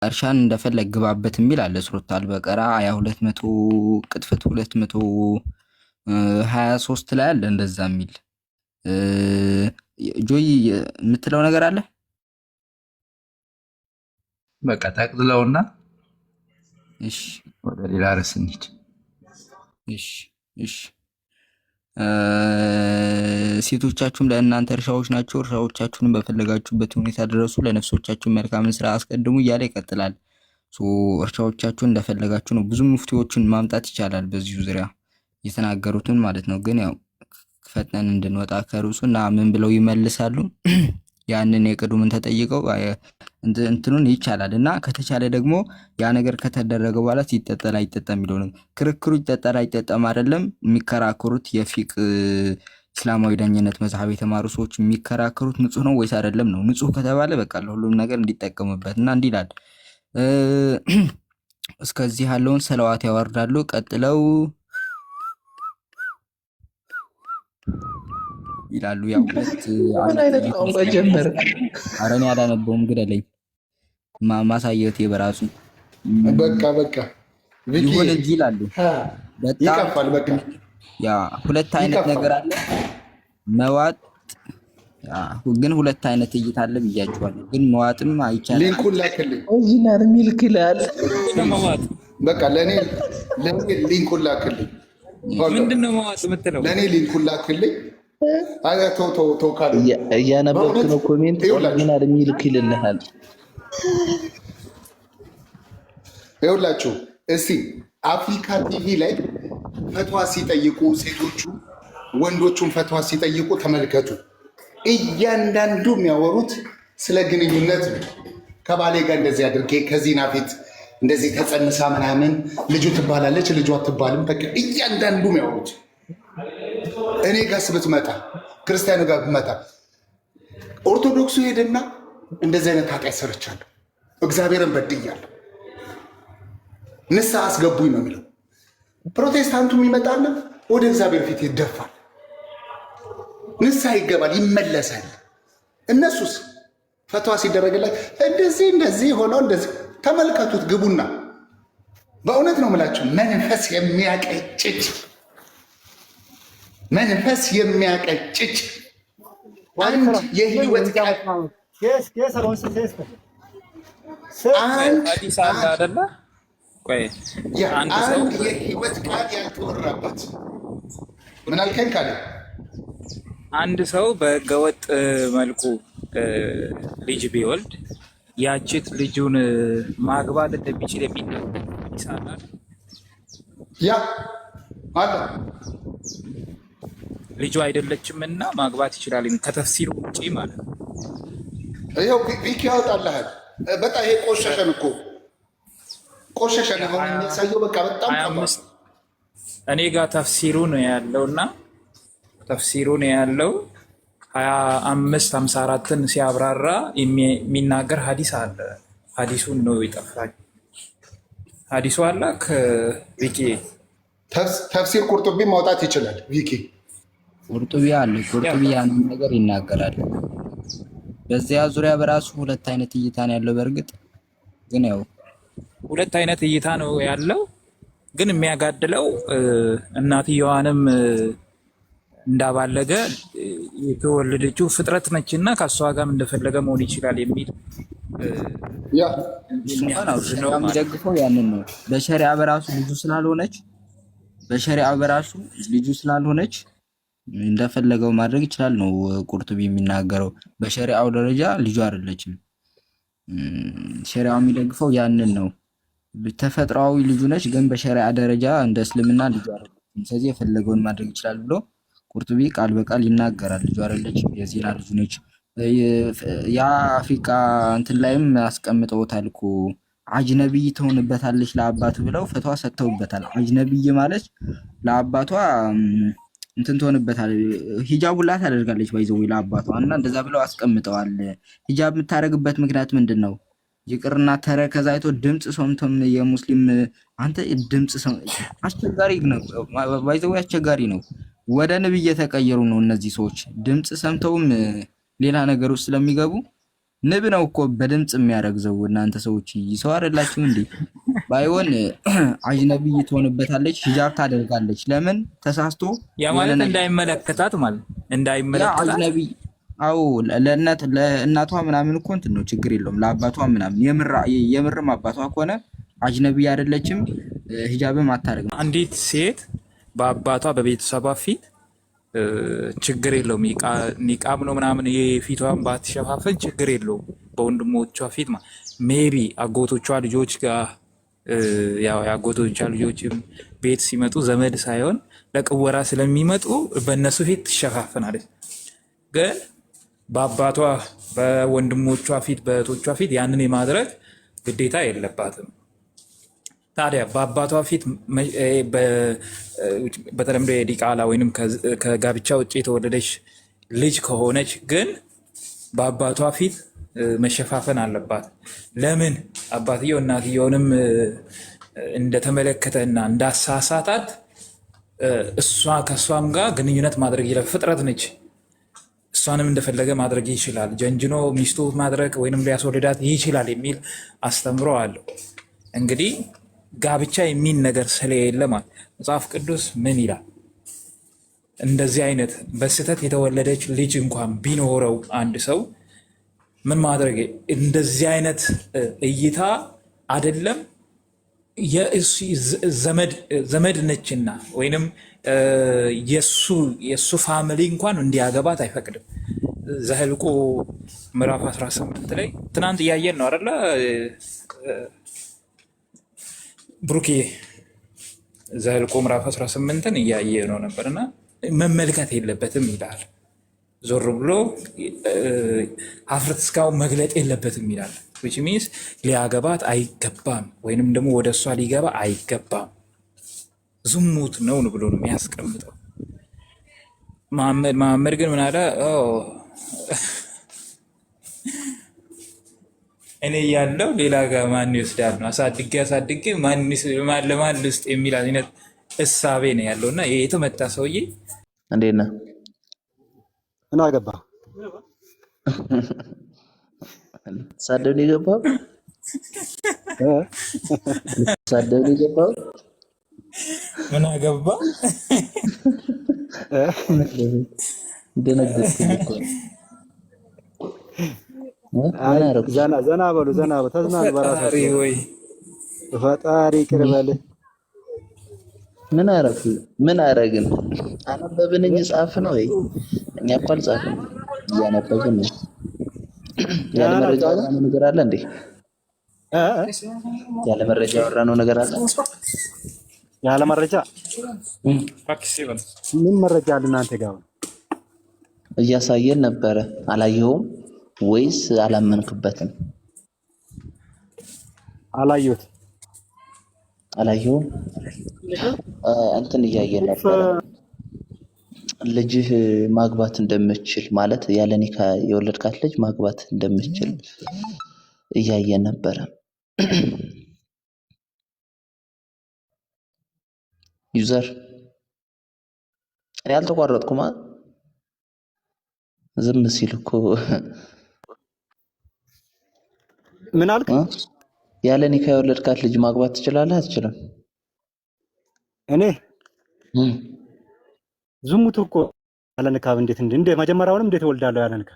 እርሻን እንደፈለግ ግባበት የሚል አለ ሱረቱ አልበቀራ አያ 200 ቅጥፈት 223 ላይ አለ እንደዛ የሚል ጆይ የምትለው ነገር አለ። በቃ ጠቅልለውና እሺ ወደ ሌላ ርዕስ እንሂድ። እሺ ሴቶቻችሁም ለእናንተ እርሻዎች ናቸው፣ እርሻዎቻችሁንም በፈለጋችሁበት ሁኔታ ድረሱ፣ ለነፍሶቻችሁ መልካምን ስራ አስቀድሙ እያለ ይቀጥላል። እርሻዎቻችሁን እንደፈለጋችሁ ነው። ብዙ ሙፍቲዎችን ማምጣት ይቻላል በዚሁ ዙሪያ የተናገሩትን ማለት ነው። ግን ያው ፈጥነን እንድንወጣ ከርዕሱ እና ምን ብለው ይመልሳሉ? ያንን የቅዱምን ተጠይቀው እንትኑን ይቻላል እና ከተቻለ ደግሞ ያ ነገር ከተደረገ በኋላ ይጠጣል አይጠጣም የሚለው ነው። ክርክሩ ይጠጣል አይጠጣም አይደለም የሚከራከሩት። የፊቅ እስላማዊ ዳኝነት መጽሐፍ የተማሩ ሰዎች የሚከራከሩት ንጹህ ነው ወይስ አይደለም ነው። ንጹህ ከተባለ በቃ ለሁሉም ነገር እንዲጠቀሙበት እና እንዲህ ይላል። እስከዚህ ያለውን ሰለዋት ያወርዳሉ። ቀጥለው ይላሉ ያው ምን አይነት ቋንቋ ጀመረ? ኧረ እኔ አላነበውም ግደለኝ። ማሳየት በራሱ በቃ ይሁን እንጂ ይላሉ። በጣም ይከፋል። በቃ ያ ሁለት አይነት ነገር አለ መዋጥ ግን ሁለት አይነት እይታ አለ ብያችኋለሁ። ግን መዋጥም አይቻልም። ሊንኩን ላክልኝ ኦሪጂናል ሚልክ ይላል። በቃ ለኔ ሊንኩን ላክልኝ። ምንድነው መዋጥ የምትለው? ለኔ ሊንኩን ላክልኝ። አይ ተው ካለ እያነበብክ ነው ኮሜንት። ኦሪጂናል ሚልክ ይልልሃል። ይኸውላችሁ እስቲ አፍሪካ ቲቪ ላይ ፈትዋ ሲጠይቁ ሴቶቹ ወንዶቹን ፈትዋ ሲጠይቁ ተመልከቱ። እያንዳንዱ የሚያወሩት ስለ ግንኙነት ነው። ከባሌ ጋር እንደዚህ አድርጌ ከዚህና ፊት እንደዚህ ተጸንሳ ምናምን ልጁ ትባላለች ልጇ አትባልም። በቃ እያንዳንዱ የሚያወሩት እኔ ጋር ብትመጣ ክርስቲያኑ ጋር ብትመጣ ኦርቶዶክሱ ሄድና እንደዚህ አይነት ኃጢአት ሰርቻለሁ፣ እግዚአብሔርን በድያለሁ፣ ንስሐ አስገቡኝ ነው የሚለው። ፕሮቴስታንቱ ይመጣል ወደ እግዚአብሔር ፊት ይደፋል፣ ንስሐ ይገባል፣ ይመለሳል። እነሱስ ፈትዋ ሲደረግላት እንደዚህ ሆነው እንደዚህ ተመልከቱት። ግቡና በእውነት ነው የምላቸው መንፈስ የሚያቀጭጭ አንድ የህይወት ቃል አንድ የህይወት ቃል ያልተወራበት ምን አልከኝ ካለ አንድ ሰው በህገወጥ መልኩ ልጅ ቢወልድ ያቺት ልጁን ማግባት እንደሚችል የሚናገር ይሳላል። ያ አለ ልጁ አይደለችም እና ማግባት ይችላል ከተፍሲር ውጪ ማለት ነው። ይኸው ቢክ ያወጣልሃል። በጣም ይሄ ቆሸሸን እኮ ቆሸሸን። አሁን የሚያሳየው በቃ በጣም እኔ ጋር ተፍሲሩ ነው ያለውና ተፍሲሩ ነው ያለው 2554ን ሲያብራራ የሚናገር ሀዲስ አለ። ሀዲሱን ነው ይጠፋኝ። ሀዲሱ አለ ከቪኪ ተፍሲር ቁርጡቢ ማውጣት ይችላል። ቪኪ ቁርጡቢ አለ። ቁርጡቢ ያንን ነገር ይናገራል። በዚያ ዙሪያ በራሱ ሁለት አይነት እይታ ነው ያለው። በእርግጥ ግን ያው ሁለት አይነት እይታ ነው ያለው። ግን የሚያጋድለው እናትየዋንም እንዳባለገ የተወለደችው ፍጥረት ነችና ከሷ ጋርም እንደፈለገ መሆን ይችላል የሚል የሚደግፈው ያንን ነው። በሸሪዓ በራሱ ልጁ ስላልሆነች እንደፈለገው ማድረግ ይችላል ነው ቁርጡቢ የሚናገረው። በሸሪዓው ደረጃ ልጁ አይደለችም። ሸሪዓው የሚደግፈው ያንን ነው። ተፈጥሯዊ ልጁ ነች፣ ግን በሸሪዓ ደረጃ እንደ እስልምና ልጁ አይደለችም። ስለዚህ የፈለገውን ማድረግ ይችላል ብሎ ቁርጡቢ ቃል በቃል ይናገራል። ልጁ አይደለችም፣ የዚና ልጁ ነች። የአፍሪካ እንትን ላይም አስቀምጠውታል እኮ አጅነቢይ ትሆንበታለች ለአባቱ ብለው ፈትዋ ሰጥተውበታል። አጅነቢይ ማለት ለአባቷ እንትን ትሆንበታል፣ ሂጃቡላ ታደርጋለች ባይዘው ለአባቷ እና እንደዛ ብለው አስቀምጠዋል። ሂጃብ የምታደርግበት ምክንያት ምንድን ነው? ይቅርና ተረከዝ አይቶ ድምፅ ሰምቶም የሙስሊም አንተ ድምፅ አስቸጋሪ ነው፣ ባይዘው አስቸጋሪ ነው። ወደ ነብይ የተቀየሩ ነው እነዚህ ሰዎች። ድምፅ ሰምተውም ሌላ ነገር ውስጥ ስለሚገቡ ንብ ነው እኮ በድምጽ የሚያረግዘው። እናንተ ሰዎች ሰው አይደላችሁ እንዴ? ባይሆን አጅነብይ ትሆንበታለች፣ ሂጃብ ታደርጋለች። ለምን ተሳስቶ ያ ማለት እንዳይመለከታት ማለት እንዳይመለከታት አጅነብይ። አዎ ለእናቷ ምናምን እኮ እንትን ነው ችግር የለውም። ለአባቷ ምናምን የምርም አባቷ ከሆነ አጅነብይ አይደለችም፣ ሂጃብም አታደርግም። አንዲት ሴት በአባቷ በቤተሰቧ ፊት ችግር የለውም። ኒቃብ ነው ምናምን የፊቷን ባትሸፋፈን ችግር የለውም። በወንድሞቿ ፊት ሜቢ አጎቶቿ ልጆች ጋር ያው የአጎቶቿ ልጆችም ቤት ሲመጡ ዘመድ ሳይሆን ለቅወራ ስለሚመጡ በእነሱ ፊት ትሸፋፈናለች። ግን በአባቷ በወንድሞቿ ፊት በእህቶቿ ፊት ያንን የማድረግ ግዴታ የለባትም። ታዲያ በአባቷ ፊት በተለምዶ የዲቃላ ወይም ከጋብቻ ውጭ የተወለደች ልጅ ከሆነች ግን በአባቷ ፊት መሸፋፈን አለባት። ለምን? አባትየው እናትየውንም እንደተመለከተና እንዳሳሳታት እሷ ከእሷም ጋር ግንኙነት ማድረግ ይችላል። ፍጥረት ነች። እሷንም እንደፈለገ ማድረግ ይችላል። ጀንጅኖ ሚስቱ ማድረግ ወይንም ሊያስወልዳት ይችላል የሚል አስተምሮ አለው። እንግዲህ ጋብቻ የሚል ነገር ስለሌለ ማለት መጽሐፍ ቅዱስ ምን ይላል? እንደዚህ አይነት በስህተት የተወለደች ልጅ እንኳን ቢኖረው አንድ ሰው ምን ማድረግ እንደዚህ አይነት እይታ አይደለም ዘመድ ነችና ወይንም የእሱ ፋሚሊ እንኳን እንዲያገባት አይፈቅድም። ዘኍልቍ ምዕራፍ 18 ላይ ትናንት እያየን ነው አይደለ? ብሩኬ ዘኍልቍ ምዕራፍ 18ን እያየ ነው ነበርና መመልከት የለበትም ይላል። ዞር ብሎ ሀፍረት እስካሁን መግለጥ የለበትም ይላል። which means ሊያገባት አይገባም ወይንም ደግሞ ወደ እሷ ሊገባ አይገባም፣ ዝሙት ነው ብሎ ነው የሚያስቀምጠው። መሐመድ ግን ምን አለ? እኔ ያለው ሌላ ጋር ማን ይወስዳል ነው፣ አሳድጌ ለማን ልስጥ የሚል አይነት እሳቤ ነው ያለው። እና የተመታ ሰውዬ እንዴት ነህ? ምን አገባ ሳደብ ነው የገባው። ሳደብ ነው የገባው። ምን አገባ ደነገጥኩኝ እኮ። ዘና በሉ ተዝናኑ። በራሳችሁ ወይ ፈጣሪ ይቅር በልህ። ምን አረፍ ምን አረግን? አነበብን እንጂ ጻፍን ወይ? እኛ እኮ አልጻፍን እያነበብን ነው። ያለ መረጃ ያወራነው ነገር አለ እንዴ? ያለ መረጃ ያወራነው ነገር አለ? ያለ መረጃ ምን መረጃ አለ እናንተ ጋር? እያሳየን ነበረ። አላየኸውም ወይስ አላመንክበትም? አላየኸውም። እንትን እያየን ነበረ። ልጅህ ማግባት እንደምችል ማለት ያለ ኒካ የወለድካት ልጅ ማግባት እንደምችል እያየን ነበረ። ዩዘር እኔ አልተቋረጥኩም። ዝም ሲል እኮ ምን አልክ? ያለ ኒካ የወለድካት ልጅ ማግባት ትችላለህ አትችልም? እኔ ዝሙት እኮ ያለ ኒካ እንዴት መጀመሪያውንም እንዴት እወልዳለሁ ያለ ኒካ?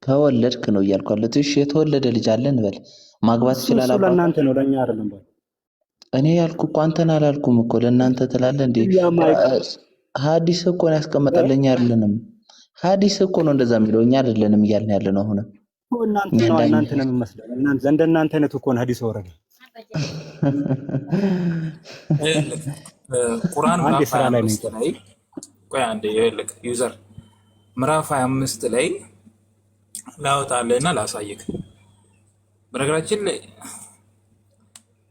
ከወለድክ ነው እያልኩ አለሁ። እሺ የተወለደ ልጅ አለ እንበል፣ ማግባት ትችላለህ? እሱ ለእናንተ ነው ለእኛ አይደለም። እኔ ያልኩ እኮ አንተን አላልኩም እኮ። ለእናንተ ትላለህ እንዴ? ሐዲስ እኮ ነው ያስቀመጠልኝ አይደለንም? ሐዲስ እኮ ነው እንደዛ የሚለው፣ እኛ አይደለንም እያልን ያለ ነው። አሁን እናንተ ነው የሚመስለው። እንደናንተ አይነት እኮ ነው ሐዲስ ወረደ። ቁርአን ምዕራፍ 25 ላይ ቆይ አንዴ ይልክ ዩዘር ምዕራፍ 25 ላይ ላውጣለና ላሳየክ። በነገራችን ላይ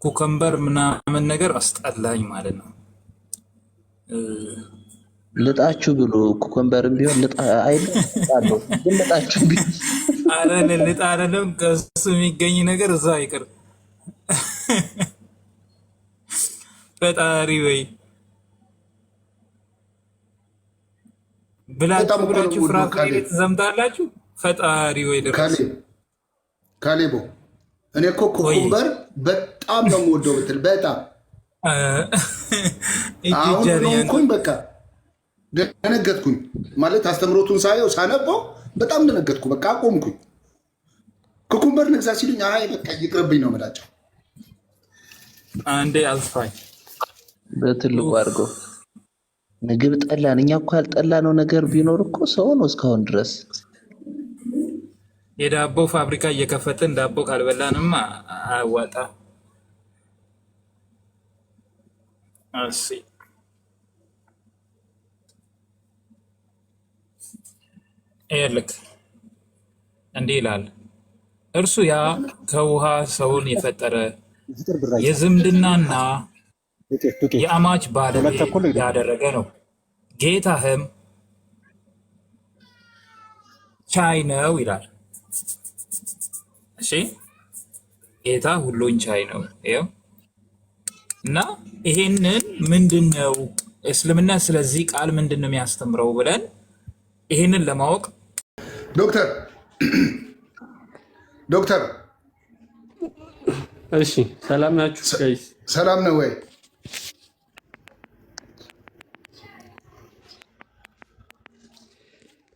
ኩከምበር ምናምን ነገር አስጠላኝ ማለት ነው። ልጣችሁ ብሎ ኩከምበርም ቢሆን ልጣ አይደለም፣ ግን ልጣችሁ ቢሆን አይደለም ልጣ አይደለም፣ ከሱ የሚገኝ ነገር እዛ አይቀር። ፈጣሪ ወይ ብላችሁ ፍራፍሬ ትዘምታላችሁ። ፈጣሪ ወይ ድረስ ካሌቦ እኔ እኮ ኩኩምበር በጣም ነው የምወደው ብትል በጣም አሁን ሆንኩኝ። በቃ ደነገጥኩኝ ማለት አስተምሮቱን ሳየው ሳነበው በጣም ደነገጥኩ። በቃ አቆምኩኝ። ኩኩምበር ንግዛ ሲሉኝ አይ በቃ ይቅርብኝ ነው የምላቸው። አንዴ አልፋኝ በትልቁ አድርገው ምግብ ጠላን። እኛ እኮ ያልጠላነው ነገር ቢኖር እኮ ሰው ነው እስካሁን ድረስ። የዳቦ ፋብሪካ እየከፈትን ዳቦ ካልበላንማ አያዋጣ። እሺ ልክ እንዲህ ይላል። እርሱ ያ ከውሃ ሰውን የፈጠረ የዝምድናና የአማች ባለቤት ያደረገ ነው። ጌታህም ቻይ ነው ይላል። እሺ ጌታ ሁሉን ቻይ ነው። ይኸው እና ይሄንን ምንድነው እስልምና ስለዚህ ቃል ምንድነው የሚያስተምረው ብለን ይሄንን ለማወቅ ዶክተር እሺ፣ ሰላም ናችሁ ጋይስ? ሰላም ነው ወይ?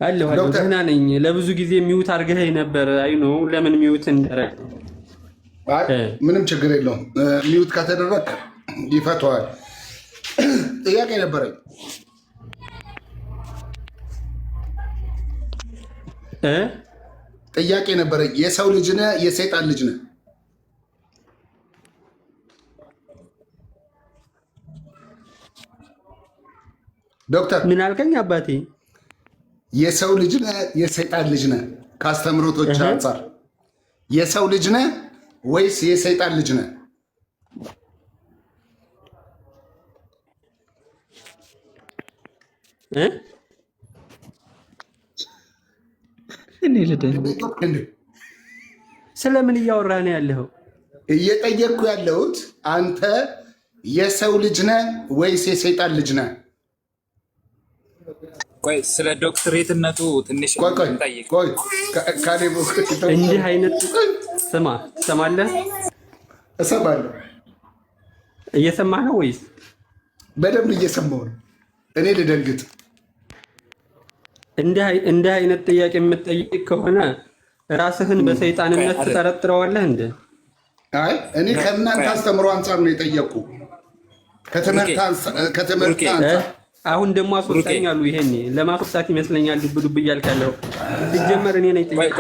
አለሁ ደህና ነኝ። ለብዙ ጊዜ ሚውት አድርገኸኝ ነበር። አይ ነው ለምን ሚውት እንደረግ? ምንም ችግር የለውም። ሚውት ከተደረግ ይፈተዋል። ጥያቄ ነበረኝ። ጥያቄ ነበረኝ። የሰው ልጅ ነህ የሰይጣን ልጅ ነህ? ዶክተር ምን አልከኝ አባቴ? የሰው ልጅ ነህ የሰይጣን ልጅ ነህ? ከአስተምሮቶች አንጻር የሰው ልጅ ነህ ወይስ የሰይጣን ልጅ ነህ? ስለምን እያወራህ ነው ያለኸው? እየጠየቅኩ ያለሁት አንተ የሰው ልጅ ነህ ወይስ የሰይጣን ልጅ ነህ? ቆይ ስለ ዶክትሬትነቱ ትንሽ እንጠይቅ። እንዲህ አይነት ስማ፣ ትሰማለህ? እሰማለሁ። እየሰማህ ነው ወይስ? በደንብ እየሰማሁ ነው። እኔ ልደንግጥ? እንዲህ አይነት ጥያቄ የምትጠይቅ ከሆነ ራስህን በሰይጣንነት ትጠረጥረዋለህ እንደ? አይ እኔ ከእናንተ አስተምሮ አንጻር ነው የጠየቅኩ፣ ከትምህርት አንጻር። አሁን ደግሞ አስወጣኝ አሉ። ይሄኔ ለማስወጣት ይመስለኛል ዱብ ዱብ እያልክ ያለው። ሲጀመር እኔ ነኝ ጥያቄ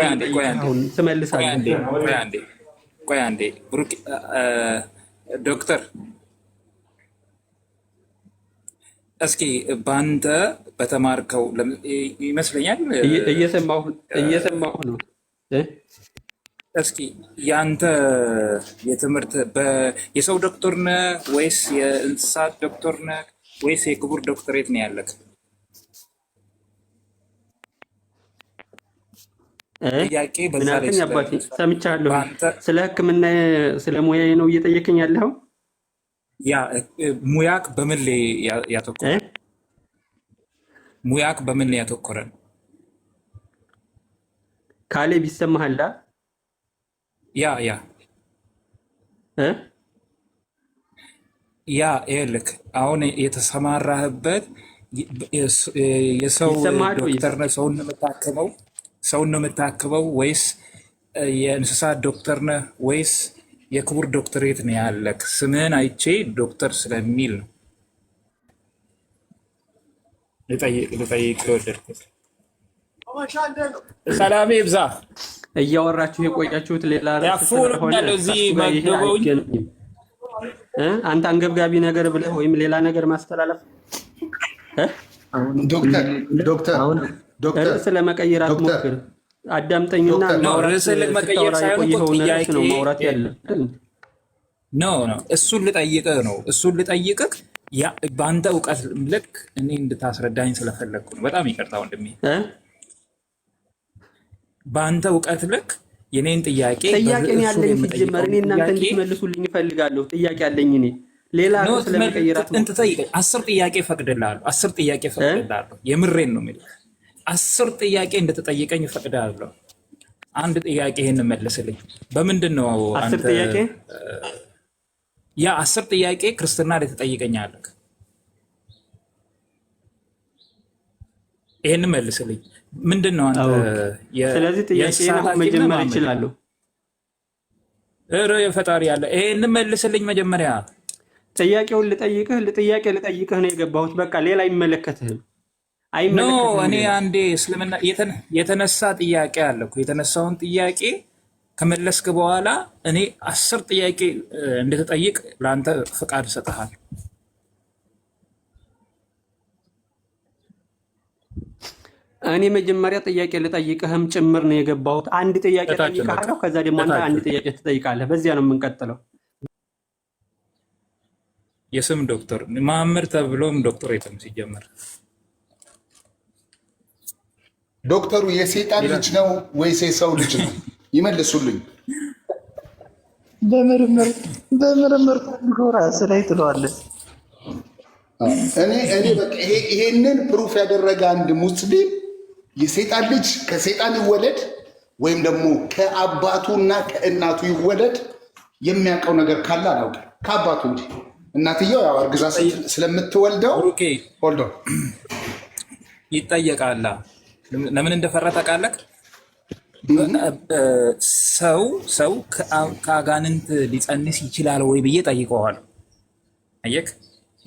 አሁን ትመልሳለህ። ቆይ አንዴ ብሩክ ዶክተር እስኪ በአንተ በተማርከው ይመስለኛል እየሰማሁ ነው። እስኪ የአንተ የትምህርት የሰው ዶክተር ነህ ወይስ የእንስሳት ዶክተር ነህ ወይስ የክቡር ዶክተሬት ነው ያለህ? ጥያቄ በዛ ላይ አባቴ ሰምቻለሁ። ስለ ሕክምና ስለ ሙያዬ ነው እየጠየቀኝ ያለው። ያ ሙያክ በምን ላይ ያተኮረ? ሙያክ በምን ላይ ያተኮረ? ካሌብ ይሰማሃል? ያ ይኸውልህ አሁን የተሰማራህበት የሰው ዶክተር ነህ? ሰውን ነው የምታክመው ወይስ የእንስሳት ዶክተር ነህ ወይስ የክቡር ዶክተሬት ነው ያለክ? ስምህን አይቼ ዶክተር ስለሚል ነው ልጠይቅ የወደድኩት። ሰላም ይብዛ። እያወራችሁ የቆያችሁት ሌላ አንተ አንገብጋቢ ነገር ብለህ ወይም ሌላ ነገር ማስተላለፍ ዶክተር ስለመቀየር አትሞክር። አዳምጠኝና የቆየኸው ነው ማውራት ያለ እሱን ልጠይቅህ በአንተ እውቀት ልክ እኔ እንድታስረዳኝ ስለፈለግኩ ነው። በጣም ይቅርታ ወንድሜ። በአንተ እውቀት ልክ የኔን ጥያቄ ያለኝ ሲጀመር እኔ እናንተ እንድትመልሱልኝ እፈልጋለሁ። ጥያቄ አለኝ እኔ ሌላ ስለመቀየራት ጠይቀኝ። 10 ጥያቄ ፈቅድልሃለሁ። 10 ጥያቄ ፈቅድልሃለሁ። የምሬን ነው የምልህ። 10 ጥያቄ እንድትጠይቀኝ ፈቅድልሃለሁ። አንድ ጥያቄ ይሄን መልስልኝ። በምንድን ነው 10 አንተ ጥያቄ ያ 10 ጥያቄ ክርስትና ላይ ትጠይቀኛለህ? ይሄን መልስልኝ። ምንድን ነው አንተ ስለዚህ ጥያቄን አሁን መጀመር ይችላሉ። የፈጣሪ ያለ ይሄን መልስልኝ መጀመሪያ። ጥያቄውን ልጠይቅህ ነው የገባሁት። በቃ ሌላ አይመለከትህም። ኖ እኔ አንዴ እስልምና የተነሳ ጥያቄ አለ እኮ የተነሳውን ጥያቄ ከመለስክ በኋላ እኔ 10 ጥያቄ እንድትጠይቅ ለአንተ ፍቃድ ሰጥሃል። እኔ መጀመሪያ ጥያቄ ልጠይቅህም ጭምር ነው የገባሁት። አንድ ጥያቄ ጠይቃለሁ፣ ከዛ ደግሞ አንተ አንድ ጥያቄ ትጠይቃለህ። በዚያ ነው የምንቀጥለው። የስም ዶክተር መሐመድ ተብሎም ዶክተሬትም ሲጀመር ዶክተሩ የሰይጣን ልጅ ነው ወይስ የሰው ልጅ ነው? ይመልሱልኝ። በምርምር ራስ ላይ ትለዋለህ። እኔ በቃ ይሄንን ፕሩፍ ያደረገ አንድ ሙስሊም የሰይጣን ልጅ ከሰይጣን ይወለድ ወይም ደግሞ ከአባቱና ከእናቱ ይወለድ የሚያውቀው ነገር ካለ አላውቅም። ከአባቱ እንጂ እናትየው ያው አርግዛ ስለምትወልደው ወልዶ ይጠየቃል። ለምን እንደፈራ ታውቃለህ? ሰው ከአጋንንት ሊጸንስ ይችላል ወይ ብዬ ጠይቀዋለሁ። አየክ፣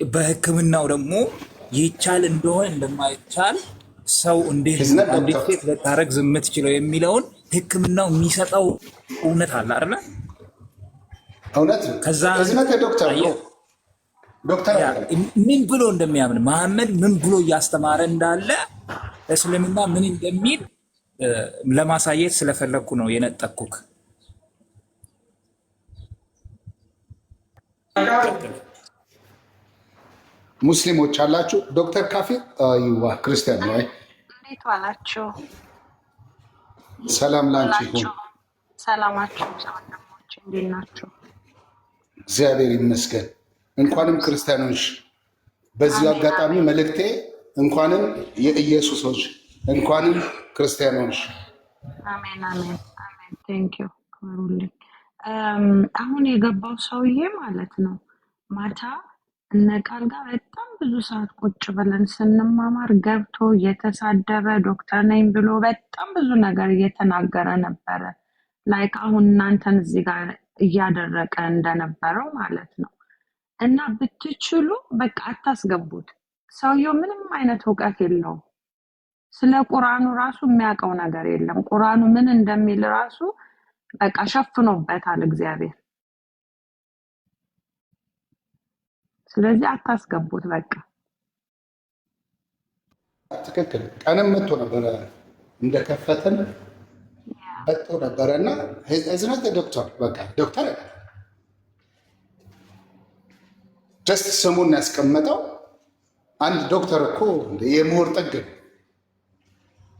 በሕክምናው ደግሞ ይቻል እንደሆነ እንደማይቻል ሰው እንዴት ሴት ልታረግዝ የምትችለው የሚለውን ሕክምናው የሚሰጠው እውነት አለ አይደለ? እውነት ከዛ ዶክተር ምን ብሎ እንደሚያምን መሐመድ ምን ብሎ እያስተማረ እንዳለ እስልምና ምን እንደሚል ለማሳየት ስለፈለግኩ ነው የነጠኩክ። ሙስሊሞች አላችሁ? ዶክተር ካፌ ይዋ ክርስቲያን ነው። እንዴት ዋላችሁ? ሰላም ላንቺ ይሁን። ሰላማችሁ ወንድሞች እንዴት ናችሁ? እግዚአብሔር ይመስገን። እንኳንም ክርስቲያኖች። በዚሁ አጋጣሚ መልእክቴ እንኳንም የኢየሱሶች እንኳንም ክርስቲያኖች። አሜን አሜን አሜን። ቴንኪው ክብሩልኝ። አሁን የገባው ሰውዬ ማለት ነው ማታ እነ ቃል ጋር በጣም ብዙ ሰዓት ቁጭ ብለን ስንማማር ገብቶ እየተሳደበ ዶክተር ነኝ ብሎ በጣም ብዙ ነገር እየተናገረ ነበረ። ላይክ አሁን እናንተን እዚህ ጋር እያደረቀ እንደነበረው ማለት ነው። እና ብትችሉ በቃ አታስገቡት። ሰውየው ምንም አይነት እውቀት የለውም። ስለ ቁርአኑ ራሱ የሚያውቀው ነገር የለም። ቁርአኑ ምን እንደሚል ራሱ በቃ ሸፍኖበታል እግዚአብሔር። ስለዚህ አታስገቡት በቃ። ትክክል። ቀንም መጥቶ ነበረ እንደከፈትን መጥቶ ነበረ እና ህዝነት ዶክተር በቃ ዶክተር ጀስት ስሙን ያስቀመጠው አንድ ዶክተር እኮ የምሁር ጥግ ነው።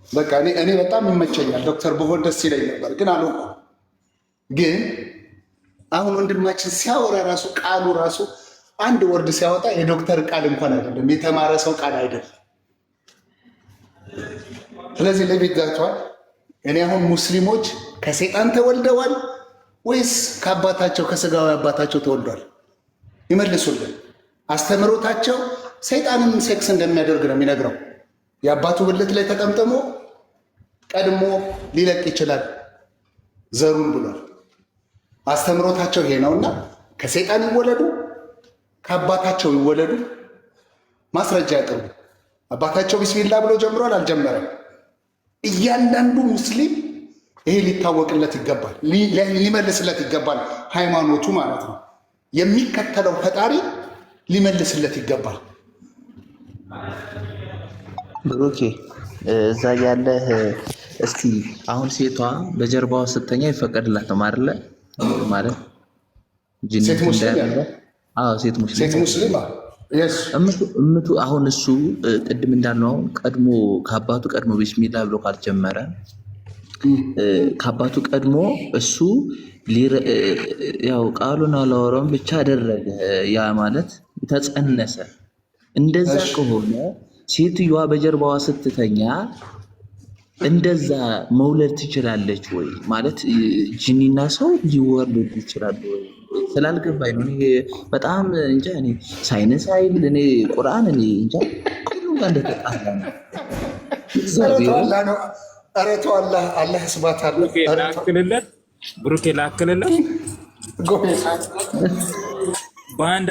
በቃ እኔ በጣም ይመቸኛል ዶክተር ብሆን ደስ ይለኝ ነበር፣ ግን አልሆንኩም። ግን አሁን ወንድማችን ሲያወራ ራሱ ቃሉ ራሱ አንድ ወርድ ሲያወጣ የዶክተር ቃል እንኳን አይደለም፣ የተማረ ሰው ቃል አይደለም። ስለዚህ ለቤት ዛቸዋል። እኔ አሁን ሙስሊሞች ከሰይጣን ተወልደዋል ወይስ ከአባታቸው ከስጋዊ አባታቸው ተወልዷል? ይመልሱልን። አስተምሮታቸው ሰይጣንን ሴክስ እንደሚያደርግ ነው የሚነግረው። የአባቱ ብልት ላይ ተጠምጥሞ ቀድሞ ሊለቅ ይችላል ዘሩን ብሏል። አስተምሮታቸው ይሄ ነውና ከሰይጣን ይወለዱ ከአባታቸው ይወለዱ ማስረጃ ያቅርቡ። አባታቸው ቢስሚላ ብሎ ጀምሯል አልጀመረም? እያንዳንዱ ሙስሊም ይሄ ሊታወቅለት ይገባል፣ ሊመልስለት ይገባል። ሃይማኖቱ ማለት ነው የሚከተለው ፈጣሪ ሊመልስለት ይገባል። ብሩኬ እዛ ያለህ እስቲ አሁን ሴቷ በጀርባዋ ስተኛ ይፈቀድላትም አይደለ? ማለት ሴት ሙስሊም ሴት ሙስሊም እምቱ አሁን እሱ ቅድም እንዳልነው ቀድሞ ከአባቱ ቀድሞ ቢስሚላ ብሎ ካልጀመረ ከአባቱ ቀድሞ እሱ ያው ቃሉን አላወራውም ብቻ አደረገ። ያ ማለት ተጸነሰ። እንደዛ ከሆነ ሴትዮዋ በጀርባዋ ስትተኛ እንደዛ መውለድ ትችላለች ወይ ማለት ጂኒና ሰው ሊወልዱ ይችላሉ ወይ ስላልገባኝ ነው። እኔ በጣም እንጃ። እኔ ሳይንስ አይል እኔ ቁርአን እኔ እንጃ ሁሉም ጋር እንደተጣላ ነው። ኧረ ተው አላህ ስባት አለ። ብሩኬ ላክልለት። በአንድ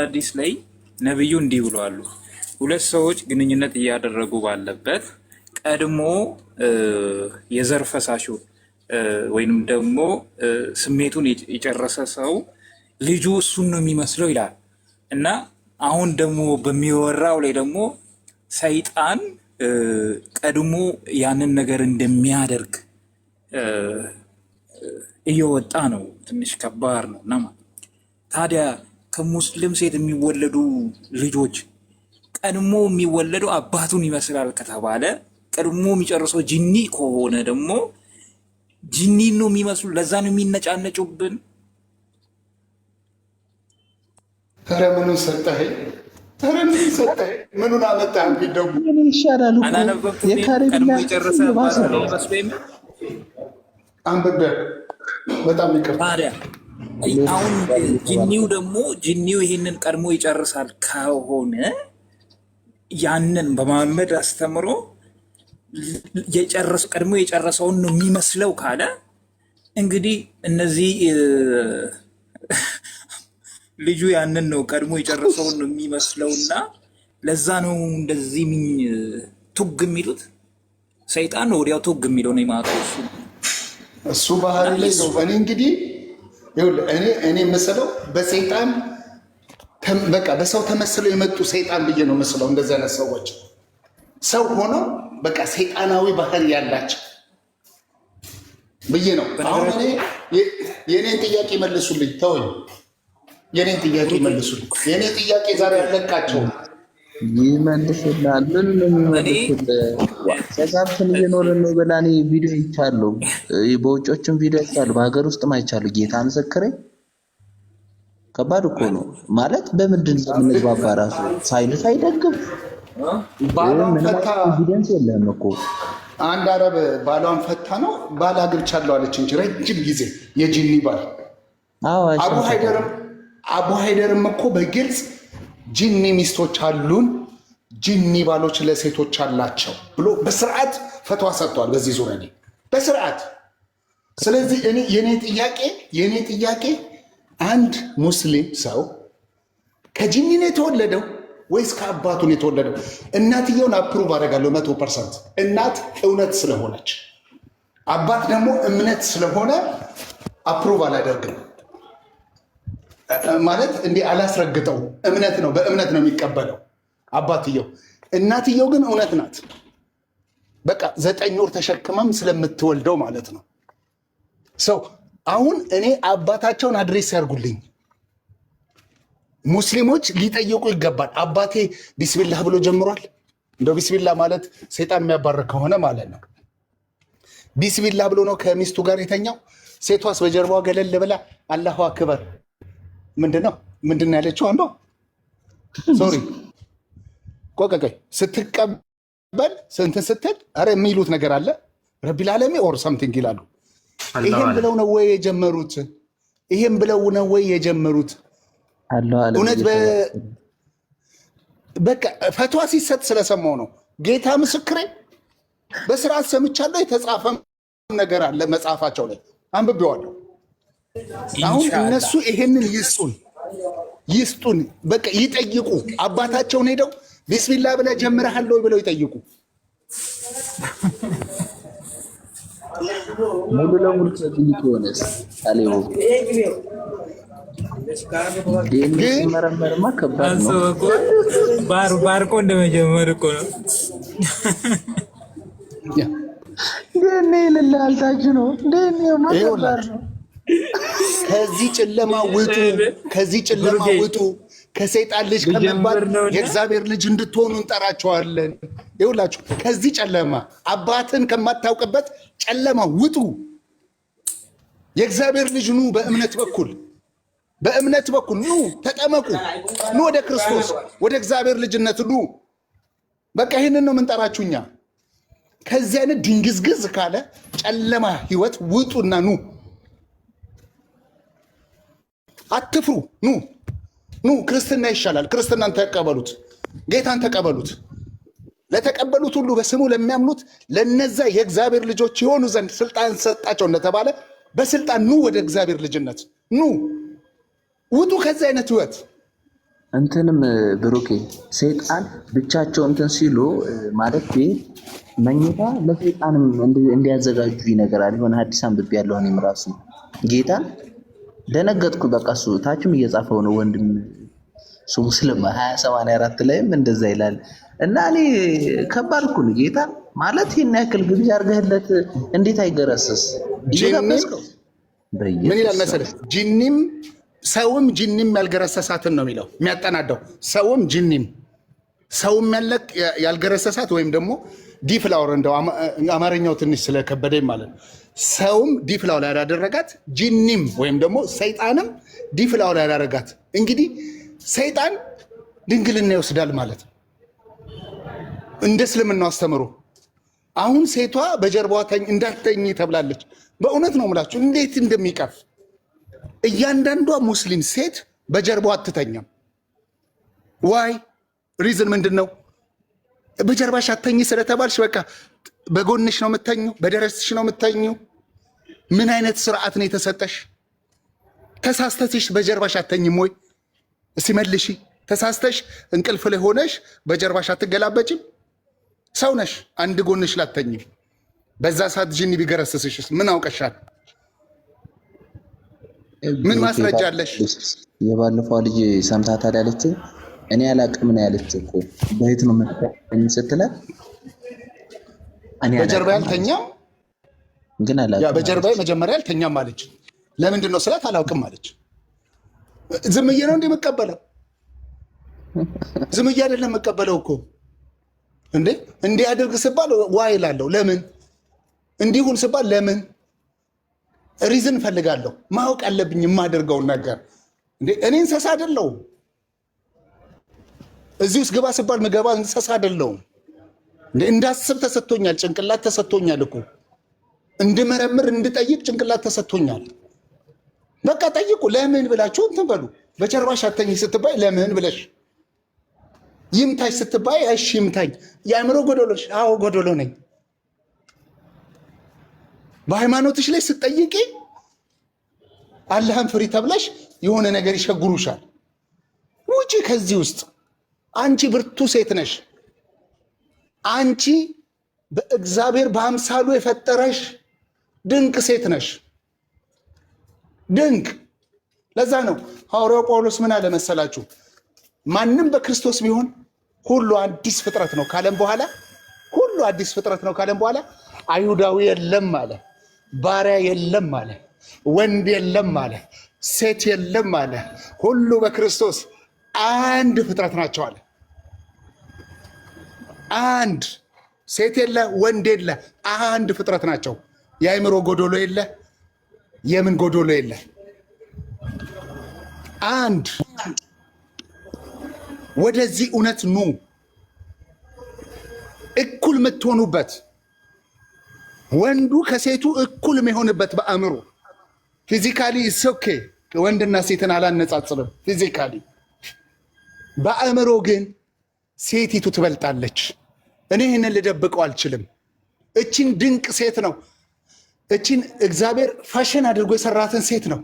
ሐዲስ ላይ ነብዩ እንዲህ ብለዋል። ሁለት ሰዎች ግንኙነት እያደረጉ ባለበት ቀድሞ የዘር ፈሳሹ ወይንም ደግሞ ስሜቱን የጨረሰ ሰው ልጁ እሱን ነው የሚመስለው ይላል እና አሁን ደግሞ በሚወራው ላይ ደግሞ ሰይጣን ቀድሞ ያንን ነገር እንደሚያደርግ እየወጣ ነው። ትንሽ ከባድ ነው እና ታዲያ ከሙስሊም ሴት የሚወለዱ ልጆች ቀድሞ የሚወለደው አባቱን ይመስላል ከተባለ ቀድሞ የሚጨርሰው ጂኒ ከሆነ ደግሞ ጂኒ ነው የሚመስሉ። ለዛ ነው የሚነጫነጩብን። ኧረ ምኑን ሰጠኸኝ? ምኑን አመጣህ? ደግሞ ይሻላል ቀድሞ የጨረሰ አንብቤ በጣም ይቅርታ። ታዲያ አሁን ጂኒው ይሄንን ቀድሞ ይጨርሳል ከሆነ ያንን በመሐመድ አስተምሮ ቀድሞ የጨረሰውን ነው የሚመስለው ካለ እንግዲህ እነዚህ ልጁ ያንን ነው ቀድሞ የጨረሰውን ነው የሚመስለውና ለዛ ነው እንደዚህ ቱግ የሚሉት። ሰይጣን ነው ወዲያው ቱግ የሚለው ነው የማውቀው እሱ ባህሪ ላይ ነው። እኔ እንግዲህ እኔ የምስለው በሰይጣን በቃ በሰው ተመስለው የመጡ ሰይጣን ብዬ ነው መስለው። እንደዚህ አይነት ሰዎች ሰው ሆነው በቃ ሰይጣናዊ ባህሪ ያላቸው ብዬ ነው። አሁን እኔ የኔን ጥያቄ መልሱልኝ። ተወኝ፣ የኔን ጥያቄ መልሱልኝ። የኔ ጥያቄ ዛሬ ያለቃቸው ይመልስልሃል። ምን ነው የሚመልስልህ? ተጋብተን እየኖርን ነው ብላ እኔ ቪዲዮ ይቻለሁ፣ በውጮችም ቪዲዮ ይቻለሁ፣ በሀገር ውስጥም አይቻለሁ። ጌታ ምስክሬ ከባድ እኮ ነው ማለት በምንድን ነው የምንግባባ? ራሱ ሳይንስ አይደግም። ኤቪደንስ የለም እኮ። አንድ አረብ ባሏን ፈታ ነው ባል አግብቻለሁ አለች እንጂ ረጅም ጊዜ የጂኒ ባል። አቡ ሀይደርም እኮ በግልጽ ጂኒ ሚስቶች አሉን፣ ጂኒ ባሎች ለሴቶች አላቸው ብሎ በስርዓት ፈትዋ ሰጥቷል በዚህ ዙሪያ ላይ በስርዓት። ስለዚህ የኔ ጥያቄ አንድ ሙስሊም ሰው ከጂኒ ነው የተወለደው ወይስ ከአባቱ ነው የተወለደው? እናትየውን አፕሩቭ አደርጋለሁ 100%። እናት እውነት ስለሆነች፣ አባት ደግሞ እምነት ስለሆነ አፕሩቭ አላደርግም ማለት እንዲህ አላስረግጠው። እምነት ነው፣ በእምነት ነው የሚቀበለው አባትየው። እናትየው ግን እውነት ናት። በቃ 9 ወር ተሸክመም ስለምትወልደው ማለት ነው። ሰው አሁን እኔ አባታቸውን አድሬስ ያርጉልኝ። ሙስሊሞች ሊጠይቁ ይገባል። አባቴ ቢስሚላህ ብሎ ጀምሯል? እንደው ቢስሚላህ ማለት ሰይጣን የሚያባረክ ከሆነ ማለት ነው። ቢስሚላህ ብሎ ነው ከሚስቱ ጋር የተኛው? ሴቷስ በጀርባዋ ገለል ብላ አላሁ አክበር ምንድን ያለችው? አንዷ ሶሪ ቆቀቀይ ስትቀበል ስንትን ስትል ኧረ የሚሉት ነገር አለ ረቢል ዓለሚ ኦር ሰምቲንግ ይላሉ። ይሄን ብለው ነው ወይ የጀመሩት? ይሄን ብለው ነው ወይ የጀመሩት? እውነት በቃ ፈትዋ ሲሰጥ ስለሰማው ነው። ጌታ ምስክሬ በስርዓት ሰምቻለሁ። የተጻፈ ነገር አለ መጽሐፋቸው ላይ አንብቤዋለሁ። አሁን እነሱ ይሄንን ይስጡን፣ በቃ ይጠይቁ። አባታቸውን ሄደው ቢስሚላ ብለህ ጀምረሃል ወይ ብለው ይጠይቁ። ሙሉ ለሙሉ ተጠይቅ ሆነስ አለው ግን መረመርማ ከባድ ነው። ባርቆ እንደመጀመር እኮ ነው። ግን ይልላልታችሁ ነው ከባድ ነው። ከዚህ ጨለማ ውጡ፣ ከሰይጣን ልጅ ከመባል የእግዚአብሔር ልጅ እንድትሆኑ እንጠራቸዋለን። ይኸውላችሁ ከዚህ ጨለማ አባትን ከማታውቅበት ጨለማ ውጡ። የእግዚአብሔር ልጅ ኑ፣ በእምነት በኩል ኑ፣ ተጠመቁ፣ ኑ ወደ ክርስቶስ ወደ እግዚአብሔር ልጅነት ኑ። በቃ ይህንን ነው የምንጠራችሁ እኛ። ከዚህ አይነት ድንግዝግዝ ካለ ጨለማ ህይወት ውጡና ኑ። አትፍሩ። ኑ ክርስትና ይሻላል። ክርስትናን ተቀበሉት። ጌታን ተቀበሉት። ለተቀበሉት ሁሉ በስሙ ለሚያምኑት ለነዛ የእግዚአብሔር ልጆች የሆኑ ዘንድ ስልጣን ሰጣቸው እንደተባለ በስልጣን ኑ፣ ወደ እግዚአብሔር ልጅነት ኑ። ውጡ ከዚህ አይነት ህይወት። እንትንም ብሩኬ ሰይጣን ብቻቸው እንትን ሲሉ ማለት መኝታ ለሰይጣንም እንዲያዘጋጁ ይነገራል። የሆነ ሐዲስ አንብቤ ያለው እኔም ራሱ ጌታ ደነገጥኩ። በቃ እሱ ታችም እየጻፈው ነው ወንድም እሱ ሙስሊም 2084 ላይም እንደዛ ይላል። እና እኔ ከባድ እኮ ነው ጌታ ማለት ይሄን ያክል ግብዣ አድርገህለት እንዴት አይገረስስ? ምን ይላል መሰለህ? ጂኒም ሰውም ጂኒም ያልገረሰሳትን ነው የሚለው የሚያጠናደው። ሰውም ጂኒም ሰውም ያልገረሰሳት ወይም ደግሞ ዲፍላወር እንደው አማርኛው ትንሽ ስለከበደኝ ማለት ነው። ሰውም ዲፍላወር ያላደረጋት ጂኒም ወይም ደግሞ ሰይጣንም ዲፍላወር ያላደረጋት። እንግዲህ ሰይጣን ድንግልና ይወስዳል ማለት ነው እንደ እስልምናው አስተምሮ። አሁን ሴቷ በጀርባዋ እንዳትተኝ ተብላለች። በእውነት ነው የምላችሁ እንዴት እንደሚቀፍ። እያንዳንዷ ሙስሊም ሴት በጀርባዋ አትተኛም። ዋይ ሪዝን ምንድን ነው? በጀርባሽ አተኝ ስለተባልሽ በቃ በጎንሽ ነው የምተኙ፣ በደረስሽ ነው የምተኙ። ምን አይነት ስርዓት ነው የተሰጠሽ? ተሳስተሽ በጀርባሽ አተኝም ወይ? እስቲ መልሺ። ተሳስተሽ እንቅልፍ ላይ ሆነሽ በጀርባሽ አትገላበጭም? ሰው ነሽ፣ አንድ ጎንሽ ላተኝ። በዛ ሰዓት ጂኒ ቢገረስስሽስ ምን አውቀሻል? ምን ማስረጃ አለሽ? የባለፈው ልጅ ሰምታታል ያለችው እኔ አላቅም ነው ያለችው እኮ። በየት ነው መጣኝ ስትላት በጀርባ ያልተኛም ግን አላቅም። ያ በጀርባ መጀመሪያ ያልተኛም አለች። ለምንድን ነው ስላት አላውቅም አለች። ዝምዬ ነው እንደ መቀበለው? ዝምዬ አይደለም መቀበለው እኮ እንዴ። እንዲህ አድርግ ስባል ዋይ እላለሁ። ለምን እንዲሁን ስባል ለምን ሪዝን ፈልጋለሁ። ማወቅ አለብኝ የማደርገውን ነገር። እንዴ እኔ እንስሳ አይደለሁም። እዚህ ውስጥ ግባ ስባል ምገባ እንስሳ አይደለሁም። እንዴ እንዳስብ ተሰጥቶኛል፣ ጭንቅላት ተሰጥቶኛል እኮ እንድመረምር እንድጠይቅ ጭንቅላት ተሰጥቶኛል። በቃ ጠይቁ። ለምን ብላችሁ እንትን በሉ። በጀርባሽ አተኝ ስትባይ ለምን ብለሽ፣ ይምታሽ ስትባይ እሺ ይምታኝ። የአእምሮ ጎዶሎሽ? አዎ ጎዶሎ ነኝ። በሃይማኖትሽ ላይ ስትጠይቂ አላህን ፍሪ ተብለሽ የሆነ ነገር ይሸጉሩሻል። ውጪ ከዚህ ውስጥ። አንቺ ብርቱ ሴት ነሽ። አንቺ በእግዚአብሔር በአምሳሉ የፈጠረሽ ድንቅ ሴት ነሽ። ድንቅ። ለዛ ነው ሐዋርያው ጳውሎስ ምን አለ መሰላችሁ? ማንም በክርስቶስ ቢሆን ሁሉ አዲስ ፍጥረት ነው ካለም በኋላ ሁሉ አዲስ ፍጥረት ነው ካለም በኋላ አይሁዳዊ የለም አለ፣ ባሪያ የለም አለ፣ ወንድ የለም አለ፣ ሴት የለም አለ። ሁሉ በክርስቶስ አንድ ፍጥረት ናቸው አለ። አንድ ሴት የለ፣ ወንድ የለ፣ አንድ ፍጥረት ናቸው። የአእምሮ ጎዶሎ የለ፣ የምን ጎዶሎ የለ። አንድ። ወደዚህ እውነት ኑ። እኩል የምትሆኑበት፣ ወንዱ ከሴቱ እኩል የሚሆንበት በአእምሮ ፊዚካሊ ኦኬ። ወንድና ሴትን አላነጻጽርም ፊዚካሊ። በአእምሮ ግን ሴቲቱ ትበልጣለች። እኔ ይህንን ልደብቀው አልችልም። እቺን ድንቅ ሴት ነው። እቺን እግዚአብሔር ፋሽን አድርጎ የሰራትን ሴት ነው።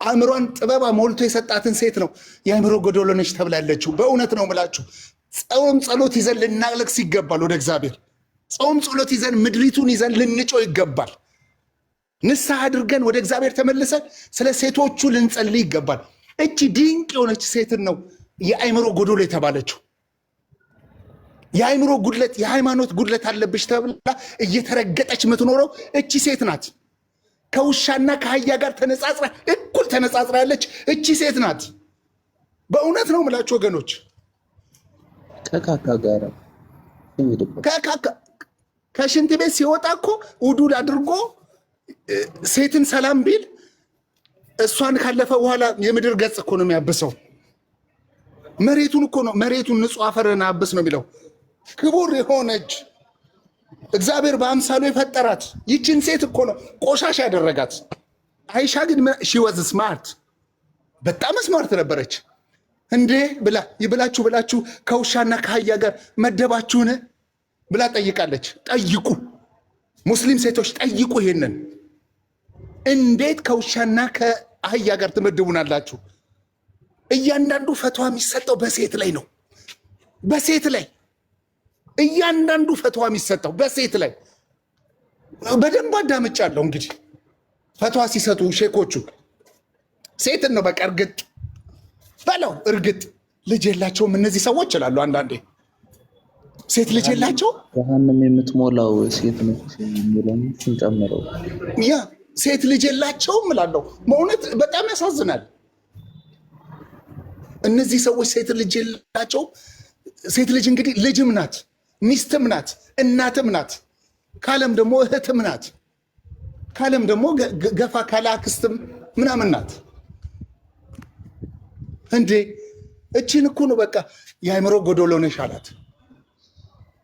አእምሯን ጥበባ ሞልቶ የሰጣትን ሴት ነው የአእምሮ ጎዶሎ ነች ተብላለችው። በእውነት ነው ምላችሁ። ጾም ጸሎት ይዘን ልናለቅስ ይገባል ወደ እግዚአብሔር። ጾም ጸሎት ይዘን ምድሪቱን ይዘን ልንጮ ይገባል። ንስሐ አድርገን ወደ እግዚአብሔር ተመልሰን ስለ ሴቶቹ ልንጸልይ ይገባል። እቺ ድንቅ የሆነች ሴትን ነው የአእምሮ ጎዶሎ የተባለችው። የአእምሮ ጉድለት፣ የሃይማኖት ጉድለት አለብሽ ተብላ እየተረገጠች የምትኖረው እቺ ሴት ናት። ከውሻና ከአህያ ጋር ተነጻጽራ እኩል ተነጻጽራ ያለች እቺ ሴት ናት። በእውነት ነው የምላችሁ ወገኖች። ከካካ ጋር ከሽንት ቤት ሲወጣ እኮ ውዱል አድርጎ ሴትን ሰላም ቢል እሷን ካለፈ በኋላ የምድር ገጽ እኮ ነው የሚያብሰው። መሬቱን እኮ ነው፣ መሬቱን ንጹህ አፈርን አብስ ነው የሚለው። ክቡር የሆነች እግዚአብሔር በአምሳሉ የፈጠራት ይችን ሴት እኮ ነው ቆሻሻ ያደረጋት። አይሻ ግን ሺወዝ ስማርት፣ በጣም ስማርት ነበረች። እንዴ ብላ ይብላችሁ ብላችሁ ከውሻና ከአህያ ጋር መደባችሁን ብላ ጠይቃለች። ጠይቁ ሙስሊም ሴቶች ጠይቁ፣ ይሄንን እንዴት ከውሻና ከአህያ ጋር ትመድቡናላችሁ? እያንዳንዱ ፈትዋ የሚሰጠው በሴት ላይ ነው። በሴት ላይ እያንዳንዱ ፈትዋ የሚሰጠው በሴት ላይ በደንብ አዳምጫለሁ። እንግዲህ ፈትዋ ሲሰጡ ሼኮቹ ሴትን ነው በቃ እርግጥ በለው እርግጥ። ልጅ የላቸውም እነዚህ ሰዎች ይላሉ አንዳንዴ። ሴት ልጅ የላቸው ገሃነም የምትሞላው ሴት ነች የሚለውን ጨምረው ያ ሴት ልጅ የላቸውም እላለሁ። በእውነት በጣም ያሳዝናል። እነዚህ ሰዎች ሴት ልጅ የላቸውም። ሴት ልጅ እንግዲህ ልጅም ናት፣ ሚስትም ናት፣ እናትም ናት፣ ካለም ደግሞ እህትም ናት፣ ካለም ደግሞ ገፋ ካለ አክስትም ምናምን ናት። እንዴ እችን እኮ ነው በቃ የአእምሮ ጎዶሎ ነሽ አላት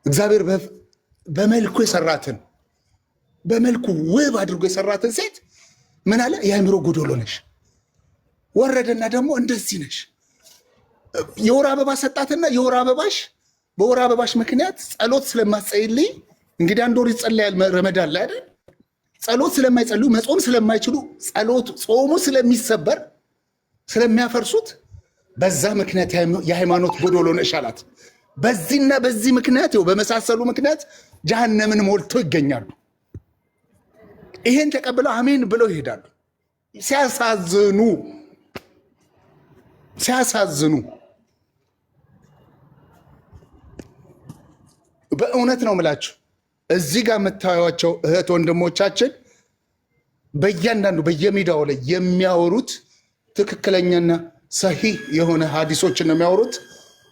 እግዚአብሔር። በመልኩ የሰራትን በመልኩ ውብ አድርጎ የሰራትን ሴት ምን አለ? የአእምሮ ጎዶሎ ነሽ። ወረደና ደግሞ እንደዚህ ነሽ። የወር አበባ ሰጣትና የወር አበባሽ በወር አበባሽ ምክንያት ጸሎት ስለማትጸልይ እንግዲህ አንድ ወር ይጸለያል ረመዳን ላይ አይደል? ጸሎት ስለማይጸልዩ መጾም ስለማይችሉ ጾሙ ስለሚሰበር ስለሚያፈርሱት በዛ ምክንያት የሃይማኖት ጎዶሎ ነሽ አላት። በዚህና በዚህ ምክንያት ይኸው በመሳሰሉ ምክንያት ጀሃነምን ሞልቶ ይገኛሉ። ይሄን ተቀብለው አሜን ብለው ይሄዳሉ። ሲያሳዝኑ ሲያሳዝኑ በእውነት ነው የምላችሁ። እዚህ ጋር የምታዩቸው እህት ወንድሞቻችን በእያንዳንዱ በየሜዳው ላይ የሚያወሩት ትክክለኛና ሰሂህ የሆነ ሀዲሶችን ነው የሚያወሩት።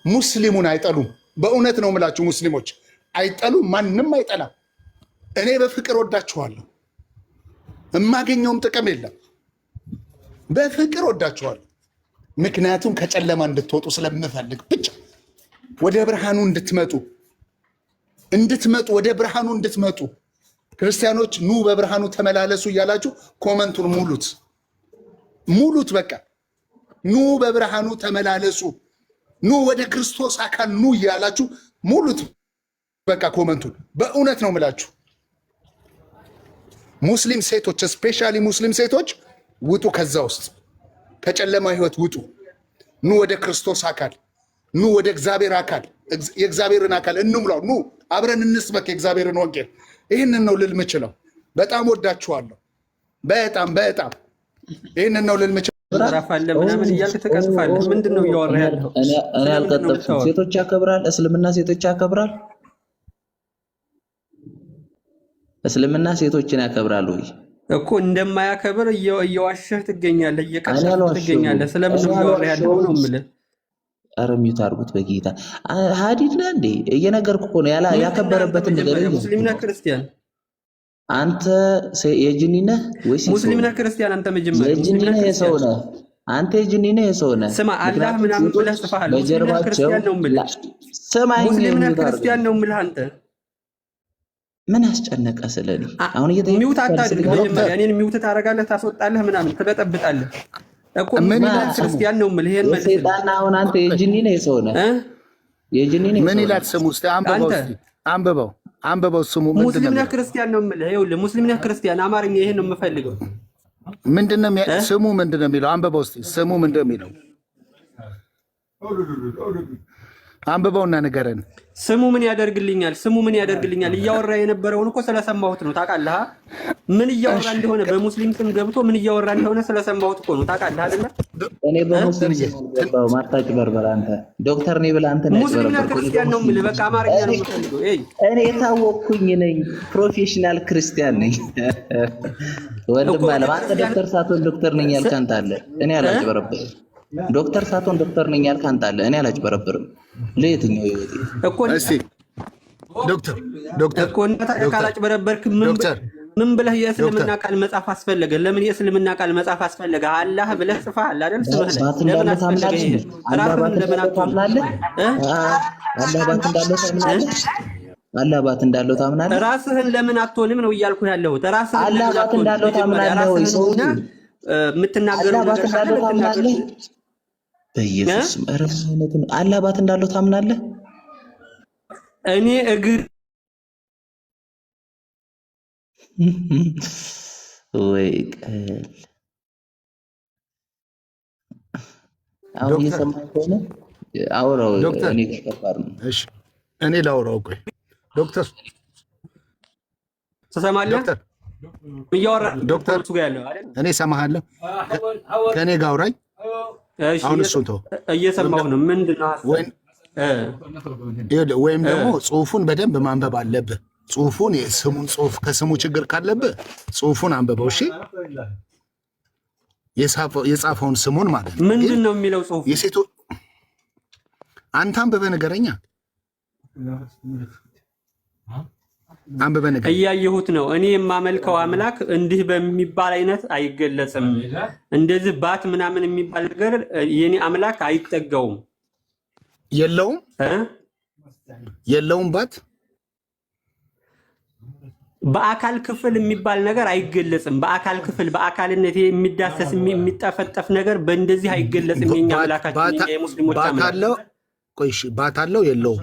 ሙስሊሙን አይጠሉም። በእውነት ነው የምላችሁ፣ ሙስሊሞች አይጠሉም። ማንም አይጠላም። እኔ በፍቅር ወዳችኋለሁ። የማገኘውም ጥቅም የለም። በፍቅር ወዳችኋለሁ። ምክንያቱም ከጨለማ እንድትወጡ ስለምፈልግ ብቻ ወደ ብርሃኑ እንድትመጡ ወደ ብርሃኑ እንድትመጡ። ክርስቲያኖች ኑ በብርሃኑ ተመላለሱ እያላችሁ ኮመንቱን ሙሉት። በቃ ኑ በብርሃኑ ተመላለሱ፣ ኑ ወደ ክርስቶስ አካል ኑ እያላችሁ ሙሉት። በቃ ኮመንቱን። በእውነት ነው የምላችሁ ሙስሊም ሴቶች፣ ስፔሻሊ ሙስሊም ሴቶች ውጡ፣ ከዛ ውስጥ ከጨለማ ህይወት ውጡ። ኑ ወደ ክርስቶስ አካል፣ ኑ ወደ እግዚአብሔር አካል፣ የእግዚአብሔርን አካል እንሙላው። ኑ አብረን እንስበክ የእግዚአብሔርን ወንጌል። ይህንን ነው ልል ምችለው። በጣም ወዳችኋለሁ። በጣም ይህንን ነው ልል ምችለው። ራፋለ ምናምን እያልክ ትቀጥፋለህ። ምንድን ነው እያወራ ያለው? እኔ አልቀጠፍኩም። ሴቶች ያከብራል እስልምና፣ ሴቶች ያከብራል እስልምና፣ ሴቶችን ያከብራል ወይ እኮ? እንደማያከብር እየዋሸህ ትገኛለህ፣ እየቀጠፍክ ትገኛለህ። ስለምን ነው እያወራ ያለው ነው የምልህ። ኧረ ሚውት አድርጉት በጌታ። ሀዲድ ነህ እንዴ? እየነገርኩህ እኮ ነው። ያከበረበትን ነገር ሙስሊም ነህ ክርስቲያን? አንተ የጅኒ ነህ ወይስ ሙስሊም ነህ ክርስቲያን? አንተ መጀመሪያ የጅኒ ነህ የሰው ነህ? አንተ የጅኒ ነህ የሰው ነህ? ስማ አላህ ምናምን ብለህ ጽፈሃል። ሙስሊም ነህ ክርስቲያን ነው የምልህ። ስማኝ፣ ሙስሊም ነህ ክርስቲያን ነው የምልህ። አንተ ምን አስጨነቀ ስለኔ? አሁን ሚውት አታድርግ። መጀመሪያ እኔን ሚውት ታደርጋለህ፣ ታስወጣለህ፣ ምናምን ትበጠብጣለህ እኮ። ምን ይላል ክርስቲያን ነው የምልህ። ይሄን መልስ ሰይጣን። አሁን አንተ የጅኒ ነህ የሰው ነህ? የጅኒ ነህ? ምን ይላል ስሙ? እስቲ አንብበው ስሙ። ሙስሊም ነህ ክርስቲያን ነው የምልህ። ይኸውልህ ሙስሊም ነህ ክርስቲያን፣ አማርኛ ይሄን ነው የምፈልገው። ምንድነው ስሙ? ምንድነው የሚለው? አንብበው እስቲ ስሙ ምንድነው የሚለው? አንብበውና ንገረን። ስሙ ምን ያደርግልኛል? ስሙ ምን ያደርግልኛል? እያወራ የነበረውን እኮ ስለሰማሁት ነው። ታውቃለህ ምን እያወራ እንደሆነ? በሙስሊም ስም ገብቶ ምን እያወራ እንደሆነ ስለሰማሁት እኮ ነው። ታውቃለህ አይደለ? እኔ በሙስሊም ገባው። ማታጭበርበር አንተ ዶክተር ነኝ ብለህ አንተ ነህ። ሙስሊም ነህ ክርስቲያን ነው የምልህ። በቃ አማርኛ ነው የምፈልገው። እኔ የታወቅኩኝ ነኝ፣ ፕሮፌሽናል ክርስቲያን ነኝ። ወንድም አለ አንተ ዶክተር ሳትሆን ዶክተር ነኝ ያልክ አንተ አለ። እኔ አላጭበረብርም። ዶክተር ሳትሆን ዶክተር ነኝ ያልክ አንተ አለ። እኔ አላጭበረብርም። ለየትኛው ይወጥ እኮ ዶክተር እኮ ካላጭበረበርክ ምን ብለህ የእስልምና ቃል መጻፍ አስፈለገ? ለምን የእስልምና ቃል መጻፍ አስፈለገ? አላህ ብለህ ጽፈሃል አይደል? ለምን አስፈለገ? ራስህን ለምን አትሆንም? አላህ ባት እንዳለ ታምናለህ? አላህ ባት እንዳለው ታምናለህ? ራስህን ለምን አትሆንም ነው እያልኩ ያለሁት። ራስህን አላህ ለምን ባት አትሆንም? እንዳለው መጀመሪያ ታምናለህ ወይ? ራስህን ሰው ሆነ የምትናገረው አላህ ባት ነገር ካለ እንዳለው ልትናገር ታምናለህ? በኢየሱስ ኧረ እውነት ነው። አላህ ባት እንዳለው ታምናለህ? እኔ እግር ወይ ቀል አሁን እየሰማህ ከሆነ አውራው እኔ ተከፋር ነው። እሺ እኔ ላውራው። ቆይ ዶክተር ትሰማለህ? ዶክተር ዶክተር እሱ ጋር ያለው አይደል? እኔ ሰማሃለሁ። ከእኔ ጋር አውራኝ። አሁን እሱን ተው። እየሰማሁ ነው። ምንድን ነው ወይም ደግሞ ጽሁፉን በደንብ ማንበብ አለብህ። ጽሁፉን የስሙን ጽሁፍ ከስሙ ችግር ካለብህ ጽሁፉን አንብበው። እሺ የጻፈውን ስሙን ማለት ነው። ምንድን ነው የሚለው ጽሁፍ? የሴቶ አንተ አንብበህ ንገረኛ። አንብበህ ንገረኝ። እያየሁት ነው። እኔ የማመልከው አምላክ እንዲህ በሚባል አይነት አይገለጽም። እንደዚህ ባት ምናምን የሚባል ነገር የኔ አምላክ አይጠጋውም። የለውም ባት በአካል ክፍል የሚባል ነገር አይገለጽም። በአካል ክፍል በአካልነት የሚዳሰስ የሚጠፈጠፍ ነገር በእንደዚህ አይገለጽም። የኛ አምላካችን የሙስሊሞች አምላክ ቆይ እሺ፣ ባት አለው የለውም?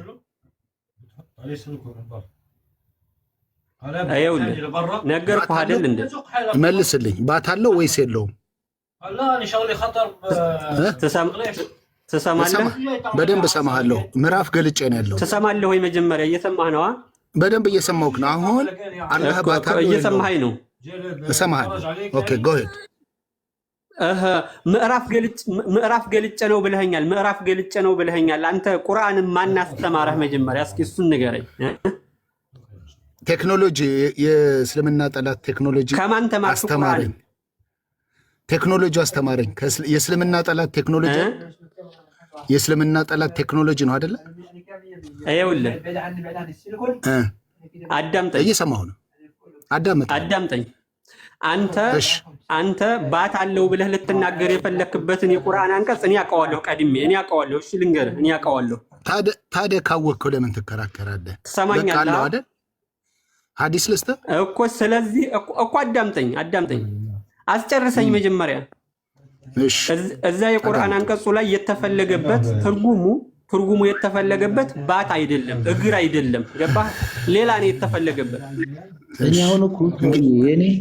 ይኸውልህ ነገርኩህ አይደል እንዴ? መልስልኝ። ባት አለው ወይስ የለውም? ትሰማለህ? በደንብ እሰማሃለሁ። ምዕራፍ ገልጬ ነው ያለው። ትሰማለህ ወይ? መጀመሪያ እየሰማህ ነዋ። በደንብ እየሰማሁህ ነው። አሁን አላህ ባት አለው እየሰማኸኝ ነው? እሰማሃለሁ። ኦኬ ጎ ሄድ። ምዕራፍ ገልጬ ነው ብለኸኛል። ምዕራፍ ገልጬ ነው ብለኸኛል። አንተ ቁርአንን ማን አስተማረህ? መጀመሪያ እስኪ እሱን ንገረኝ። ቴክኖሎጂ፣ የእስልምና ጠላት ቴክኖሎጂ ከማን ተማርክ? አስተማረኝ። ቴክኖሎጂ አስተማረኝ። የእስልምና ጠላት ቴክኖሎጂ የእስልምና ጠላት ቴክኖሎጂ ነው አይደለ? ይኸውልህ አዳምጠኝ። እየሰማሁ ነው። አዳምጠኝ። አንተ ባት አለው ብለህ ልትናገር የፈለክበትን የቁርአን አንቀጽ እኔ አውቀዋለሁ። ቀድሜ እኔ አውቀዋለሁ። እሺ ልንገርህ፣ እኔ አውቀዋለሁ። ታዲያ ካወቅከው ለምን ትከራከራለህ? ትሰማኛለህ አይደል? ሐዲስ ልስጥህ እኮ። ስለዚህ እኮ አዳምጠኝ፣ አስጨርሰኝ መጀመሪያ። እዛ የቁርአን አንቀጹ ላይ የተፈለገበት ትርጉሙ የተፈለገበት ባት አይደለም፣ እግር አይደለም። ገባህ? ሌላ ነው የተፈለገበት።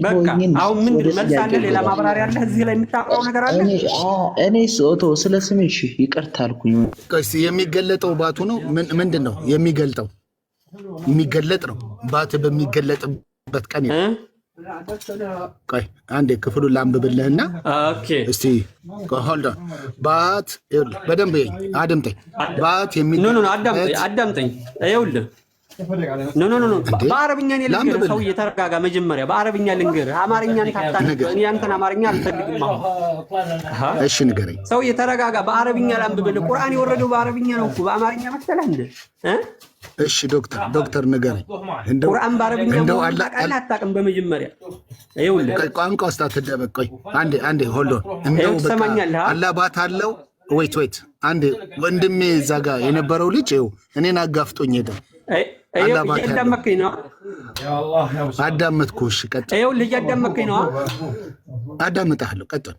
በቃ አሁን ምንድን መልስ አለ? ሌላ ማብራሪያ አለ? እዚህ ላይ የምታውቀው ነገር አለ? እኔ ስለ ስምሽ ይቅርታ አልኩኝ። የሚገለጠው ባቱ ነው። ምንድን ነው የሚገልጠው? የሚገለጥ ነው። ባት በሚገለጥበት ቀን ቆይ አንዴ ክፍሉን ላንብብልህና እስቲ ሆልድ ኦን። ባት በደንብ አድምጠኝ። ባት አዳምጠኝ። ይኸውልህ በአረብኛ ልንገርህ። ሰውዬ ተረጋጋ። መጀመሪያ በአረብኛ ልንገርህ። አማርኛን ታታነህ። እኔ አንተን አማርኛ አልፈልግም። አሁን እሺ ንገረኝ። ሰውዬ ተረጋጋ። በአረብኛ ላንብብልህ። ቁርአን የወረደው በአረብኛ ነው እኮ በአማርኛ መሰለህ እንደ እሺ ዶክተር ንገረኝ። ቁርአን በአረብኛ ታውቃለህ አታውቅም? በመጀመሪያ ይኸውልህ ቋንቋ ውስጥ አትደበቅ። ቆይ አንዴ ሆልድ ኦን። እንደው ትሰማኛለህ? አላህ ባት አለው። ወይት አንዴ ወንድሜ እዛ ጋር የነበረው ልጅ ይኸው እኔን አጋፍጦኝ ሄደ። እያዳመከኝ ነው። አዳመጥኩህ። እሺ ቀጥል። ይኸውልህ እያዳመከኝ ነው። አዳምጥሃለሁ። ቀጥል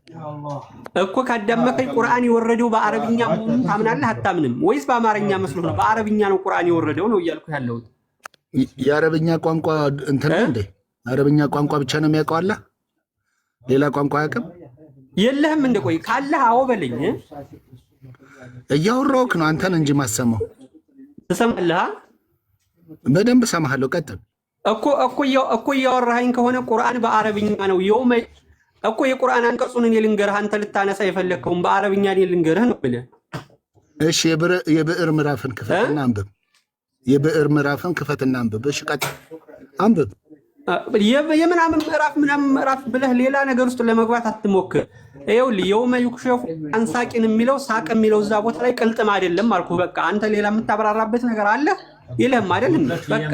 እኮ። ካዳመከኝ ቁርአን የወረደው በአረብኛ መሆኑን ታምናለህ አታምንም? ወይስ በአማርኛ መስሎ ነው? በአረብኛ ነው ቁርአን የወረደው ነው እያልኩ ያለሁት። የአረብኛ ቋንቋ እንትን ነው እንዴ? አረብኛ ቋንቋ ብቻ ነው የሚያውቀው አላህ? ሌላ ቋንቋ አያውቅም? የለህም እንደ ቆይ ካለህ አዎ በለኝ። እያወራሁህ ነው አንተን እንጂ ማሰማው። ትሰማለህ? በደንብ ሰማሃለሁ። ቀጥል እኮ እያወራኸኝ ከሆነ ቁርአን በአረብኛ ነው እኮ። የቁርአን አንቀጹን እኔ ልንገርህ፣ አንተ ልታነሳ የፈለግከውን በአረብኛ እኔ ልንገርህ ነው ብለህ። እሺ የብዕር ምዕራፍን ክፈትና አንብብ። የብዕር ምዕራፍን ክፈትና አንብብ። እሺ ቀጥል አንብብ። የምናምን ምዕራፍ ብለህ ሌላ ነገር ውስጥ ለመግባት አትሞክር። ይኸውልህ የውመ ዩክሸፉ አንሳቂን የሚለው ሳቅ የሚለው እዛ ቦታ ላይ ቅልጥም አይደለም አልኩህ። በቃ አንተ ሌላ የምታብራራበት ነገር አለ የለህም አይደል? በቃ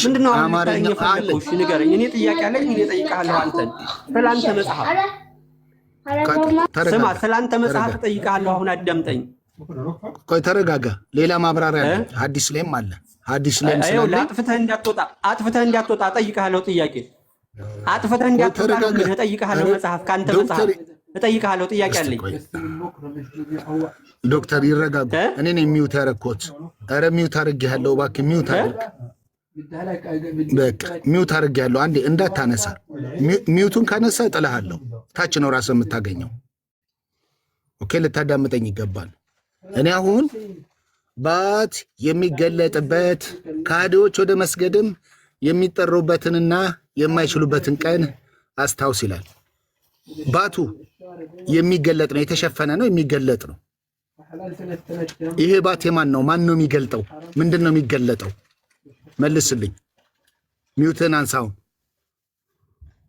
ምንድነው አማርኛ ፈለከው? እሺ ንገረኝ። እኔ ጥያቄ አለኝ። እኔ እጠይቅሃለሁ። አንተን ስላንተ መጽሐፍ ስማ፣ ስላንተ መጽሐፍ እጠይቅሃለሁ። አሁን አዳምጠኝ። ቆይ ተረጋጋ። ሌላ ማብራሪያ አለ፣ ሐዲስ ላይም አለ። ሐዲስ ላይም ይኸውልህ ስላለ አጥፍተህ እንዳትወጣ እጠይቅሃለሁ ጥያቄ አጥፍተህ እንዳትወጣ ነው ምን እጠይቅሃለሁ መጽሐፍ ካንተ መጽሐፍ እጠይቅሃለሁ ጥያቄ አለኝ ዶክተር ይረጋጉ እኔ ነኝ ሚውት ያረኩት ኧረ ሚውት አድርጌሃለሁ እባክህ ሚውት አድርግ በቃ ሚውት አድርጌሃለሁ አንዴ እንዳታነሳ ሚውቱን ካነሳ እጥልሃለሁ ታች ነው ራስህ የምታገኘው ኦኬ ልታዳምጠኝ ይገባል እኔ አሁን ባት የሚገለጥበት ካህዲዎች ወደ መስገድም የሚጠሩበትንና የማይችሉበትን ቀን አስታውስ ይላል ባቱ የሚገለጥ ነው የተሸፈነ ነው የሚገለጥ ነው ይሄ ባት የማን ነው ማን ነው የሚገልጠው ምንድነው የሚገለጠው መልስልኝ ሚውትን አንሳው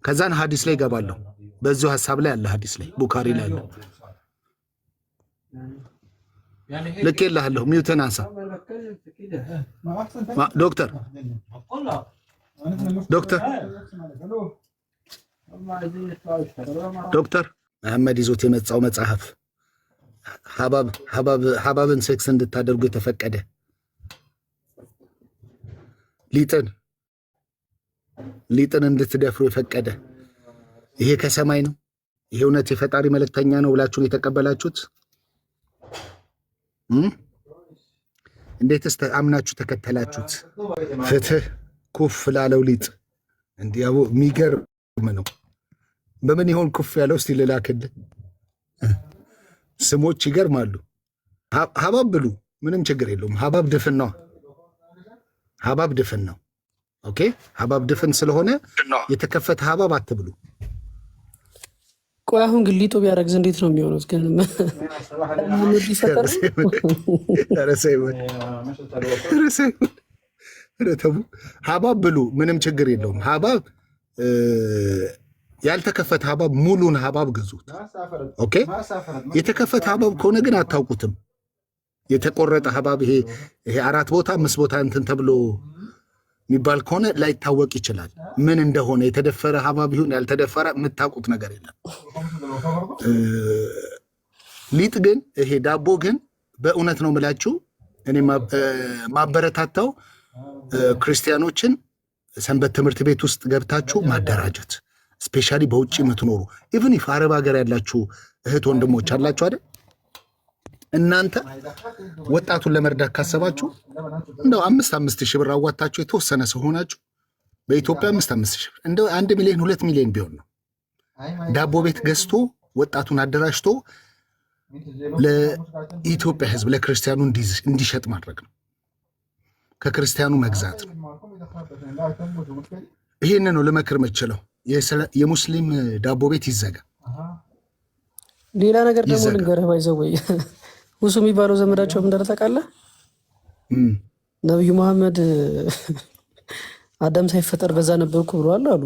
ከዛን ሐዲስ ላይ ገባለሁ በዚሁ ሐሳብ ላይ አለ ሐዲስ ላይ ቡኻሪ ላይ አለ ልኬልሃለሁ ሚውትን አንሳ ዶክተር መሐመድ ይዞት የመጣው መጽሐፍ ሐባብን ሴክስ እንድታደርጉ የተፈቀደ ሊጥን እንድትደፍሩ የፈቀደ ይሄ ከሰማይ ነው ይሄ እውነት የፈጣሪ መልእክተኛ ነው ብላችሁን የተቀበላችሁት እንዴትስ አምናችሁ ተከተላችሁት ፍትህ ኩፍ ላለው ሊጥ እንዲያው የሚገርም ነው በምን ይሆን ኩፍ ያለው እስቲ ልላክልህ ስሞች ይገርማሉ ሐባብ ብሉ ምንም ችግር የለውም ሐባብ ድፍን ነው ኦኬ ሐባብ ድፍን ስለሆነ የተከፈተ ሐባብ አትብሉ ቆይ አሁን ግን ሊጡ ቢያረግዝ እንዴት ነው የሚሆነው ግን ሐባብ ብሉ ምንም ችግር የለውም ሐባብ ያልተከፈተ ሐባብ ሙሉን ሐባብ ግዙት ኦኬ የተከፈተ ሐባብ ከሆነ ግን አታውቁትም የተቆረጠ ሐባብ ይሄ 4 ቦታ 5 ቦታ እንትን ተብሎ የሚባል ከሆነ ላይታወቅ ይችላል ምን እንደሆነ የተደፈረ ሐባብ ይሁን ያልተደፈረ የምታውቁት ነገር የለም ሊጥ ግን ይሄ ዳቦ ግን በእውነት ነው የምላችሁ እኔ ማበረታታው ክርስቲያኖችን ሰንበት ትምህርት ቤት ውስጥ ገብታችሁ ማደራጀት ስፔሻሊ በውጭ የምትኖሩ ኢቭን ኢፍ አረብ ሀገር ያላችሁ እህት ወንድሞች አላችሁ አይደል እናንተ ወጣቱን ለመርዳት ካሰባችሁ እንደው 5 ሺህ ብር አዋጣችሁ የተወሰነ ሰው ሆናችሁ በኢትዮጵያ 5 ሺህ ብር እንደው 1 ሚሊዮን 2 ሚሊዮን ቢሆን ነው ዳቦ ቤት ገዝቶ ወጣቱን አደራጅቶ ለኢትዮጵያ ሕዝብ ለክርስቲያኑ እንዲሸጥ ማድረግ ነው ከክርስቲያኑ መግዛት ነው ይሄን ነው ለመክር መችለው የሙስሊም ዳቦ ቤት ይዘጋ ሌላ ነገር ደግሞ ልንገርህ ባይዘው ወይ ውሱ የሚባለው ዘመዳቸው ምን ታውቃለህ ነብዩ መሐመድ አዳም ሳይፈጠር በዛ ነበርኩ ብለዋል አሉ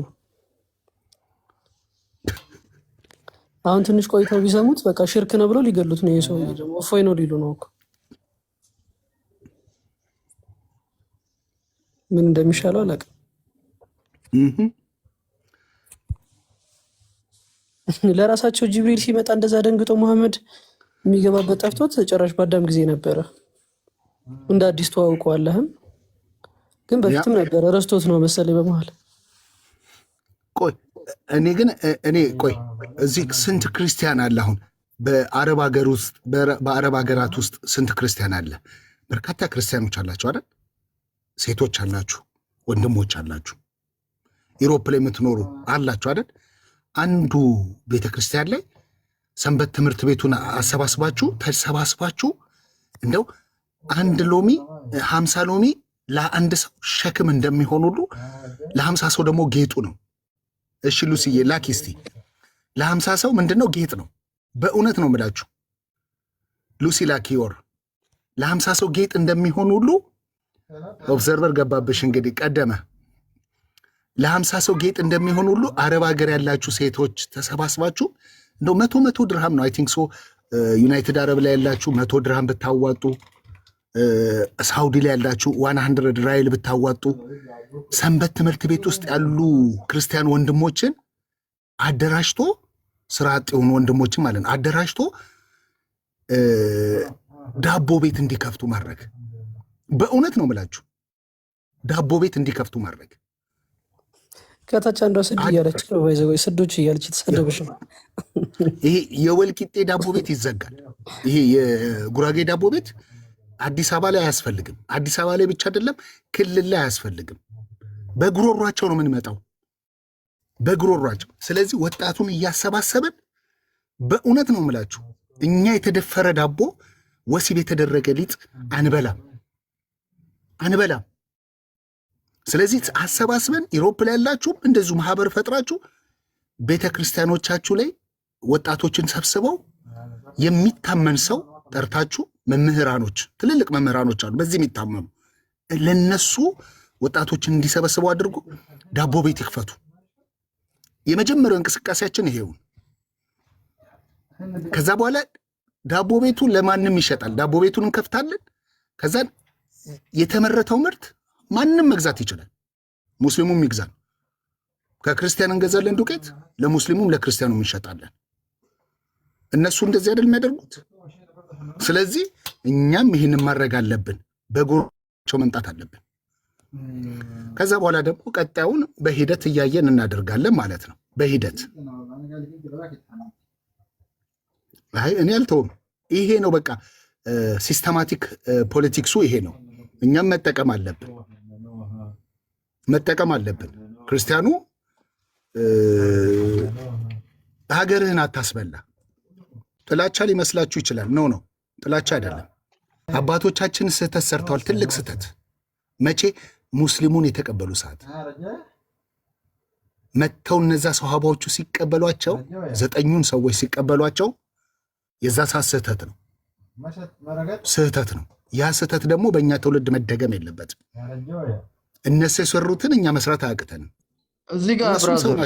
አሁን ትንሽ ቆይተው ቢሰሙት በቃ ሽርክ ነው ብለው ሊገሉት ነው የሰው ደግሞ እፎይ ነው ሊሉ ነው እኮ ምን እንደሚሻለው አላውቅም ለራሳቸው ጅብሪል ሲመጣ እንደዛ ደንግጦ መሐመድ የሚገባበት ጠፍቶት ጭራሽ በአዳም ጊዜ ነበረ እንደ አዲስ ተዋውቀዋለህም ግን በፊትም ነበረ ረስቶት ነው መሰለኝ በመሃል ቆይ ቆይ እዚህ ስንት ክርስቲያን አለ አሁን በአረብ ሀገራት ውስጥ ስንት ክርስቲያን አለ በርካታ ክርስቲያኖች አላችሁ አይደል ሴቶች አላችሁ ወንድሞች አላችሁ ኢሮፕ ላይ የምትኖሩ አላችሁ አይደል አንዱ ቤተክርስቲያን ላይ ሰንበት ትምህርት ቤቱን ተሰባስባችሁ እንደው 1 ሎሚ 50 ሎሚ ለአንድ ሰው ሸክም እንደሚሆን ሁሉ ለ50 ሰው ደግሞ ጌጡ ነው እሺ ሉሲዬ ላኪ እስቲ ለ50 ሰው ምንድነው ጌጥ ነው በእውነት ነው የምላችሁ ሉሲ ላኪ ወር ለ50 ሰው ጌጥ እንደሚሆን ሁሉ ኦብዘርቨር ገባብሽ እንግዲህ ቀደመ ለ50 ሰው ጌጥ እንደሚሆን ሁሉ አረብ ሀገር ያላችሁ ሴቶች ተሰባስባችሁ እንደው 100 ድርሃም ነው አይ ቲንክ ሶ ዩናይትድ አረብ ላይ ያላችሁ 100 ድርሃም ብታዋጡ ሳውዲ ላይ ያላችሁ 100 ራይል ብታዋጡ ሰንበት ትምህርት ቤት ውስጥ ያሉ ክርስቲያን ወንድሞችን አደራጅቶ ስራ አጥ የሆኑ ወንድሞችን ማለት ነው አደራጅቶ ዳቦ ቤት እንዲከፍቱ ማድረግ በእውነት ነው የምላችሁ ዳቦ ቤት እንዲከፍቱ ማድረግ። ከታች አንዷ ስድ እያለች ነው ባይዘው ስዶች እያለች ተሰደበሽ ነው። ይሄ የወልቂጤ ዳቦ ቤት ይዘጋል። ይሄ የጉራጌ ዳቦ ቤት አዲስ አበባ ላይ አያስፈልግም። አዲስ አበባ ላይ ብቻ አይደለም ክልል ላይ አያስፈልግም። በጉሮሯቸው ነው የምንመጣው፣ በጉሮሯቸው። ስለዚህ ወጣቱን እያሰባሰብን በእውነት ነው የምላችሁ እኛ የተደፈረ ዳቦ ወሲብ የተደረገ ሊጥ አንበላም። ስለዚህ አሰባስበን ኢሮፕ ላይ ያላችሁም እንደዚሁ ማህበር ፈጥራችሁ ቤተ ክርስቲያኖቻችሁ ላይ ወጣቶችን ሰብስበው የሚታመን ሰው ጠርታችሁ መምህራኖች፣ ትልልቅ መምህራኖች አሉ በዚህ የሚታመኑ ለነሱ ወጣቶችን እንዲሰበስቡ አድርጉ። ዳቦ ቤት ይክፈቱ። የመጀመሪያው እንቅስቃሴያችን ይሄውን። ከዛ በኋላ ዳቦ ቤቱ ለማንም ይሸጣል። ዳቦ ቤቱን እንከፍታለን። ከዛ የተመረተው ምርት ማንም መግዛት ይችላል። ሙስሊሙም ይግዛል። ከክርስቲያን እንገዛለን ዱቄት፣ ለሙስሊሙም ለክርስቲያኑም እንሸጣለን። እነሱ እንደዚህ አይደል የሚያደርጉት? ስለዚህ እኛም ይህንን ማድረግ አለብን። በጎቸው መምጣት አለብን። ከዛ በኋላ ደግሞ ቀጣዩን በሂደት እያየን እናደርጋለን ማለት ነው። በሂደት እኔ አልተውም። ይሄ ነው በቃ ሲስተማቲክ ፖለቲክሱ ይሄ ነው። እኛም መጠቀም አለብን። ክርስቲያኑ ሀገርህን አታስበላ። ጥላቻ ሊመስላችሁ ይችላል። ነው ጥላቻ አይደለም። አባቶቻችን ስህተት ሰርተዋል፣ ትልቅ ስህተት። መቼ? ሙስሊሙን የተቀበሉ ሰዓት መጥተው እነዛ ሰሃባዎቹ ሲቀበሏቸው፣ 9ኙን ሰዎች ሲቀበሏቸው የዛ ሰዓት ስህተት ነው። ያ ስህተት ደግሞ በእኛ ትውልድ መደገም የለበትም። እነሱ የሰሩትን እኛ መስራት አያቅተንም። እዚህ ጋር ብራዘር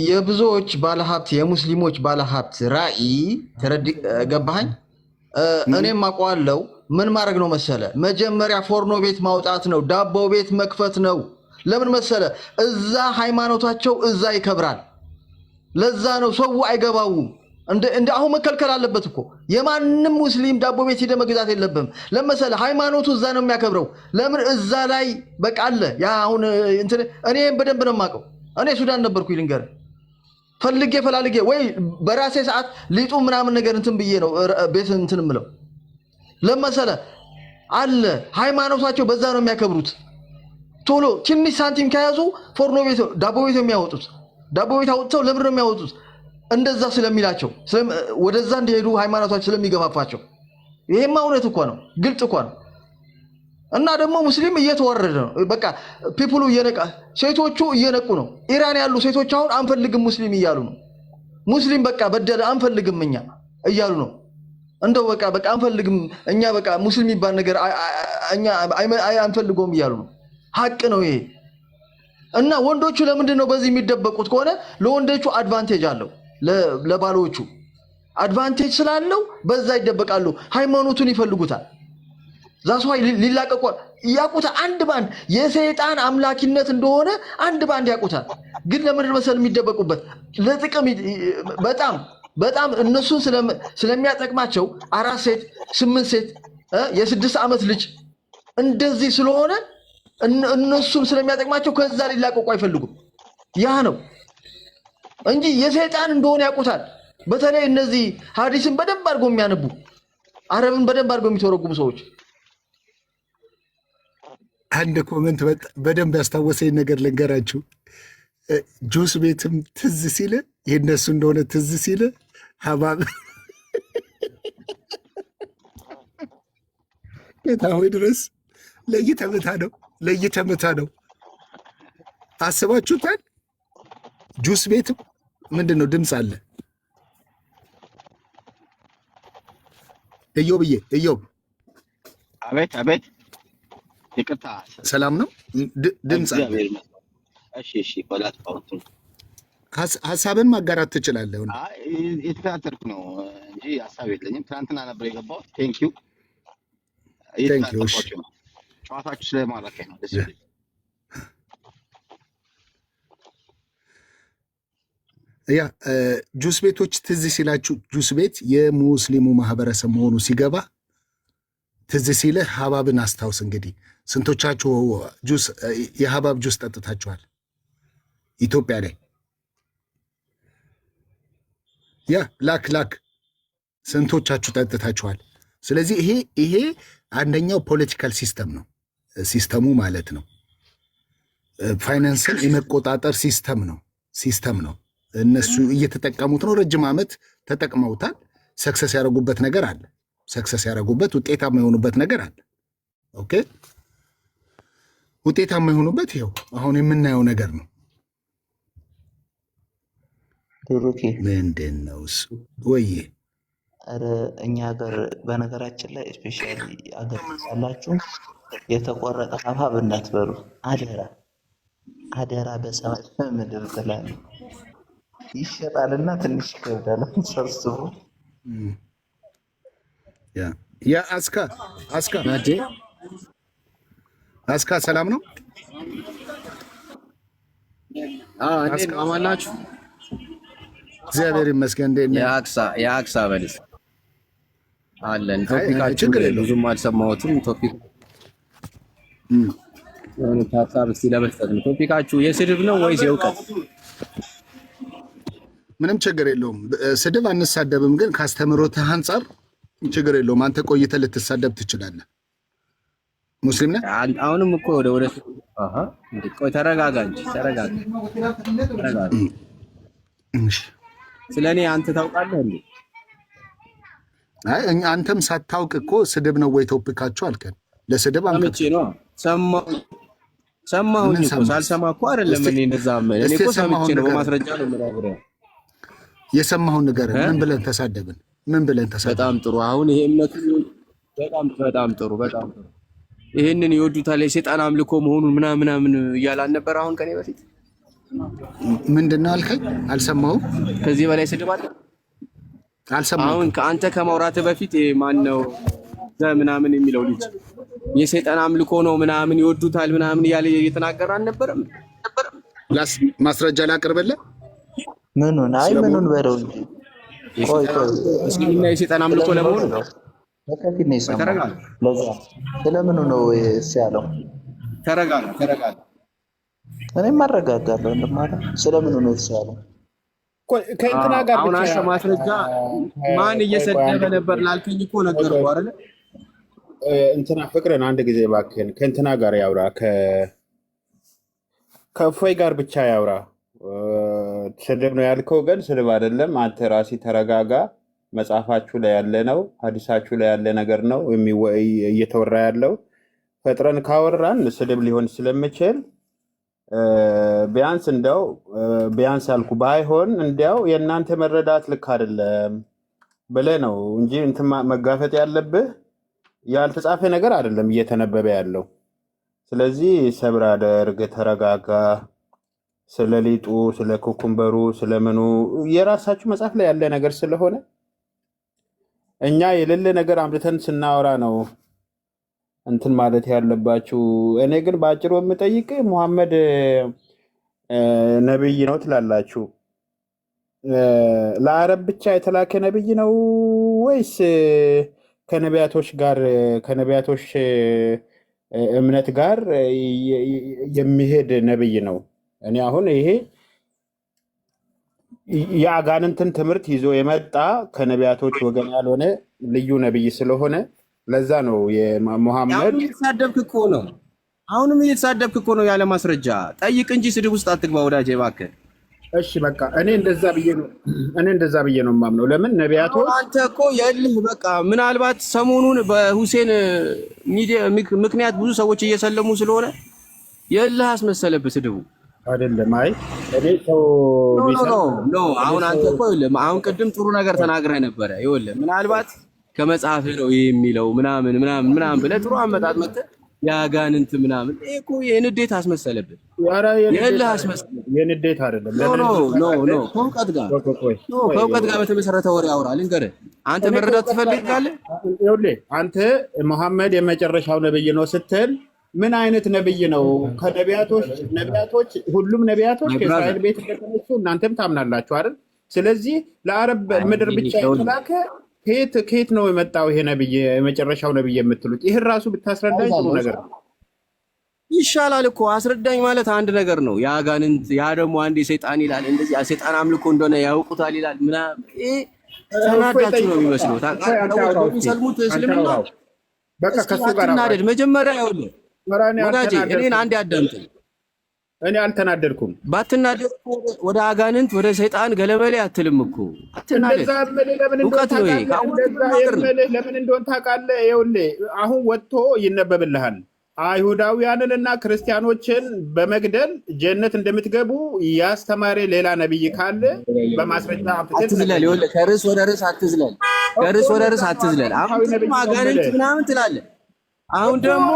የብዙዎች ባለሀብት የሙስሊሞች ባለሀብት ራዕይ ገባኸኝ? እኔም አውቀዋለሁ። ምን ማድረግ ነው መሰለ? መጀመሪያ ፎርኖ ቤት ማውጣት ነው፣ ዳቦ ቤት መክፈት ነው። ለምን መሰለ? እዛ ሃይማኖታቸው እዛ ይከብራል። ለዛ ነው ሰው አይገባውም። እንደ አሁን መከልከል አለበት እኮ። የማንም ሙስሊም ዳቦ ቤት ሄደ መግዛት የለብም። ለመሰለ ሃይማኖቱ እዛ ነው የሚያከብረው። ለምን እዛ ላይ በቃ አለ። ያ አሁን እኔ በደንብ ነው የማውቀው። እኔ ሱዳን ነበርኩ ልንገርህ። ፈላልጌ ወይ በራሴ ሰዓት ሊጡ ምናምን ነገር ብዬ ነው ቤት ምለው። ለመሰለ አለ ሃይማኖታቸው በዛ ነው የሚያከብሩት። ቶሎ ትንሽ ሳንቲም ከያዙ ፎርኖ ቤት ዳቦ ቤት የሚያወጡት። ዳቦ ቤት አውጥተው ለምን ነው የሚያወጡት? እንደዛ ስለሚላቸው ወደዛ እንዲሄዱ ሃይማኖታቸው ስለሚገፋፋቸው። ይሄማ እውነት እኮ ነው፣ ግልጽ እኮ ነው። እና ደግሞ ሙስሊም እየተወረደ ነው። በቃ ፒፕሉ እየነቃ፣ ሴቶቹ እየነቁ ነው። ኢራን ያሉ ሴቶች አሁን አንፈልግም ሙስሊም እያሉ ነው። ሙስሊም በቃ በደለ አንፈልግም እኛ እያሉ ነው። እንደው በቃ አንፈልግም እኛ በቃ ሙስሊም ይባል ነገር እኛ አንፈልገውም እያሉ ነው። ሀቅ ነው ይሄ። እና ወንዶቹ ለምንድን ነው በዚህ የሚደበቁት? ከሆነ ለወንዶቹ አድቫንቴጅ አለው፣ ለባሎቹ አድቫንቴጅ ስላለው በዛ ይደበቃሉ። ሃይማኖቱን ይፈልጉታል። ዛሷይ ሊላቀቁ ያቁታል። አንድ ባንድ የሰይጣን አምላኪነት እንደሆነ አንድ ባንድ ያቁታል። ግን ለምንድን መሰል የሚደበቁበት? ለጥቅም በጣም እነሱን ስለሚያጠቅማቸው 4 ሴት 8 ሴት የ6 ዓመት ልጅ እንደዚህ ስለሆነ እነሱን ስለሚያጠቅማቸው ከዛ ሊላቀቁ አይፈልጉም። ያ ነው እንጂ የሰይጣን እንደሆነ ያውቁታል። በተለይ እነዚህ ሐዲስን በደንብ አድርገው የሚያነቡ አረብን በደንብ አድርገው የሚተረጉሙ ሰዎች። አንድ ኮመንት በደንብ ያስታወሰኝ ነገር ልንገራችሁ። ጁስ ቤትም ትዝ ሲል የእነሱ እንደሆነ ትዝ ሲል ሀባብ ጌታሆይ ድረስ ለይተምታ ነው። አስባችሁታል? ጁስ ቤትም ምንድን ነው ድምፅ አለ። እዮብ አቤት ይቅርታ፣ ሰላም ነው? ድምፅ አለ። እሺ ቆላት ፓውንት ሀሳብን ማጋራት ትችላለህ። የተከታተልኩ ነው እንጂ ሀሳብ የለኝም። ትናንትና ነበር የገባሁት። ቴንኪው። ጨዋታችሁ ስለማራካኝ ነው። ደስ ይላል። ያ ጁስ ቤቶች ትዝ ሲላችሁ ጁስ ቤት የሙስሊሙ ማህበረሰብ መሆኑ ሲገባ ትዝ ሲልህ ሀባብን አስታውስ። እንግዲህ ስንቶቻችሁ ጁስ የሀባብ ጁስ ጠጥታችኋል ኢትዮጵያ ላይ? ያ ላክ ስንቶቻችሁ ጠጥታችኋል? ስለዚህ ይሄ አንደኛው ፖለቲካል ሲስተም ነው፣ ሲስተሙ ማለት ነው። ፋይናንስን የመቆጣጠር ሲስተም ነው። እነሱ እየተጠቀሙት ነው። ረጅም ዓመት ተጠቅመውታል። ሰክሰስ ያደረጉበት ነገር አለ። ሰክሰስ ያደረጉበት ውጤታማ የሆኑበት ነገር አለ። ኦኬ፣ ውጤታማ የሆኑበት ይኸው አሁን የምናየው ነገር ነው። ብሩኬ ምንድን ነው እሱ? ወይ ኧረ እኛ ሀገር በነገራችን ላይ ስፔሻሊ አገር ያላችሁ የተቆረጠ ሀብሀብ እንዳትበሉ አደራ። በሰማይ ምድር ትላል ይሸጣልና ትንሽ ይከብዳል። ሰብስቡ። ያ አስካ ሰላም ነው? እንዴት ነው? አማን ናችሁ? እግዚአብሔር ይመስገን። እንዴት ነው? የአክሳ በልስ አለን። ቶፒካችሁ ብዙም አልሰማሁትም። ቶፒክ ሀሳብ እስኪ ለመስጠት ነው። ቶፒካችሁ የስድብ ነው ወይስ የእውቀት? ምንም ችግር የለውም። ስድብ አንሳደብም፣ ግን ካስተምሮትህ አንጻር ችግር የለውም። አንተ ቆይተህ ልትሳደብ ትችላለህ። ሙስሊም ነህ? አሁንም እኮ ወደ ቆይ ተረጋጋ እንጂ ተረጋጋ። ስለ እኔ አንተ ታውቃለህ እንዴ? አይ አንተም ሳታውቅ እኮ ስድብ ነው ወይ ቶፒካችሁ አልከን። ለስድብ አመጪ ነው ሰማሁኝ እኮ ሳልሰማ እኮ አይደለም። እኔ እንደዛ እኔ እኮ ሰምቼ ነው፣ በማስረጃ ነው የምናገረው። የሰማሁን ነገር ምን ብለን ተሳደብን? በጣም ጥሩ። አሁን ይሄ እምነቱ በጣም ጥሩ። ይሄንን ይወዱታል፣ የሰይጣን አምልኮ መሆኑን ምናምን እያላን ነበር። አሁን ከኔ በፊት ምንድነው አልከኝ? አልሰማሁም። ከዚህ በላይ ስድብ አለ? አልሰማሁም። አሁን ከአንተ ከማውራት በፊት ማን ነው ምናምን የሚለው ልጅ የሰይጣን አምልኮ ነው ምናምን ይወዱታል ምናምን እያለ እየተናገረ አልነበረም? ማስረጃ ላቅርብልህ። ምኑን በለው እንጂ እስልምና የሰይጣን አምልኮ ለመሆኑ በከፊል ነው የሰማው። ለዛ ስለምኑ ነው ያለው? ተረጋጋ። እኔም አረጋጋለሁ እንደማለት። ስለምኑ ነው ያለው? ከእንትና ጋር አሁን አንተ ማስረጃ ማን እየሰደበ ነበር ላልከኝ እኮ ነገርኩህ አይደል? እንትና ፍቅርን አንድ ጊዜ እባክህን ከእንትና ጋር ያውራ፣ ከእፎይ ጋር ብቻ ያውራ። ስድብ ነው ያልከው፣ ግን ስድብ አይደለም። አንተ ራስህ ተረጋጋ። መጽሐፋችሁ ላይ ያለ ነው፣ ሀዲሳችሁ ላይ ያለ ነገር ነው እየተወራ ያለው። ፈጥረን ካወራን ስድብ ሊሆን ስለምችል ቢያንስ አልኩ ባይሆን እንዲያው የእናንተ መረዳት ልክ አይደለም ብለህ ነው እንጂ እንትን መጋፈጥ ያለብህ ያልተጻፈ ነገር አይደለም እየተነበበ ያለው። ስለዚህ ሰብር አድርግ፣ ተረጋጋ። ስለ ሊጡ፣ ስለ ኩኩምበሩ፣ ስለምኑ የራሳችሁ መጽሐፍ ላይ ያለ ነገር ስለሆነ እኛ የሌለ ነገር አምርተን ስናወራ ነው እንትን ማለት ያለባችሁ። እኔ ግን በአጭሩ የምጠይቅ ሙሐመድ ነብይ ነው ትላላችሁ። ለአረብ ብቻ የተላከ ነብይ ነው ወይስ ከነቢያቶች እምነት ጋር የሚሄድ ነብይ ነው? እኔ አሁን ይሄ የአጋንንትን ትምህርት ይዞ የመጣ ከነቢያቶች ወገን ያልሆነ ልዩ ነብይ ስለሆነ ለዛ ነው የሙሐመድ። አሁንም እየተሳደብክ እኮ ነው ያለ ማስረጃ። ጠይቅ እንጂ ስድብ ውስጥ አትግባ ወዳጄ እባክህ። እሺ በቃ እኔ እንደዛ ብዬ ነው የማምነው። ለምን ነቢያቶች አንተ እኮ የልህ በቃ ምናልባት ሰሞኑን በሁሴን ሚዲያ ምክንያት ብዙ ሰዎች እየሰለሙ ስለሆነ የልህ አስመሰለብህ ስድቡ አይደለም። አይ እኔ ሰው አሁን አንተ እኮ አሁን ቅድም ጥሩ ነገር ተናግረህ ነበረ። ይኸውልህ ምናልባት ከመጽሐፍ ነው የሚለው ምናምን ብለህ ጥሩ አመጣጥ መጥተህ ያጋንንት ምናምን እኮ የንዴት አስመሰለብህ። የእልህ አስመሰለብህ። የንዴት አይደለም። ከእውቀት ጋር በተመሰረተ ወሬ አውራ። ልንገርህ፣ አንተ መረዳት ትፈልጋለህ። ይኸውልህ አንተ መሐመድ የመጨረሻው ነብይ ነው ስትል ምን አይነት ነብይ ነው? ነቢያቶች ሁሉም ነቢያቶች ከእስራኤል ቤት እንደተነሱ እናንተም ታምናላችሁ አይደል? ስለዚህ ለአረብ ምድር ብቻ የተላከ ከየት ነው የመጣው ይሄ ነብይ፣ የመጨረሻው ነብይ የምትሉት? ይህን ራሱ ብታስረዳኝ ጥሩ ነገር ነው። ይሻላል እኮ አስረዳኝ ማለት አንድ ነገር ነው። የአጋንንት ያ ደግሞ አንድ የሰይጣን ይላል፣ እንደዚህ የሰይጣን አምልኮ እንደሆነ ያውቁታል ይላል ምናምን። ተናዳችሁ ነው የሚመስለው። ታውቃለህ የሚሰልሙት እስልምና በቃ ከሱ ጋር አትናደድ። መጀመሪያ ይኸውልህ ወዳጄ እኔን አንድ ያዳምጠኝ። እኔ አልተናደድኩም። ባትናደድ ወደ አጋንንት ወደ ሰይጣን ገለመሌ አትልም እኮ። አትናደድ። እውቀት ነው ይሄ። ለምን እንደሆነ ታውቃለህ? ይኸውልህ አሁን ወጥቶ ይነበብልሃል። አይሁዳውያንንና ክርስቲያኖችን በመግደል ጀነት እንደምትገቡ ያስተማረ ሌላ ነብይ ካለ በማስረጃ አትዝለል። ይኸውልህ ከርዕስ ወደ ርዕስ አትዝለል። ከርዕስ ወደ ርዕስ አትዝለል። አሁን ደግሞ አጋንንት ምናምን ትላለህ። አሁን ደግሞ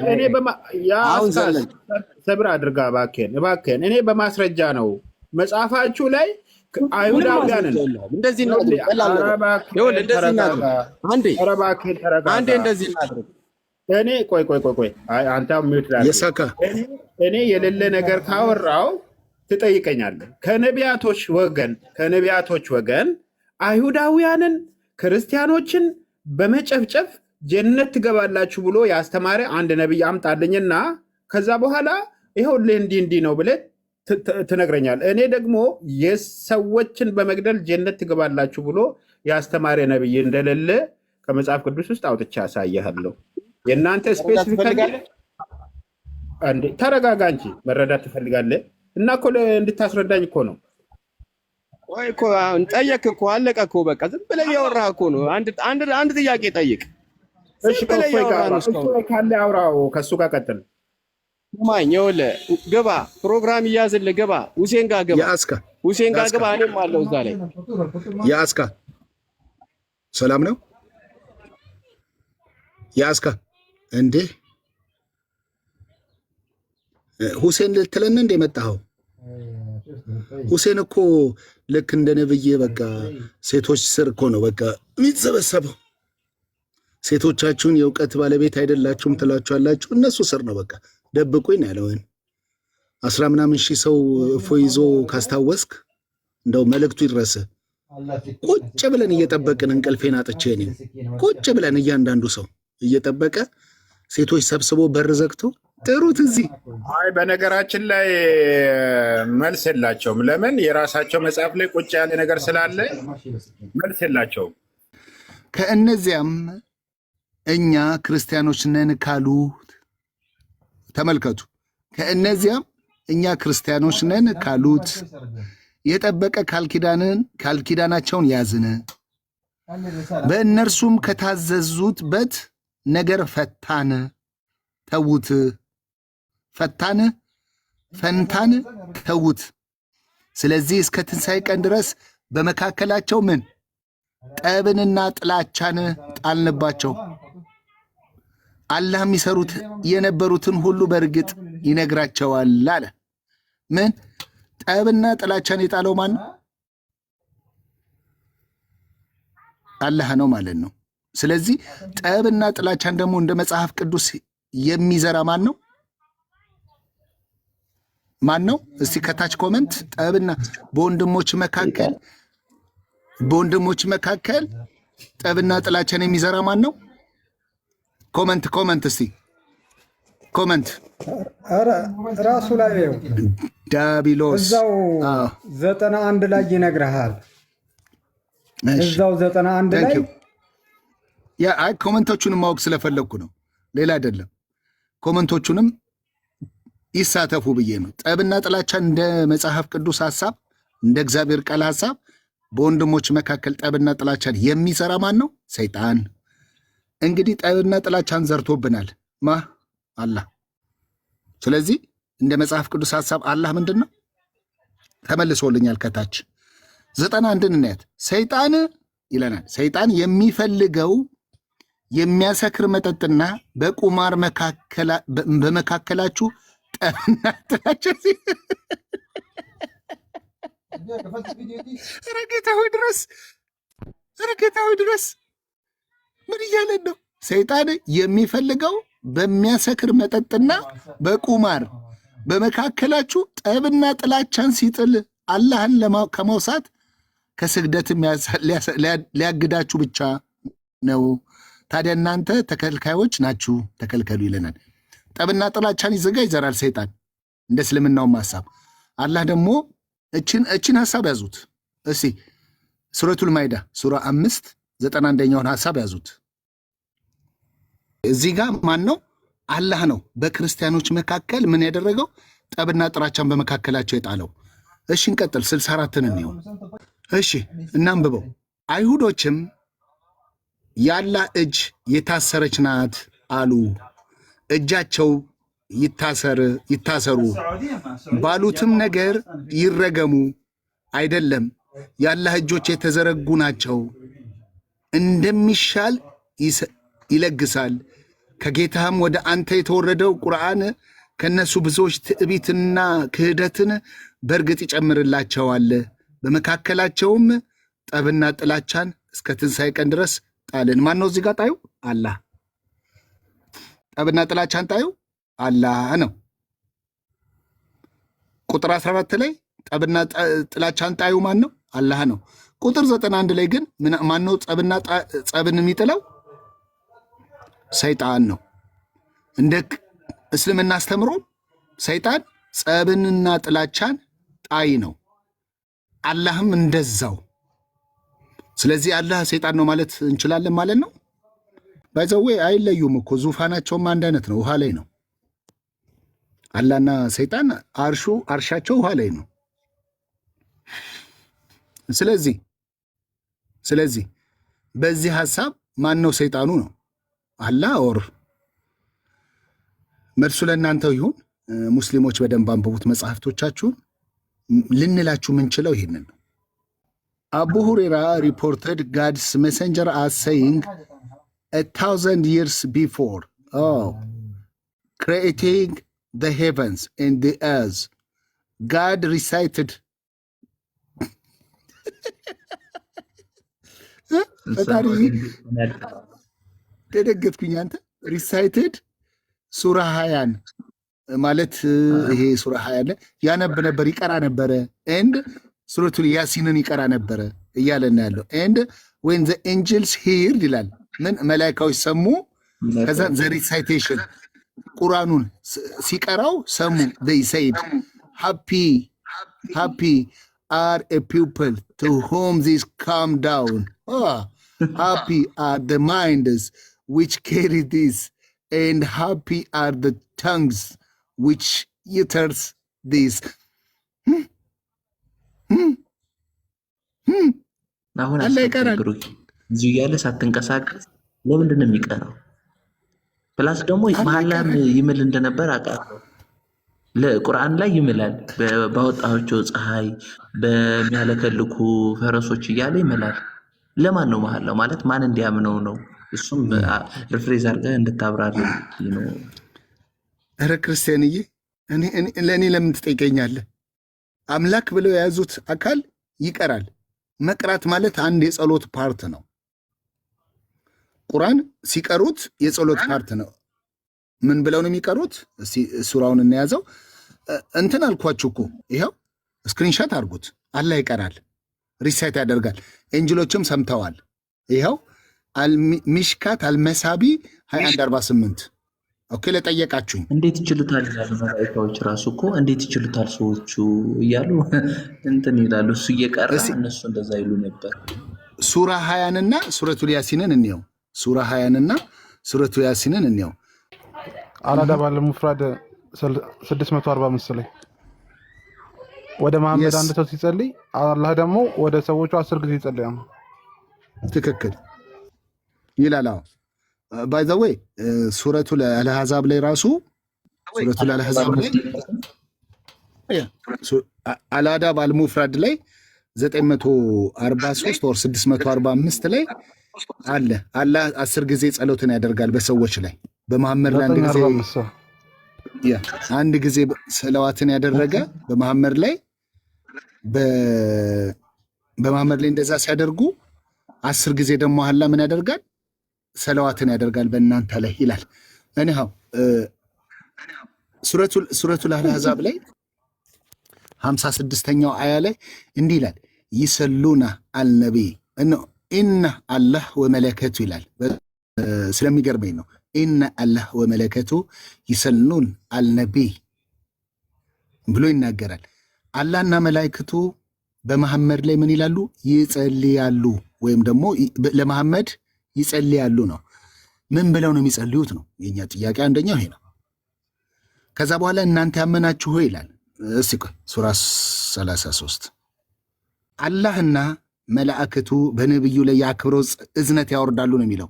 እኔ ሰብር አድርጋ እባክህን፣ እኔ በማስረጃ ነው መጽሐፋችሁ ላይ አይሁዳውያንን እንደዚህ ነው። ይኸውልህ እንደዚህ እናድርግ። አንዴ እንደዚህ እናድርግ። እኔ ቆይ አንተ ሚውት እኔ የሌለ ነገር ካወራው ትጠይቀኛለህ። ከነቢያቶች ወገን አይሁዳውያንን ክርስቲያኖችን በመጨፍጨፍ ጀነት ትገባላችሁ ብሎ ያስተማረ አንድ ነቢይ አምጣልኝና ከዛ በኋላ ይኸውልህ እንዲህ ነው ብለህ ትነግረኛል። እኔ ደግሞ የሰዎችን በመግደል ጀነት ትገባላችሁ ብሎ ያስተማረ ነቢይ እንደሌለ ከመጽሐፍ ቅዱስ ውስጥ አውጥቼ ያሳያለሁ። የእናንተ ስፔሲፊክ ተረጋጋ እንጂ መረዳት ትፈልጋለህ እና እኮ እንድታስረዳኝ እኮ ነው። ወይ እኮ ጠየቅ እኮ አለቀ እኮ በቃ ዝም ብለህ እያወራህ እኮ ነው። አንድ ጥያቄ ጠይቅ። እሺ ካለ አውራው፣ ከእሱ ጋር ቀጥል። ማኝ ይኸውልህ ግባ፣ ፕሮግራም እያዝልህ ግባ። ሁሴን ጋር ግባ፣ ሁሴን ጋር ግባ። እኔም አለው እዛ ላይ። የአስካ ሰላም ነው የአስካ እንዴ? ሁሴን ልትለን እንደ መጣኸው? ሁሴን እኮ ልክ እንደ ነብዬ በቃ ሴቶች ስር እኮ ነው በቃ የሚሰበሰበው። ሴቶቻችሁን የእውቀት ባለቤት አይደላችሁም ትላችኋላችሁ፣ እነሱ ስር ነው በቃ ደብቁኝ ነው ያለውን 10 ምናምን ሺህ ሰው እፎ ይዞ ካስታወስክ እንደው መልእክቱ ይድረስ። ቁጭ ብለን እየጠበቅን እንቅልፌን አጥቼ እኔም ቁጭ ብለን እያንዳንዱ ሰው እየጠበቀ ሴቶች ሰብስቦ በር ዘግቶ ጥሩት እዚህ። አይ በነገራችን ላይ መልስ የላቸውም። ለምን? የራሳቸው መጽሐፍ ላይ ቁጭ ያለ ነገር ስላለ መልስ የላቸውም። ከእነዚያም እኛ ክርስቲያኖች ነን ካሉት ተመልከቱ። ከእነዚያም እኛ ክርስቲያኖች ነን ካሉት የጠበቀ ካልኪዳናቸውን ያዝን፣ በእነርሱም ከታዘዙበት ነገር ፈንታን ተዉት። ስለዚህ እስከ ትንሣኤ ቀን ድረስ በመካከላቸው ምን ጠብንና ጥላቻን ጣልንባቸው። አላህ የሚሰሩት የነበሩትን ሁሉ በእርግጥ ይነግራቸዋል አለ። ምን ጠብና ጥላቻን የጣለው ማን ነው? አላህ ነው ማለት ነው። ስለዚህ ጠብና ጥላቻን ደግሞ እንደ መጽሐፍ ቅዱስ የሚዘራ ማን ነው? እስቲ ከታች ኮመንት። ጠብና በወንድሞች መካከል ጠብና ጥላቻን የሚዘራ ማን ነው? ኮመንት እስቲ ኮመንት። ራሱ ላይ ዳቢሎስ እዛው 91 ላይ ይነግርሃል። እዛው 91 ላይ አይ ኮመንቶቹንም ማወቅ ስለፈለግኩ ነው፣ ሌላ አይደለም። ኮመንቶቹንም ይሳተፉ ብዬ ነው። ጠብና ጥላቻ እንደ መጽሐፍ ቅዱስ ሐሳብ፣ እንደ እግዚአብሔር ቃል ሐሳብ በወንድሞች መካከል ጠብና ጥላቻን የሚሰራ ማን ነው? ሰይጣን። እንግዲህ ጠብና ጥላቻን ዘርቶብናል አላህ። ስለዚህ እንደ መጽሐፍ ቅዱስ ሐሳብ አላህ ምንድን ነው? ተመልሶልኛል። ከታች 91 እናያት። ሰይጣን ይለናል። ሰይጣን የሚፈልገው የሚያሰክር መጠጥና በቁማር በመካከላችሁ ጠብና ጥላቻ ረጌታዊ ድረስ ምን እያለን ነው? ሰይጣን የሚፈልገው በሚያሰክር መጠጥና በቁማር በመካከላችሁ ጠብና ጥላቻን ሲጥል አላህን ከማውሳት ከስግደትም ሊያግዳችሁ ብቻ ነው። ታዲያ እናንተ ተከልካዮች ናችሁ፣ ተከልከሉ ይለናል። ጠብና ጥላቻን ይዘጋ ይዘራል ሰይጣን፣ እንደ እስልምናውም ሐሳብ። አላህ ደግሞ እችን ሐሳብ ያዙት እስቲ ሱረቱል ማይዳ ሱራ 5:91ኛውን ሐሳብ ያዙት። እዚህ ጋር ማን ነው? አላህ ነው በክርስቲያኖች መካከል ምን ያደረገው? ጠብና ጥላቻን በመካከላቸው የጣለው። እሺ እንቀጥል። 64ን እንየው። እሺ እናንብበው። አይሁዶችም የአላህ እጅ የታሰረች ናት አሉ። እጃቸው ይታሰሩ ባሉትም ነገር ይረገሙ። አይደለም የአላህ እጆች የተዘረጉ ናቸው፣ እንደሚሻል ይለግሳል። ከጌታህም ወደ አንተ የተወረደው ቁርአን ከነሱ ብዙዎች ትዕቢትና ክህደትን በእርግጥ ይጨምርላቸዋል። በመካከላቸውም ጠብና ጥላቻን እስከ ትንሣኤ ቀን ድረስ ጣልን። ማን ነው እዚህ ጋር ጣዩ? አላህ። ጠብና ጥላቻን ጣዩ አላህ ነው። ቁጥር 14 ላይ ጠብና ጥላቻን ጣዩ ማን ነው? አላህ ነው። ቁጥር 91 ላይ ግን ማን ነው ጸብን የሚጥለው? ሰይጣን ነው። እንደ እስልምና አስተምሮ ሰይጣን ጸብንና ጥላቻን ጣይ ነው። አላህም እንደዛው። ስለዚህ አላህ ሰይጣን ነው ማለት እንችላለን ማለት ነው። ባይዘዌ አይለዩም እኮ ዙፋናቸውም አንድ አይነት ነው፣ ውሃ ላይ ነው። አላህና ሰይጣን አርሻቸው ውሃ ላይ ነው። ስለዚህ በዚህ ሐሳብ ማን ነው ሰይጣኑ ነው? አላህ ኦር መልሱ ለእናንተው ይሁን። ሙስሊሞች በደንብ አንብቡት መጽሐፍቶቻችሁን። ልንላችሁ ምንችለው ይሄንን ነው። አቡ ሁሬራ ሪፖርትድ ጋድስ ሜሰንጀር አስ ሴይንግ 1000 years before creating the heavens and the earth, God recited ተደገትኩኝ አንተ ሪሳይትድ ሱራ 20 ማለት ይሄ ሱራ 20 ያነብ ነበር ይቀራ ነበረ ኤንድ ሱረቱል ያሲንን ይቀራ ነበረ እያለን ያለው ኤንድ when the angels heard ይላል ምን መላእክቶች ሰሙ። ከዛ the recitation ቁርአኑን ሲቀራው ሰሙ። they said happy are a people to whom this come down. Happy are the minds which carry this, and happy are the tongues which utters this. አሁን አስቸግሩ እዚሁ እያለ ሳትንቀሳቀስ ለምንድን ነው የሚቀረው? ፕላስ ደግሞ መሀላም ይምል እንደነበር አውቃለሁ። ለቁርአን ላይ ይምላል። ባወጣቸው ፀሐይ በሚያለከልኩ ፈረሶች እያለ ይምላል። ለማን ነው መሀላው? ማለት ማን እንዲያምነው ነው? እሱም ሪፍሬዝ አድርገህ እንድታብራሪ ነው። ኧረ ክርስቲያንዬ ለእኔ ለምን ትጠይቀኛለህ? አምላክ ብለው የያዙት አካል ይቀራል። መቅራት ማለት አንድ የጸሎት ፓርት ነው። ቁርአን ሲቀሩት የጸሎት ፓርት ነው። ምን ብለው ነው የሚቀሩት? ሱራውን እንያዘው። እንትን አልኳችሁ እኮ ይኸው ስክሪንሻት አድርጉት። አላህ ይቀራል፣ ሪሳይት ያደርጋል። ኤንጅሎችም ሰምተዋል። ይኸው ሚሽካት አልመሳቢ 2148 ኦኬ። ለጠየቃችሁኝ እንዴት ይችሉታል ይላሉ መላእክቶች ራሱ እኮ እንዴት ይችሉታል ሰዎቹ እያሉ እንትን ይላሉ። እሱ እየቀራ እነሱ እንደዛ ይሉ ነበር። ሱራ 20 እና ሱረቱል ያሲንን እንየው። ሱራ 20 እና ሱረቱል ያሲንን እንየው። አራዳ ባለ ሙፍራድ 645 ላይ ወደ መሐመድ አንድ ሰው ሲጸልይ አላህ ደግሞ ወደ ሰዎቹ 10 ጊዜ ይጸልያል። ትክክል ይላል። ባይ ዘ ዌይ ሱረቱል አልአሕዛብ ላይ ራሱ ሱረቱል አልአሕዛብ ላይ አልአዳብ አልሙፍራድ ላይ 943 ወር 645 ላይ አለ። አላህ 10 ጊዜ ጸሎትን ያደርጋል በሰዎች ላይ። በመሐመድ ላይ አንድ ጊዜ ሰለዋትን ያደረገ በመሐመድ ላይ በመሐመድ ላይ እንደዛ ሲያደርጉ 10 ጊዜ ደግሞ አላህ ምን ያደርጋል? ሰለዋትን ያደርጋል በእናንተ ላይ ይላል። እኔው ሱረቱል አልአሕዛብ ላይ 56ኛው አያ ላይ እንዲህ ይላል፣ ይሰሉና አልነቢይ ኢነ አላህ ወመለከቱ ይላል። ስለሚገርመኝ ነው። ኢነ አላህ ወመለከቱ ይሰሉን አልነቢይ ብሎ ይናገራል። አላህና መላእክቱ በመሐመድ ላይ ምን ይላሉ? ይጸልያሉ፣ ወይም ደግሞ ለመሐመድ ይጸልያሉ ነው። ምን ብለው ነው የሚጸልዩት ነው የኛ ጥያቄ። አንደኛው ይሄ ነው። ከዛ በኋላ እናንተ ያመናችሁ ሆይ ይላል። እስቲ ቆይ ሱራ 33 አላህና መላእክቱ በነብዩ ላይ የአክብሮት እዝነት ያወርዳሉ ነው የሚለው።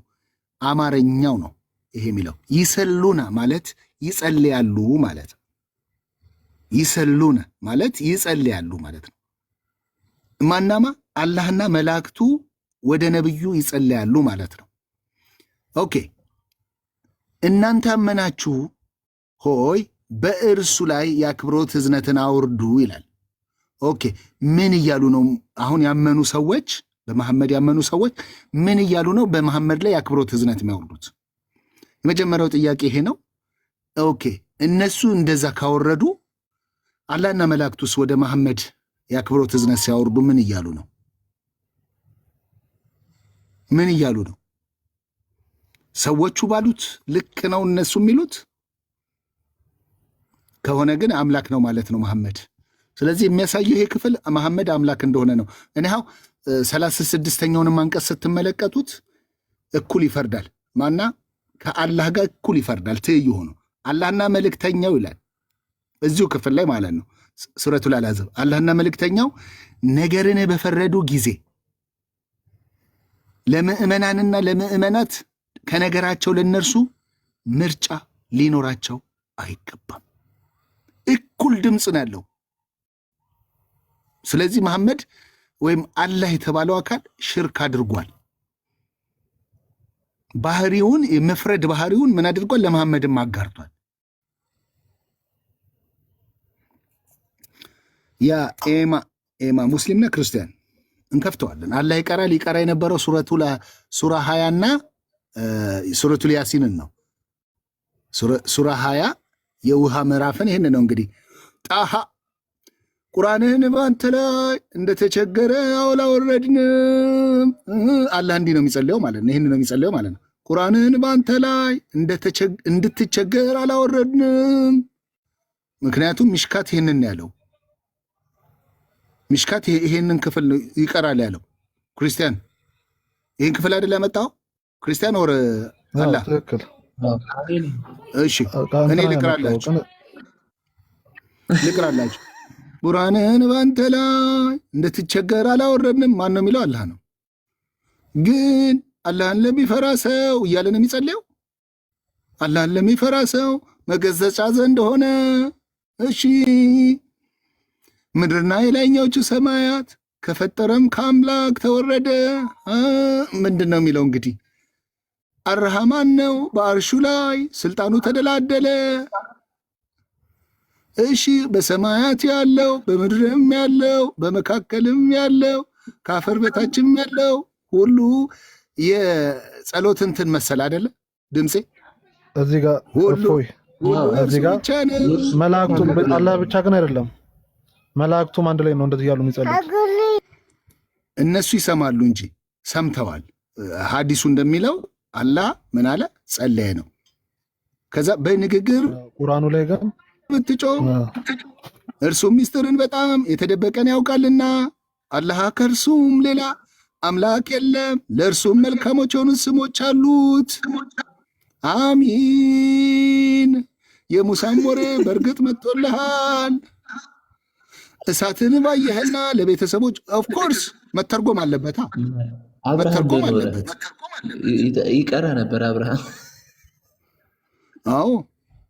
አማርኛው ነው ይሄ የሚለው። ይሰሉና ማለት ይጸልያሉ ማለት ነው። ይሰሉና ማለት ይጸልያሉ ማለት ነው። ማናማ አላህና መላእክቱ ወደ ነብዩ ይጸልያሉ ማለት ነው። ኦኬ እናንተ ያመናችሁ ሆይ በእርሱ ላይ የአክብሮት እዝነትን አውርዱ ይላል። ኦኬ ምን እያሉ ነው? አሁን ያመኑ ሰዎች በመሐመድ ያመኑ ሰዎች ምን እያሉ ነው በመሐመድ ላይ የአክብሮት እዝነት የሚያወርዱት? የመጀመሪያው ጥያቄ ይሄ ነው። ኦኬ እነሱ እንደዛ ካወረዱ አላህና መላእክቱስ ወደ መሐመድ የአክብሮት እዝነት ሲያወርዱ ምን እያሉ ነው? ምን እያሉ ነው? ሰዎቹ ባሉት ልክ ነው እነሱ የሚሉት ከሆነ ግን አምላክ ነው ማለት ነው መሐመድ። ስለዚህ የሚያሳየው ይሄ ክፍል መሐመድ አምላክ እንደሆነ ነው። እኔ 36ኛውንም አንቀጽ ስትመለከቱት እኩል ይፈርዳል። ማና ከአላህ ጋር እኩል ይፈርዳል። ትይዩ ሆኖ አላህና መልእክተኛው ይላል እዚሁ ክፍል ላይ ማለት ነው። ሱረቱል አልአሕዛብ አላህና መልእክተኛው ነገርን በፈረዱ ጊዜ ለምእመናንና ለምእመናት ከነገራቸው ለነርሱ ምርጫ ሊኖራቸው አይገባም። እኩል ድምፅ ነው ያለው። ስለዚህ መሐመድ ወይም አላህ የተባለው አካል ሽርክ አድርጓል። ባህሪውን የመፍረድ ባህሪውን ምን አድርጓል? ለመሐመድም አጋርቷል። ያ ኤማ ሙስሊምና ክርስቲያን እንከፍተዋለን። አላህ ይቀራ የነበረው ሱራ 20 እና ሱረቱል ያሲንን ነው። ሱራ 20 የውሃ ምዕራፍን ይህን ነው እንግዲህ ጣሃ ቁርአንህን በአንተ ላይ እንደተቸገረ አላወረድንም። አላህ እንዲህ ነው የሚጸልየው ማለት ነው። ይህን ነው የሚጸልየው ማለት ነው። ቁርአንህን በአንተ ላይ እንድትቸገር አላወረድንም። ምክንያቱም ሚሽካት ይህንን ያለው ሚሽካት ይሄንን ክፍል ይቀራል ያለው ክርስቲያን ይህን ክፍል አይደል ያመጣው ክርስቲያን ወር አላህ ትክክል። እሺ እኔ ልቅራላችሁ ቁርአንን በአንተ ላይ እንድትቸገር አላወረድንም። ማን ነው የሚለው? አላህ ነው። ግን አላህን ለሚፈራ ሰው እያለ ነው የሚጸልየው። አላህን ለሚፈራ ሰው መገሰጫ ዘንድ ሆነ። እሺ ምድርና የላይኛዎቹ ሰማያት ከፈጠረም ከአምላክ ተወረደ። ምንድን ነው የሚለው እንግዲህ? አርሃማን ነው በአርሹ ላይ ስልጣኑ ተደላደለ። እሺ በሰማያት ያለው በምድርም ያለው በመካከልም ያለው ከአፈር በታችም ያለው ሁሉ የጸሎት እንትን መሰል አይደለ ድምፄ እዚህ ጋር እፎይ እዚህ ጋር መላእክቱም አላህ ብቻ ግን አይደለም፣ መላእክቱም አንድ ላይ ነው እንደዚህ ያሉ የሚጸልዩት። እነሱ ይሰማሉ እንጂ ሰምተዋል። ሐዲሱ እንደሚለው አላህ ምን አለ? ጸለየ ነው። ከዛ በንግግር ቁርአኑ ላይ ጋር ብትጮህ እርሱም ሚስጥርን በጣም የተደበቀን ያውቃልና አላህ ከእርሱም ሌላ አምላክ የለም፣ ለእርሱም መልካሞች የሆኑ ስሞች አሉት። አሚን። የሙሳም ወሬ በእርግጥ መጥቶልሃል። እሳትን ባየህና ለቤተሰቦች ኦፍኮርስ መተርጎም አለበት፣ መተርጎም አለበት። ይቀራ ነበር አብርሃም። አዎ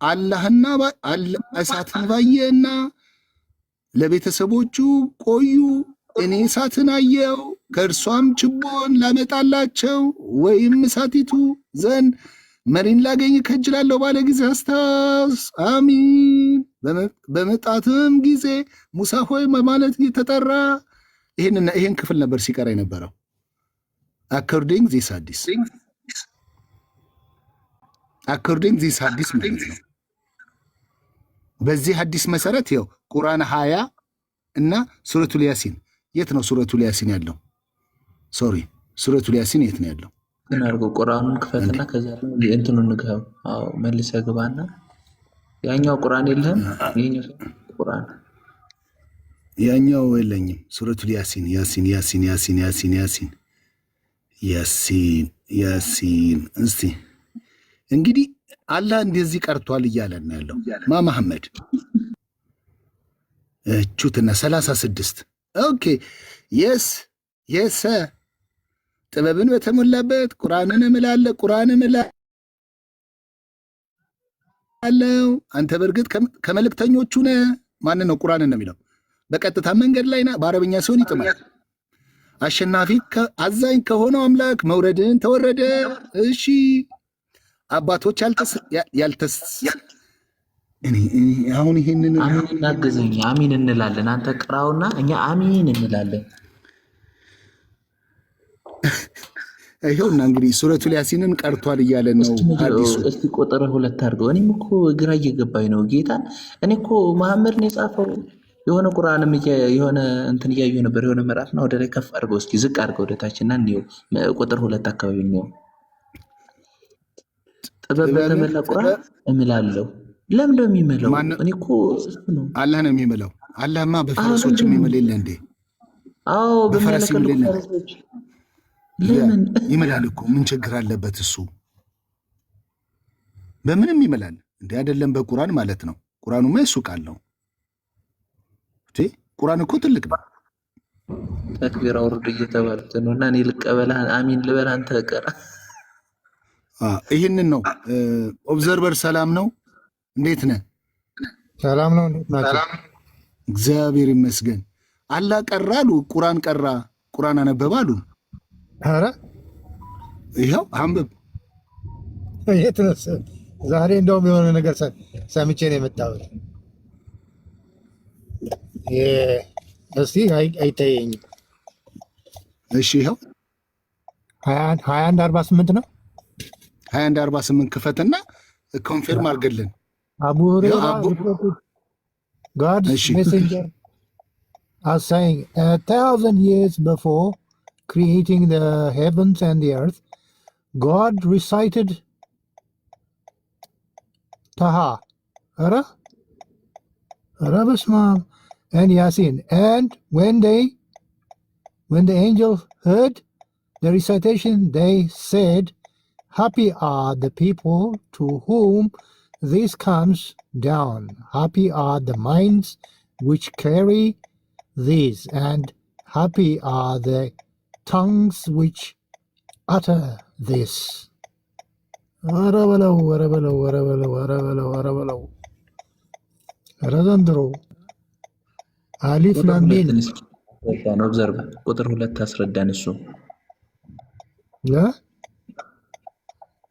አላህና እሳትን ባየህና ለቤተሰቦቹ ቆዩ፣ እኔ እሳትን አየው ከእርሷም ችቦን ላመጣላቸው ወይም እሳቲቱ ዘንድ መሪን ላገኝ ከጅላለሁ ባለ ጊዜ አስታውስ። አሚን። በመጣትም ጊዜ ሙሳ ሆይ በማለት ተጠራ። ይህን ክፍል ነበር ሲቀራ የነበረው። አኮርዲንግ ዚስ ሐዲስ ማለት ነው። በዚህ ሐዲስ መሰረት ይኸው ቁርአን 20 እና ሱረቱል ያሲን የት ነው ሱረቱል ያሲን ያለው? ሶሪ ሱረቱል ያሲን የት ነው ያለው? ግን አድርጎ ቁርአኑን ክፈትና ከዛ እንትኑን ንገረው። አዎ መልሰህ ግባና ያኛው ቁርአን የለህም? ይሄኛው ቁርአን ያኛው የለኝም። ሱረቱል ያሲን ያሲን ያሲን ያሲን ያሲን ያሲን ያሲን ያሲን። እስቲ እንግዲህ አላህ እንደዚህ ቀርቷል እያለን ያለው መሐመድ እቹትና 36 ኦኬ የስ የስ ጥበብን በተሞላበት ቁርአንን እምላለሁ አንተ በእርግጥ ከመልእክተኞቹ ነህ። ማንን ነው ቁርአንን ነው የሚለው? በቀጥታ መንገድ ላይ ነህ። በአረብኛ ሲሆን ይጥማል። አሸናፊ አዛኝ ከሆነው አምላክ መውረድን ተወረደ። እሺ አባቶች አሁን ይሄንን አሚን እናግዘኝ፣ አሚን እንላለን። አንተ ቅራውና እኛ አሚን እንላለን። ይኸውና እንግዲህ ሱረቱል ያሲንን ቀርቷል እያለን ነው አዲሱ። እስቲ ቁጥር 2 አድርገው። እኔም እኮ ግራ እየገባኝ ነው ጌታ። እኔ እኮ መሐመድ ነው የጻፈው። የሆነ ቁርአንም የሆነ እንትን እያየሁ ነበር። የሆነ ምዕራፍና ወደ ላይ ከፍ አድርገው፣ እስኪ ዝቅ አድርገው ወደታችና እንየው። ቁጥር 2 አካባቢ እንየው። ጥበብ በተሞላ ቁርአን እምላለሁ። ለምን ነው የሚመለው? እኔ እኮ አላህ ነው የሚመለው። አላህማ በፈረሶች የሚመል የለ እንዴ? አዎ በፈረስ ፈረሶች ለምን ይመላል እኮ ምን ችግር አለበት? እሱ በምንም ይመላል እንዴ? አይደለም በቁርአን ማለት ነው። ቁርአኑማ እሱ ቃል ነው። ቁርአን እኮ ትልቅ ነው። ተክቢር አውርድ እየተባሉት ነው። እና እኔ ልቀበልህ አሚን ልበል፣ አንተ ቀራ። ይህንን ነው ኦብዘርቨር። ሰላም ነው፣ እንዴት ነህ? ሰላም ነው፣ እንዴት ናቸው? እግዚአብሔር ይመስገን። አላህ ቀራ አሉ፣ ቁርአን ቀራ፣ ቁርአን አነበበ አሉ። ኧረ ይኸው አንብብ። የት ነው ዛሬ? እንደውም የሆነ ነገር ሰምቼ ነው የመጣሁት። እስቲ አይታየኝም። እሺ ይኸው 21:48 ነው። 21:48 ክፈትና ኮንፊርም አድርገልን። አቡ ሁረይራ God's messenger as saying 1,000 years before creating the heavens and the earth, God recited Taha, Ara Basmam, and Yasin. And when the angels heard the recitation, they said, "Happy are the people to whom this comes down. Happy are the minds which carry these, and happy are the tongues which utter this." ረዘንድሮ አሊፍ ላሚን ኦብዘርቭ ቁጥር 2 አስረዳን። እሱ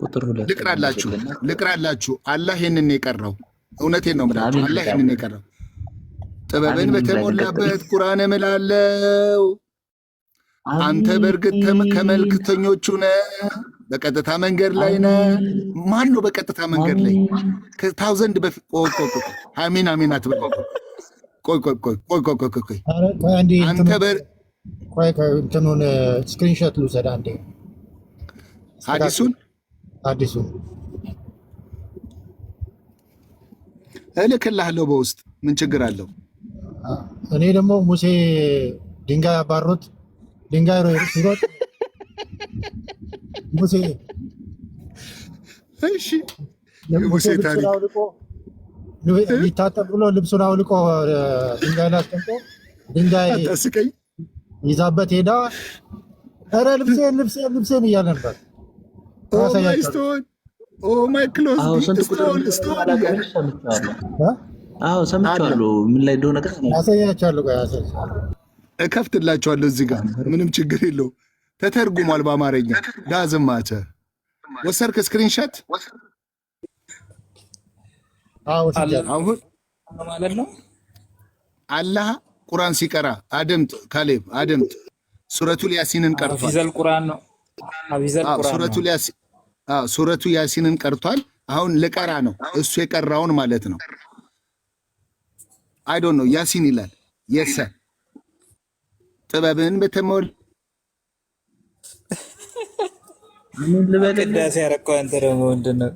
ቁጥር 2 ልቅራላችሁ። አላህ ይህንን የቀረው እውነቴን ነው የምላችሁ። አላህ ይህንን የቀረው ጥበብን በተሞላበት ቁርአን እምላለሁ አንተ በእርግጥ ከመልክተኞቹ ነህ፣ በቀጥታ መንገድ ላይ ነህ። ማን ነው በቀጥታ መንገድ ላይ? ከታውዘንድ በፊት አሚን አሚን አትበል። ቆይ አንተ እንትኑን ስክሪንሾት ልውሰድ አንዴ። አዲሱን እልክልሃለሁ በውስጥ ምን ችግር አለው? እኔ ደግሞ ሙሴ ድንጋይ አባሮት ድንጋይ ሲሮጥ ሙሴ ሙሴ ታሪክ ሊታጠብ ብሎ ልብሱን አውልቆ ድንጋይ ላይ አስቀምጦ ድንጋይ ይዛበት ሄዳ ኧረ ልብሴን እያለ ነበር። ሰምቻለሁ። ምን ላይ እንደሆነ ያሳያቸዋለሁ። እከፍትላቸዋለሁ እዚህ ጋር ምንም ችግር የለው። ተተርጉሟል በአማርኛ። ዳዝማቸ ወሰርክ ስክሪንሻት አሁን ማለት ነው። አላህ ቁርአን ሲቀራ አድምጥ፣ ካሌብ አድምጥ። ሱረቱል ያሲንን ቀርቷል። ሀፊዘል ቁርአን ነው። ሱረቱ ያሲንን ቀርቷል። አሁን ልቀራ ነው፣ እሱ የቀራውን ማለት ነው። አይ ዶንት ኖ ያሲን ይላል። የሰ ጥበብን በተሞላ ምን ልበልልህ? ቅዳሴ ያረከው አንተ ደግሞ ምንድን ነው?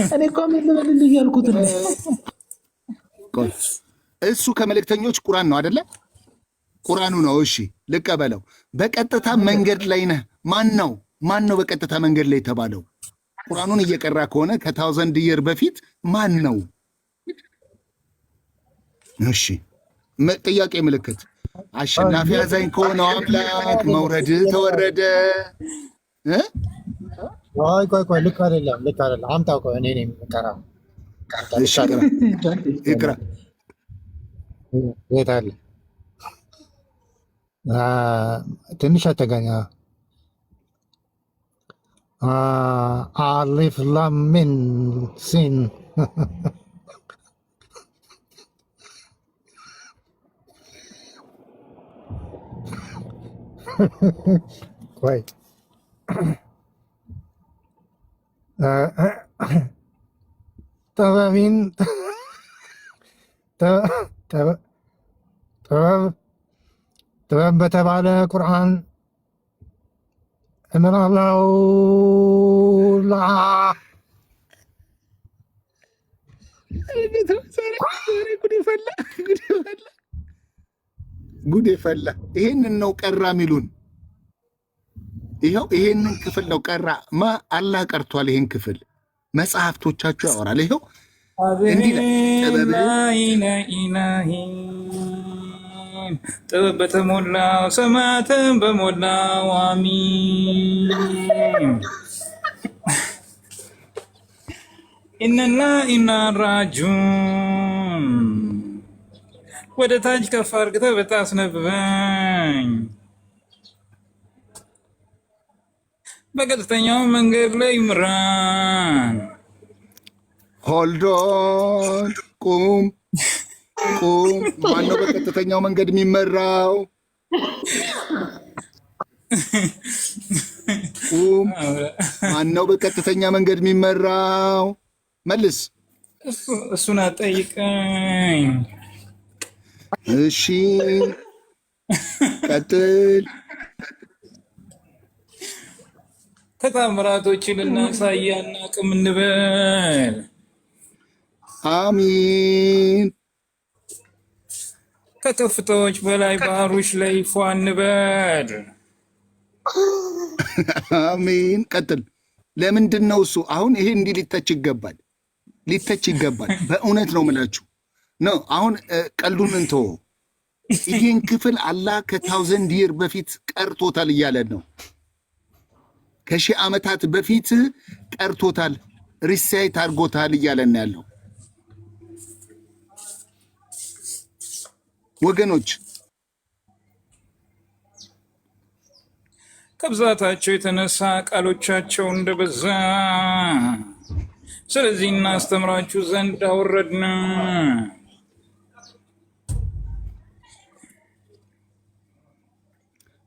እኔ እኮ ምን ልበልልህ ያልኩት እሱ ከመልእክተኞች ቁርአን ነው አይደለ? ቁርአኑ ነው። እሺ ልቀበለው። በቀጥታ መንገድ ላይ ነህ። ማን ነው በቀጥታ መንገድ ላይ የተባለው? ቁርአኑን እየቀራ ከሆነ ከ1000 ይር በፊት ማን ነው? እሺ ጥያቄ ምልክት። አሸናፊ አዛኝ ከሆነው አምላክ መውረድ ተወረደ። ቆይ ልክ አይደለም። አምጣው። ቆይ እኔ ነኝ የምቀራው። እሺ ይቅራ። የት አለ? ትንሽ አተገኛ አሊፍ ላም ሚም ሲን ቆይ ጥበብን ጥበብ በተባለ ቁርአን እምራለው ጉድ ፈላ። ይሄንን ነው ቀራ ሚሉን። ይኸው ይሄንን ክፍል ነው ቀራ። አላህ ቀርቷል። ይሄን ክፍል መጽሐፍቶቻችሁ ያወራል። ይኸው እንዲህ ጥበብ በተሞላው ሰማያትን በሞላው አሚን ኢነላ ኢና ራጁን ወደ ታች ከፍ አድርገህ በታስነብበኝ በቀጥተኛው መንገድ ላይ ምራን። ሆልዶን ቁም። ማነው በቀጥተኛው መንገድ የሚመራው? ቁም። ማነው በቀጥተኛ መንገድ የሚመራው? መልስ። እሱን አጠይቀኝ። እሺ ቀጥል። ከተአምራቶችን እናሳያና ቅም እንበል። አሚን። ከከፍታዎች በላይ ባህሮች ላይ ፏ እንበል። አሚን። ቀጥል። ለምንድን ነው እሱ አሁን ይሄ እንዲህ ሊተች ይገባል። በእውነት ነው የምላችሁ ነው። አሁን ቀልዱን እንተወው። ይህን ክፍል አላህ ከ1000 ይር በፊት ቀርቶታል እያለን ነው። ከ1000 ዓመታት በፊት ቀርቶታል፣ ሪሳይት አድርጎታል እያለን ያለው ወገኖች። ከብዛታቸው የተነሳ ቃሎቻቸው እንደበዛ፣ ስለዚህ እናስተምራችሁ ዘንድ አወረድን።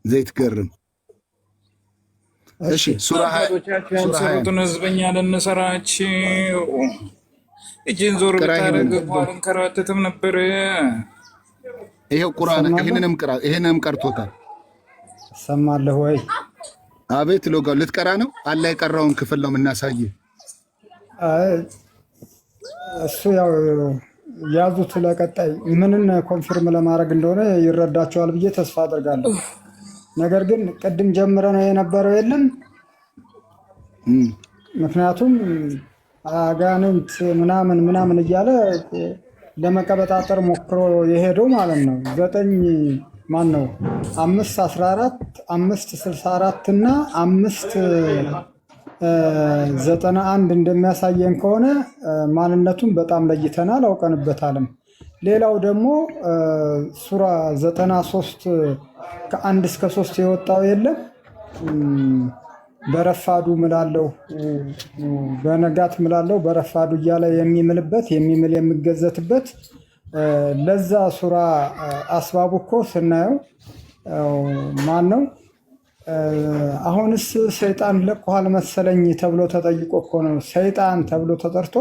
ዘይት ገርም። እሺ ሱራ ያልሰሩትን ህዝበኛ ልንሰራችሁ እጅን ዞር ብታደርግ እንኳን እንከራተትም ነበር። ይሄው ቁርአን ይሄንንም ቀርቶታል። ሰማለህ ወይ? አቤት ሎጋው ልትቀራ ነው። አላህ የቀራውን ክፍል ነው የምናሳየው። እሱ ያው ያዙት ለቀጣይ ምንን ኮንፊርም ለማድረግ እንደሆነ ይረዳቸዋል ብዬ ተስፋ አድርጋለሁ። ነገር ግን ቅድም ጀምረ ነው የነበረው የለም። ምክንያቱም አጋንንት ምናምን እያለ ለመቀበጣጠር ሞክሮ የሄደው ማለት ነው። 5:14 5:64 እና 5:91 እንደሚያሳየን ከሆነ ማንነቱን በጣም ለይተናል፣ አውቀንበታልም። ሌላው ደግሞ ሱራ 93 ከ1 እስከ 3 የወጣው የለም። በረፋዱ ምላለው በነጋት ምላለው በረፋዱ እያለ የሚምልበት የሚገዘትበት ለዛ ሱራ አስባቡ እኮ ስናየው ማን ነው? አሁንስ ሰይጣን ለቆሃል መሰለኝ ተብሎ ተጠይቆ እኮ ነው ሰይጣን ተብሎ ተጠርቶ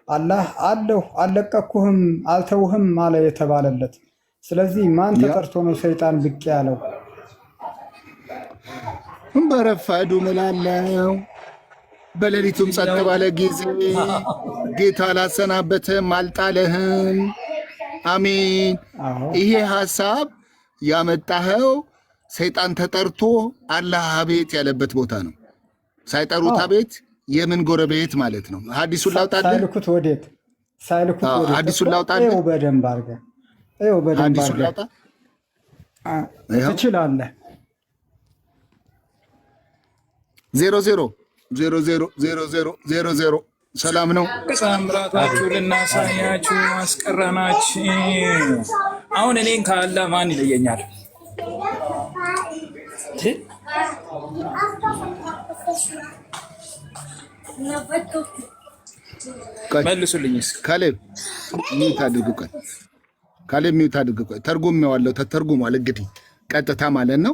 አላህ አለሁ አልለቀኩህም አልተውህም አለ የተባለለት። ስለዚህ ማን ተጠርቶ ነው ሰይጣን ብቅ ያለው? በረፋዱ ምላለው በሌሊቱም ጸጥ ባለ ጊዜ ጌታ አላሰናበትህም አልጣለህም። አሜን። ይሄ ሐሳብ ያመጣኸው ሰይጣን ተጠርቶ አላህ አቤት ያለበት ቦታ ነው። ሳይጠሩት አቤት የምን ጎረቤት ማለት ነው? ሐዲሱን ላውጣልህ። ሳይልኩት ወዴት? ሳይልኩት ወዴት? ሐዲሱን ላውጣልህ። ይኸው በደንብ አድርገህ ይኸው በደንብ አድርገህ ትችላለህ። 000000 ሰላም ነው። ተአምራታችሁ ልናሳያችሁ አስቀረናችሁ። አሁን እኔን ከአላህ ማን ይለየኛል? መልሱልኝ። ካሌብ ሚውት አድርጉ። ካሌብ ሚውት አድርጉ። ተርጉሜዋለሁ፣ ተተርጉሟል። እንግዲህ ቀጥታ ማለት ነው።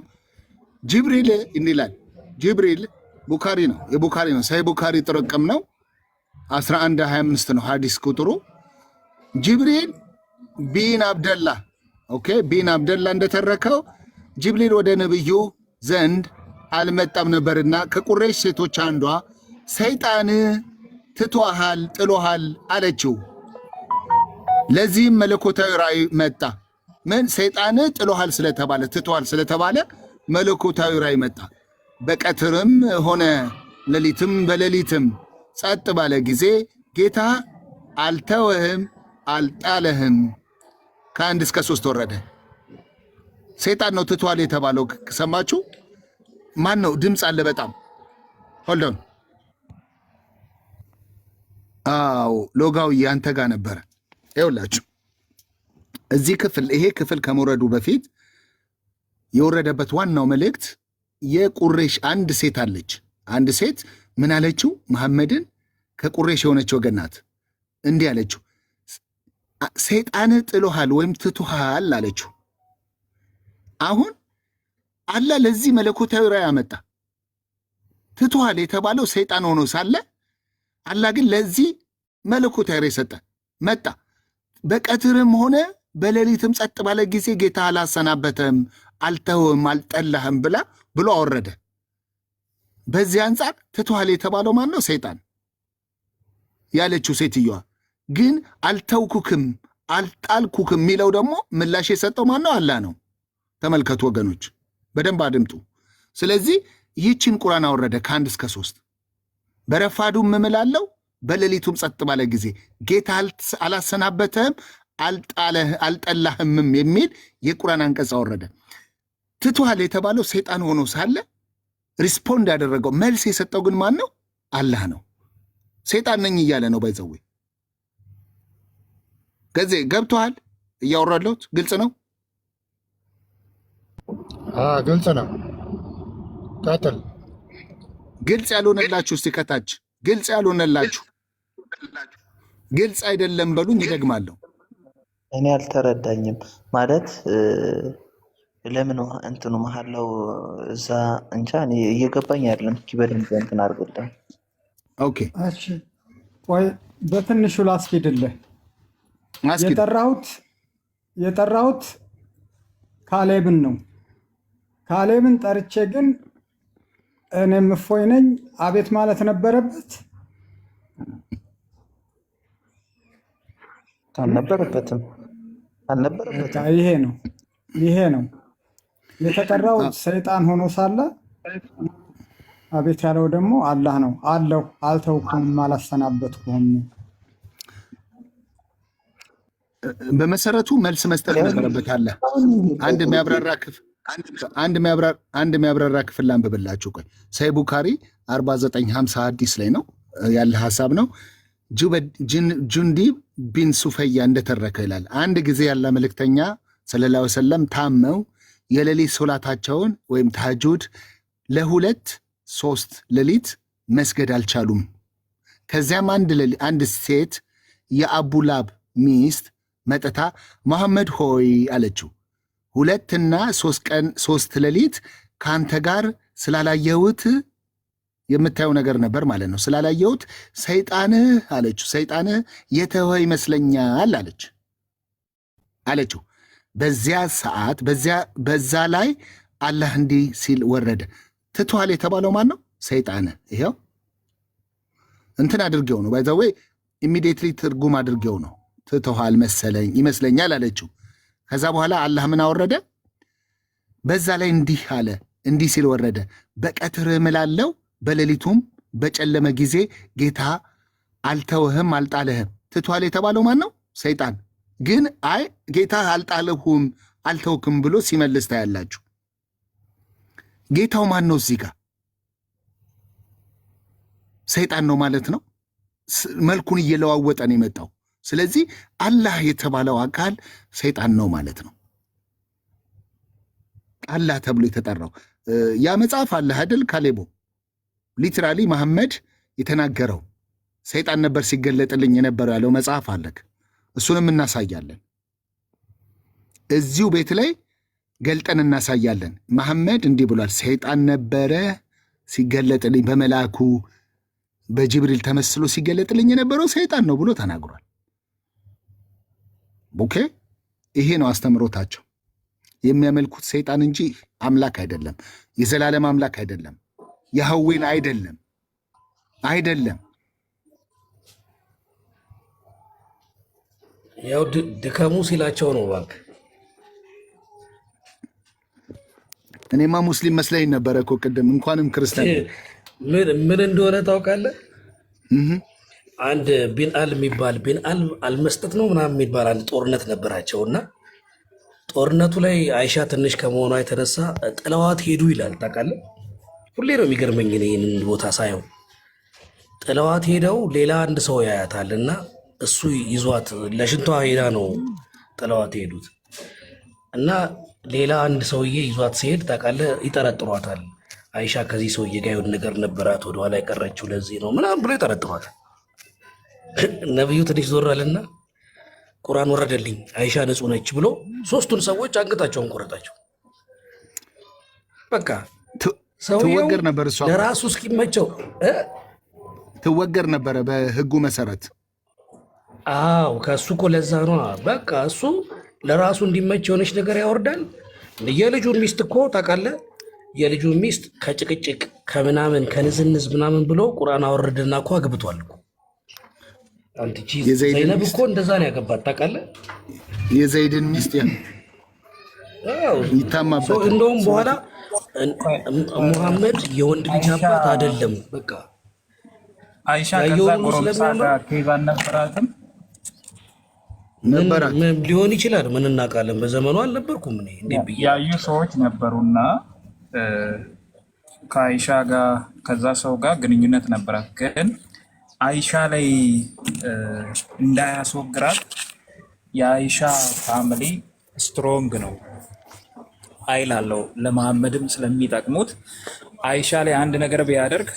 ጅብሪል እንዲላል። ጅብሪል ቡካሪ ነው፣ የቡካሪ ነው። ሳይ ቡካሪ ጥርቅም ነው 1125 ነው ሐዲስ ቁጥሩ። ጅብሪል ቢን አብደላ ኦኬ፣ ቢን አብደላ እንደተረከው ጅብሪል ወደ ነብዩ ዘንድ አልመጣም ነበርና ከቁረይሽ ሴቶች አንዷ ሰይጣን ትቷሃል ጥሎሃል አለችው። ለዚህም መለኮታዊ ራእይ መጣ። ምን ሰይጣን ጥሎሃል ስለተባለ ትቷሃል ስለተባለ መለኮታዊ ራእይ መጣ። በቀትርም ሆነ ሌሊትም በሌሊትም ጸጥ ባለ ጊዜ ጌታ አልተወህም አልጣለህም። ከ1 እስከ 3 ወረደ። ሰይጣን ነው ትቷል የተባለው። ሰማችሁ? ማን ነው? ድምፅ አለ በጣም ሆልዶን። አዎ ሎጋዊ አንተ ጋር ነበረ። ይኸውላችሁ እዚህ ክፍል ይሄ ክፍል ከመውረዱ በፊት የወረደበት ዋናው መልእክት የቁሬሽ አንድ ሴት አለች። አንድ ሴት ምን አለችው? መሐመድን ከቁሬሽ የሆነች ወገን ናት። እንዲህ አለችው፣ ሰይጣን ጥሎሃል ወይም ትቶሃል አለችው። አሁን አላህ ለዚህ መለኮታዊ ራእይ አመጣ። ትቶሃል የተባለው ሰይጣን ሆኖ ሳለ አላህ ግን ለዚህ መለኮታዊ ራእይ ሰጠ። መጣ በቀትርም ሆነ በሌሊትም ጸጥ ባለ ጊዜ ጌታ አላሰናበተም አልተውም አልጠላህም ብሎ አወረደ። በዚህ አንጻር ትቶሃል የተባለው ማን ነው? ሰይጣን ያለችው ሴትዮዋ። ግን አልተውኩክም አልጣልኩክም የሚለው ደግሞ ምላሽ የሰጠው ማን ነው? አላህ ነው። ተመልከቱ ወገኖች፣ በደንብ አድምጡ። ስለዚህ ይህችን ቁርአን አወረደ ከ1 እስከ 3። በረፋዱም እምላለው በሌሊቱም ጸጥ ባለ ጊዜ ጌታ አላሰናበተህም አልጠላህምም የሚል የቁርአን አንቀጽ አወረደ። ትቶሃል የተባለው ሰይጣን ሆኖ ሳለ ሪስፖንድ ያደረገው መልስ የሰጠው ግን ማን ነው? አላህ ነው። ሰይጣን ነኝ እያለ ነው። ባይዘዌ ገዜ ገብቶሃል? እያወራለሁት ግልጽ ነው። ግልጽ ነው። ቀጥል። ግልጽ ያልሆነላችሁ እስቲ ከታች ግልጽ ያልሆነላችሁ ግልጽ አይደለም በሉኝ፣ ይደግማለሁ። እኔ አልተረዳኝም ማለት ለምን እንትኑ መሐላው እዛ እንጃ እኔ እየገባኝ አይደለም። እስኪ በደንብ እንትን አድርግልኝ። ኦኬ እሺ፣ ቆይ በትንሹ ላስኪድልህ። የጠራሁት ካሌብን ነው። ካሌብን ጠርቼ ግን እኔም እፎይ ነኝ አቤት ማለት ነበረበት አልነበረበትም። ይሄ ነው የተጠራው። ሰይጣን ሆኖ ሳለ አቤት ያለው ደግሞ አላህ ነው። አለሁ አልተውኩም አላሰናበትኩም። በመሰረቱ መልስ መስጠት ነበረበት። አለ አንድ የሚያብራራ ክፍል ላንብብላችሁ። ቆይ ሳይ ቡካሪ 4950 ሐዲስ ላይ ነው ያለ ሐሳብ ነው። ጁንዲብ ቢን ሱፈያ እንደተረከ ይላል። አንድ ጊዜ ያለ መልእክተኛ ሰለላሁ ዐለይሂ ወሰለም ታመው የሌሊት ሶላታቸውን ወይም ተሐጁድ ለ2-3 ሌሊት መስገድ አልቻሉም። ከዚያም አንድ ሴት የአቡላብ ሚስት መጥታ መሐመድ ሆይ አለችው፣ 2-3 ሌሊት ከአንተ ጋር ስላላየሁት የምታየው ነገር ነበር ማለት ነው። ስላላየሁት ሰይጣንህ አለችው፣ ሰይጣንህ የተወ ይመስለኛል አለችው። በዚያ ሰዓት በዛ ላይ አላህ እንዲህ ሲል ወረደ። ትቷል የተባለው ማን ነው? ሰይጣን። ይሄው እንትን አድርጌው ነው ባይ ዘ ወይ ኢሚዲየትሊ ትርጉም አድርጌው ነው። ትተዋል መሰለኝ ይመስለኛል አለችው። ከዛ በኋላ አላህ ምን አወረደ? በዛ ላይ እንዲህ አለ፣ እንዲህ ሲል ወረደ። በቀትር እምላለው በሌሊቱም በጨለመ ጊዜ ጌታ አልተውህም አልጣለህም። ትቷል የተባለው ማን ነው? ሰይጣን። ግን አይ ጌታ አልጣለሁም አልተውክም ብሎ ሲመልስ ታያላችሁ። ጌታው ማን ነው? እዚህ ጋር ሰይጣን ነው ማለት ነው። መልኩን እየለዋወጠ ነው የመጣው። ስለዚህ አላህ የተባለው አካል ሰይጣን ነው ማለት ነው። አላህ ተብሎ የተጠራው ያ መጽሐፍ አለ አይደል? ካሌቦ ሊትራሊ መሐመድ የተናገረው ሰይጣን ነበር ሲገለጥልኝ የነበረው ያለው መጽሐፍ አለክ። እሱንም እናሳያለን። እዚሁ ቤት ላይ ገልጠን እናሳያለን። መሐመድ እንዲህ ብሏል፣ ሰይጣን ነበረ ሲገለጥልኝ፣ በመላኩ በጅብሪል ተመስሎ ሲገለጥልኝ የነበረው ሰይጣን ነው ብሎ ተናግሯል። ኦኬ፣ ይሄ ነው አስተምሮታቸው። የሚያመልኩት ሰይጣን እንጂ አምላክ አይደለም። የዘላለም አምላክ አይደለም። ያህዌን አይደለም። ያው ድከሙ ሲላቸው ነው። እባክህ እኔማ ሙስሊም መስለኝ ነበረ እኮ ቅድም። እንኳንም ክርስቲያን ምን እንደሆነ ታውቃለህ? አንድ ቢንአል የሚባል ቢንአል አልመስጠት ነው ምናምን የሚባል አንድ ጦርነት ነበራቸው እና ጦርነቱ ላይ አይሻ ትንሽ ከመሆኗ የተነሳ ጥለዋት ሄዱ ይላል። ታውቃለህ? ሁሌ ነው የሚገርመኝ ይህንን ቦታ ሳየው። ጥለዋት ሄደው ሌላ አንድ ሰው ያያታል እና እሱ ይዟት ለሽንቷ ሄዳ ነው ጥለዋት ሄዱት እና ሌላ አንድ ሰውዬ ይዟት ሲሄድ ታውቃለህ፣ ይጠረጥሯታል። አይሻ ከዚህ ሰውዬ ጋር የሆነ ነገር ነበራት፣ ወደኋላ የቀረችው ለዚህ ነው ምናምን ብሎ ይጠረጥሯታል። ነቢዩ ትንሽ ዞራልና ቁርአን ወረደልኝ አይሻ ንጹህ ነች ብሎ ሶስቱን ሰዎች አንገታቸውን ቆረጣቸው። በቃ ትወገር ነበር፣ እሷ ለራሱ እስኪመቸው ትወገር ነበረ በህጉ መሰረት። አዎ ከእሱ እኮ ለዛ ነው። በቃ እሱ ለራሱ እንዲመች የሆነች ነገር ያወርዳል። የልጁን ሚስት እኮ ታውቃለህ፣ የልጁን ሚስት ከጭቅጭቅ ከምናምን ከንዝንዝ ምናምን ብሎ ቁርአን አወረድና እኮ አግብቷል እኮ። ዘይነብ እኮ እንደዛ ነው ያገባት ታውቃለህ። የዘይድን ሚስት ይታማበት። እንደውም በኋላ ሙሐመድ የወንድ ልጅ አባት አይደለም። በቃ አይሻ ከዛ ጎረምሳ ጋር ኬዝ አልነበራትም ነበራት ሊሆን ይችላል። ምን እናውቃለን? በዘመኑ አልነበርኩም እኔ። እንዴት ብዬ ያዩ ሰዎች ነበሩና ከአይሻ ጋር ከዛ ሰው ጋር ግንኙነት ነበራት። ግን አይሻ ላይ እንዳያስወግራት የአይሻ ፋሚሊ ስትሮንግ ነው፣ ኃይል አለው። ለመሐመድም ስለሚጠቅሙት አይሻ ላይ አንድ ነገር ቢያደርግ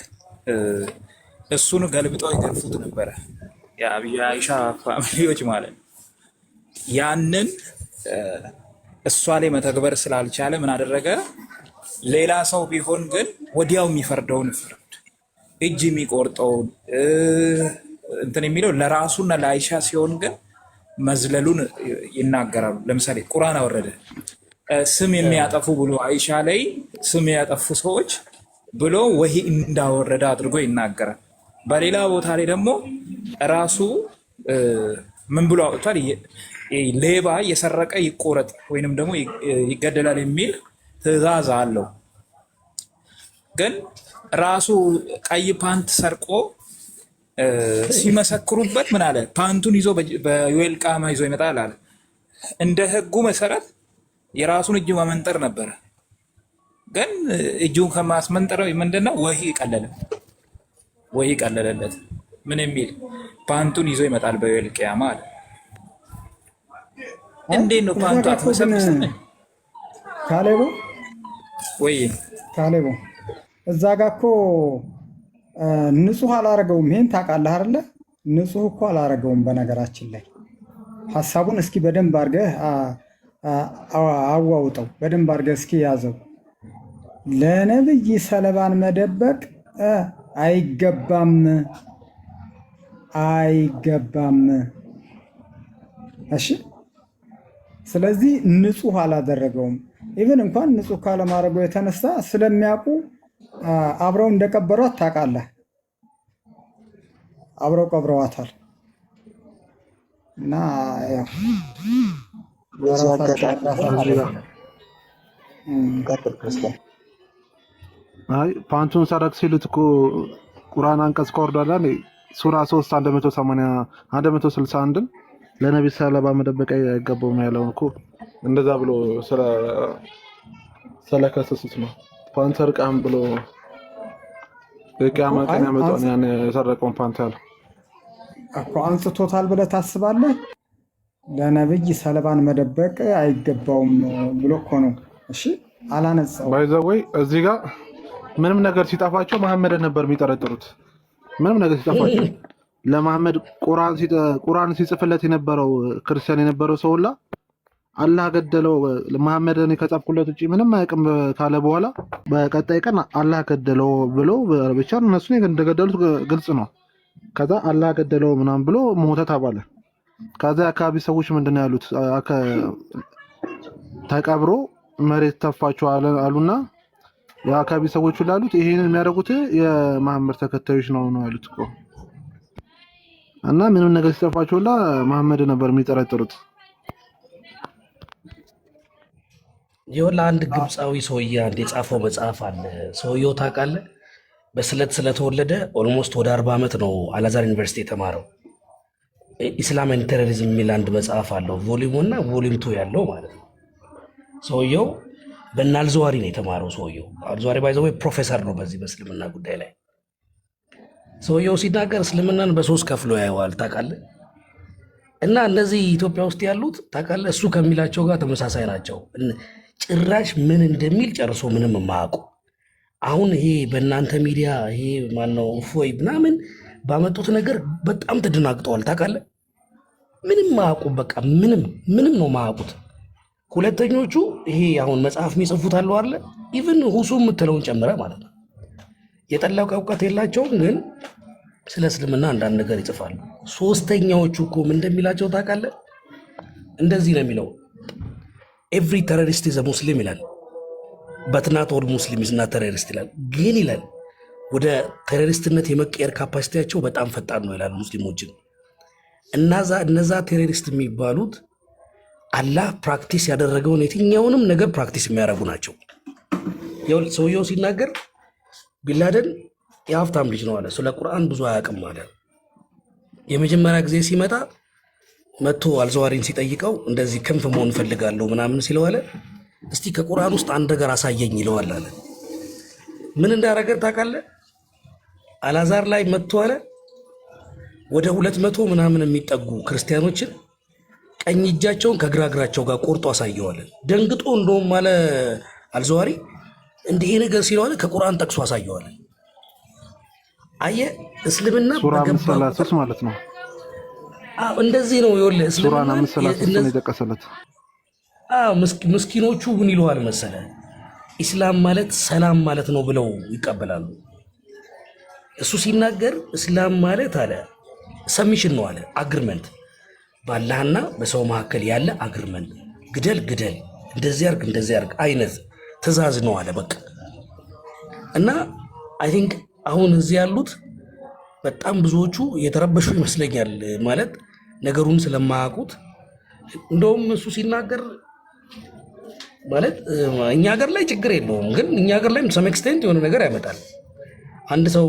እሱን ገልብጠው ይገርፉት ነበረ፣ የአይሻ ፋሚሊዎች ማለት ነው። ያንን እሷ ላይ መተግበር ስላልቻለ ምን አደረገ? ሌላ ሰው ቢሆን ግን ወዲያው የሚፈርደውን ፍርድ እጅ የሚቆርጠውን እንትን የሚለው ለራሱና ለአይሻ ሲሆን ግን መዝለሉን ይናገራሉ። ለምሳሌ ቁርአን አወረደ ስም የሚያጠፉ ብሎ አይሻ ላይ ስም ያጠፉ ሰዎች ብሎ ወሂ እንዳወረደ አድርጎ ይናገራል። በሌላ ቦታ ላይ ደግሞ ራሱ ምን ብሎ አውጥቷል? ሌባ የሰረቀ ይቆረጥ ወይንም ደግሞ ይገደላል የሚል ትዕዛዝ አለው። ግን ራሱ ቀይ ፓንት ሰርቆ ሲመሰክሩበት ምን አለ? ፓንቱን ይዞ በዮኤል ቃማ ይዞ ይመጣል አለ። እንደ ህጉ መሰረት የራሱን እጅ መመንጠር ነበረ። ግን እጁን ከማስመንጠረው ምንድነው ወሂ ቀለለለት። ምን የሚል ፓንቱን ይዞ ይመጣል በዮኤል ቂያማ አለ። እንዴት ነው ፓንቱ አትመሰብስም? ካሌቦ ወይ ካሌቦ እዛ ጋ እኮ ንጹህ አላረገውም። ይሄን ታውቃለህ አይደለ? ንጹህ እኮ አላረገውም። በነገራችን ላይ ሀሳቡን እስኪ በደንብ አድርገህ አዋውጠው፣ በደንብ አድርገህ እስኪ ያዘው። ለነብይ ሰለባን መደበቅ አይገባም። እሺ ስለዚህ ንጹህ አላደረገውም። ኢቭን እንኳን ንጹህ ካለማድረጉ የተነሳ ስለሚያውቁ አብረው እንደቀበሯት ታውቃለህ። አብረው ቀብረዋታል። እና ያው በዚህ በራሳቸው አጋጣሚ አይ ፓንቱን ሰረቅ ሲሉት እኮ ቁርአን አንቀጽ ከወርዷል አይደል? ሱራ 3 161 ለነብይ ሰለባ መደበቅ አይገባውም ያለውን እኮ እንደዛ ብሎ ስለከሰሱት ነው። ፓንት ሰርቃም ብሎ የቂያማ ቀን ያመጣውን ያን የሰረቀውን ፓንት ያለው እኮ አንስቶታል ብለህ ታስባለህ? ለነብይ ሰለባን መደበቅ አይገባውም ብሎ እኮ ነው። እሺ አላነጻው ባይዘወይ እዚህ ጋር ምንም ነገር ሲጠፋቸው መሐመድን ነበር የሚጠረጥሩት። ምንም ነገር ሲጠፋቸው ለመሐመድ ቁርአን ሲጽፍለት የነበረው ክርስቲያን የነበረው ሰውላ አላህ ገደለው መሐመድን ከጻፍኩለት ውጪ ምንም አያውቅም ካለ በኋላ በቀጣይ ቀን አላህ ገደለው ብሎ ብቻ እነሱ እንደገደሉት ግልጽ ነው። ከዛ አላህ ገደለው ምናምን ብሎ ሞተ ተባለ። ከዛ አካባቢ ሰዎች ምንድነው ያሉት? ተቀብሮ መሬት ተፋቸው አሉና የአካባቢ ሰዎች ላሉት ይሄንን የሚያደርጉት የመሐመድ ተከታዮች ነው ያሉት እኮ። እና ምንም ነገር ሲጠፋቸውላ መሐመድ ነበር የሚጠረጥሩት። ይኸውልህ አንድ ግብፃዊ ሰውዬ አንድ የጻፈው መጽሐፍ አለ። ሰውየው ታውቃለህ፣ በስለት ስለተወለደ ኦልሞስት ወደ 40 ዓመት ነው አልአዛር ዩኒቨርሲቲ የተማረው። ኢስላም ኤንድ ቴሮሪዝም የሚል አንድ መጽሐፍ አለው፣ ቮሊዩም 1 እና ቮሊዩም 2 ያለው ማለት ነው። ሰውየው በእነ አልዘዋሪ ነው የተማረው። ሰውየው አልዘዋሪ ባይዘው ፕሮፌሰር ነው በዚህ በእስልምና ጉዳይ ላይ። ሰውየው ሲናገር እስልምናን በ3 ከፍሎ ያየዋል ታውቃለህ። እና እነዚህ ኢትዮጵያ ውስጥ ያሉት ታውቃለህ እሱ ከሚላቸው ጋር ተመሳሳይ ናቸው። ጭራሽ ምን እንደሚል ጨርሶ ምንም የማያውቁ አሁን ይሄ በእናንተ ሚዲያ ይሄ ማነው እፎይ ምናምን ባመጡት ነገር በጣም ተደናግጠዋል ታውቃለህ። ምንም ማያውቁ በቃ ምንም ነው ማያውቁት። ሁለተኞቹ ይሄ አሁን መጽሐፍ የሚጽፉት አሉ አለ ኢቭን ሁሱ የምትለውን ጨምረ ማለት ነው። የጠላው እውቀት የላቸውም፣ ግን ስለ እስልምና አንዳንድ ነገር ይጽፋሉ። ሶስተኛዎቹ እኮ ምን እንደሚላቸው ታውቃለህ? እንደዚህ ነው የሚለው ኤቭሪ ቴሮሪስት ኢዝ ሙስሊም ይላል፣ በት ናት ኦል ሙስሊም ኢዝ ናት ቴሮሪስት ይላል። ግን ይላል ወደ ቴሮሪስትነት የመቀየር ካፓሲቲያቸው በጣም ፈጣን ነው ይላል ሙስሊሞችን። እነዛ ቴሮሪስት የሚባሉት አላህ ፕራክቲስ ያደረገውን የትኛውንም ነገር ፕራክቲስ የሚያደርጉ ናቸው። ሰውየው ሲናገር ቢንላደን የሀብታም ልጅ ነው አለ፣ ስለ ቁርአን ብዙ አያውቅም አለ። የመጀመሪያ ጊዜ ሲመጣ መጥቶ አልዘዋሪን ሲጠይቀው እንደዚህ ክንፍ መሆን እፈልጋለሁ ምናምን ሲለው አለ እስቲ ከቁርአን ውስጥ አንድ ነገር አሳየኝ ይለዋል አለ። ምን እንዳደረገ ታውቃለህ? አልአዛር ላይ መጥቶ አለ ወደ 200 ምናምን የሚጠጉ ክርስቲያኖችን ቀኝ እጃቸውን ከግራ እግራቸው ጋር ቆርጦ አሳየዋል። ደንግጦ እንደውም አለ አልዘዋሪ እንዲህ ነገር ሲለው አለ ከቁርአን ጠቅሶ አሳየዋል። አየህ እስልምና ሱራ 533 ማለት ነው። እንደዚህ ነው ይኸውልህ ሱራ እስልምና 533 ነው የጠቀሰለት። ምስኪኖቹ ምን ይለዋል መሰለ ኢስላም ማለት ሰላም ማለት ነው ብለው ይቀበላሉ። እሱ ሲናገር እስላም ማለት አለ ሰሚሽን ነው አለ አግሪመንት፣ በአላህና በሰው መካከል ያለ አግሪመንት፣ ግደል እንደዚህ አርግ አይነት ትእዛዝ ነው አለ በቃ። እና አይ ቲንክ አሁን እዚህ ያሉት በጣም ብዙዎቹ የተረበሹ ይመስለኛል ማለት ነገሩን ስለማያውቁት። እንደውም እሱ ሲናገር ማለት እኛ ሀገር ላይ ችግር የለውም፣ ግን እኛ ሀገር ላይም ሰም ኤክስቴንት የሆነ ነገር ያመጣል። አንድ ሰው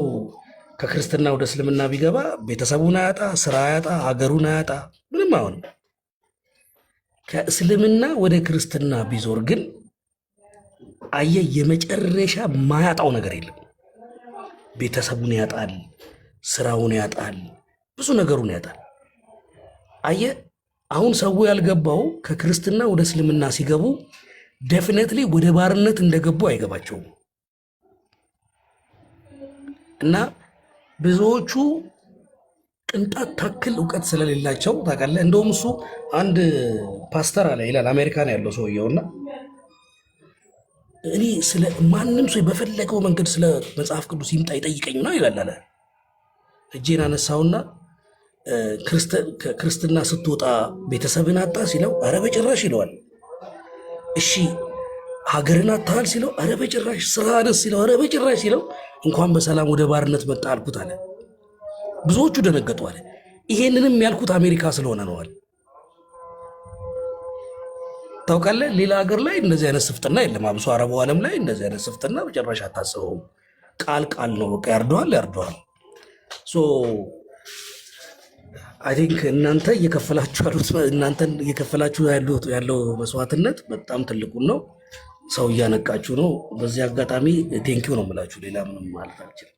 ከክርስትና ወደ እስልምና ቢገባ ቤተሰቡን አያጣ፣ ስራ አያጣ፣ ሀገሩን አያጣ፣ ምንም አይሆንም። ከእስልምና ወደ ክርስትና ቢዞር ግን አየ የመጨረሻ ማያጣው ነገር የለም። ቤተሰቡን ያጣል፣ ስራውን ያጣል፣ ብዙ ነገሩን ያጣል። አየ አሁን ሰው ያልገባው ከክርስትና ወደ እስልምና ሲገቡ ዴፊኔትሊ ወደ ባርነት እንደገቡ አይገባቸውም። እና ብዙዎቹ ቅንጣት ታክል እውቀት ስለሌላቸው ታውቃለህ። እንደውም እሱ አንድ ፓስተር አለ ይላል፣ አሜሪካን ያለው ሰውየውና እኔ ስለ ማንም ሰው በፈለገው መንገድ ስለ መጽሐፍ ቅዱስ ይምጣ ይጠይቀኝ ነው ይላል አለ። እጄን አነሳውና ክርስትና ስትወጣ ቤተሰብን አጣ ሲለው ኧረ በጭራሽ ይለዋል። እሺ ሀገርን አታሃል ሲለው ኧረ በጭራሽ፣ ስራንስ ሲለው ኧረ በጭራሽ ሲለው እንኳን በሰላም ወደ ባርነት መጣ አልኩት አለ። ብዙዎቹ ደነገጡ አለ። ይሄንንም ያልኩት አሜሪካ ስለሆነ ነው አለ። ታውቃለህ፣ ሌላ ሀገር ላይ እንደዚህ አይነት ስፍጥና የለም። አብሶ አረቡ ዓለም ላይ እንደዚህ አይነት ስፍጥና በጭራሽ አታስበውም። ቃል ነው በቃ፣ ያርደዋል። ሶ አይ ቲንክ እናንተ እየከፈላችሁ ያለው መስዋዕትነት በጣም ትልቁን ነው። ሰው እያነቃችሁ ነው። በዚህ አጋጣሚ ቴንኪው ነው የምላችሁ። ሌላ ምንም ማለት አልችልም።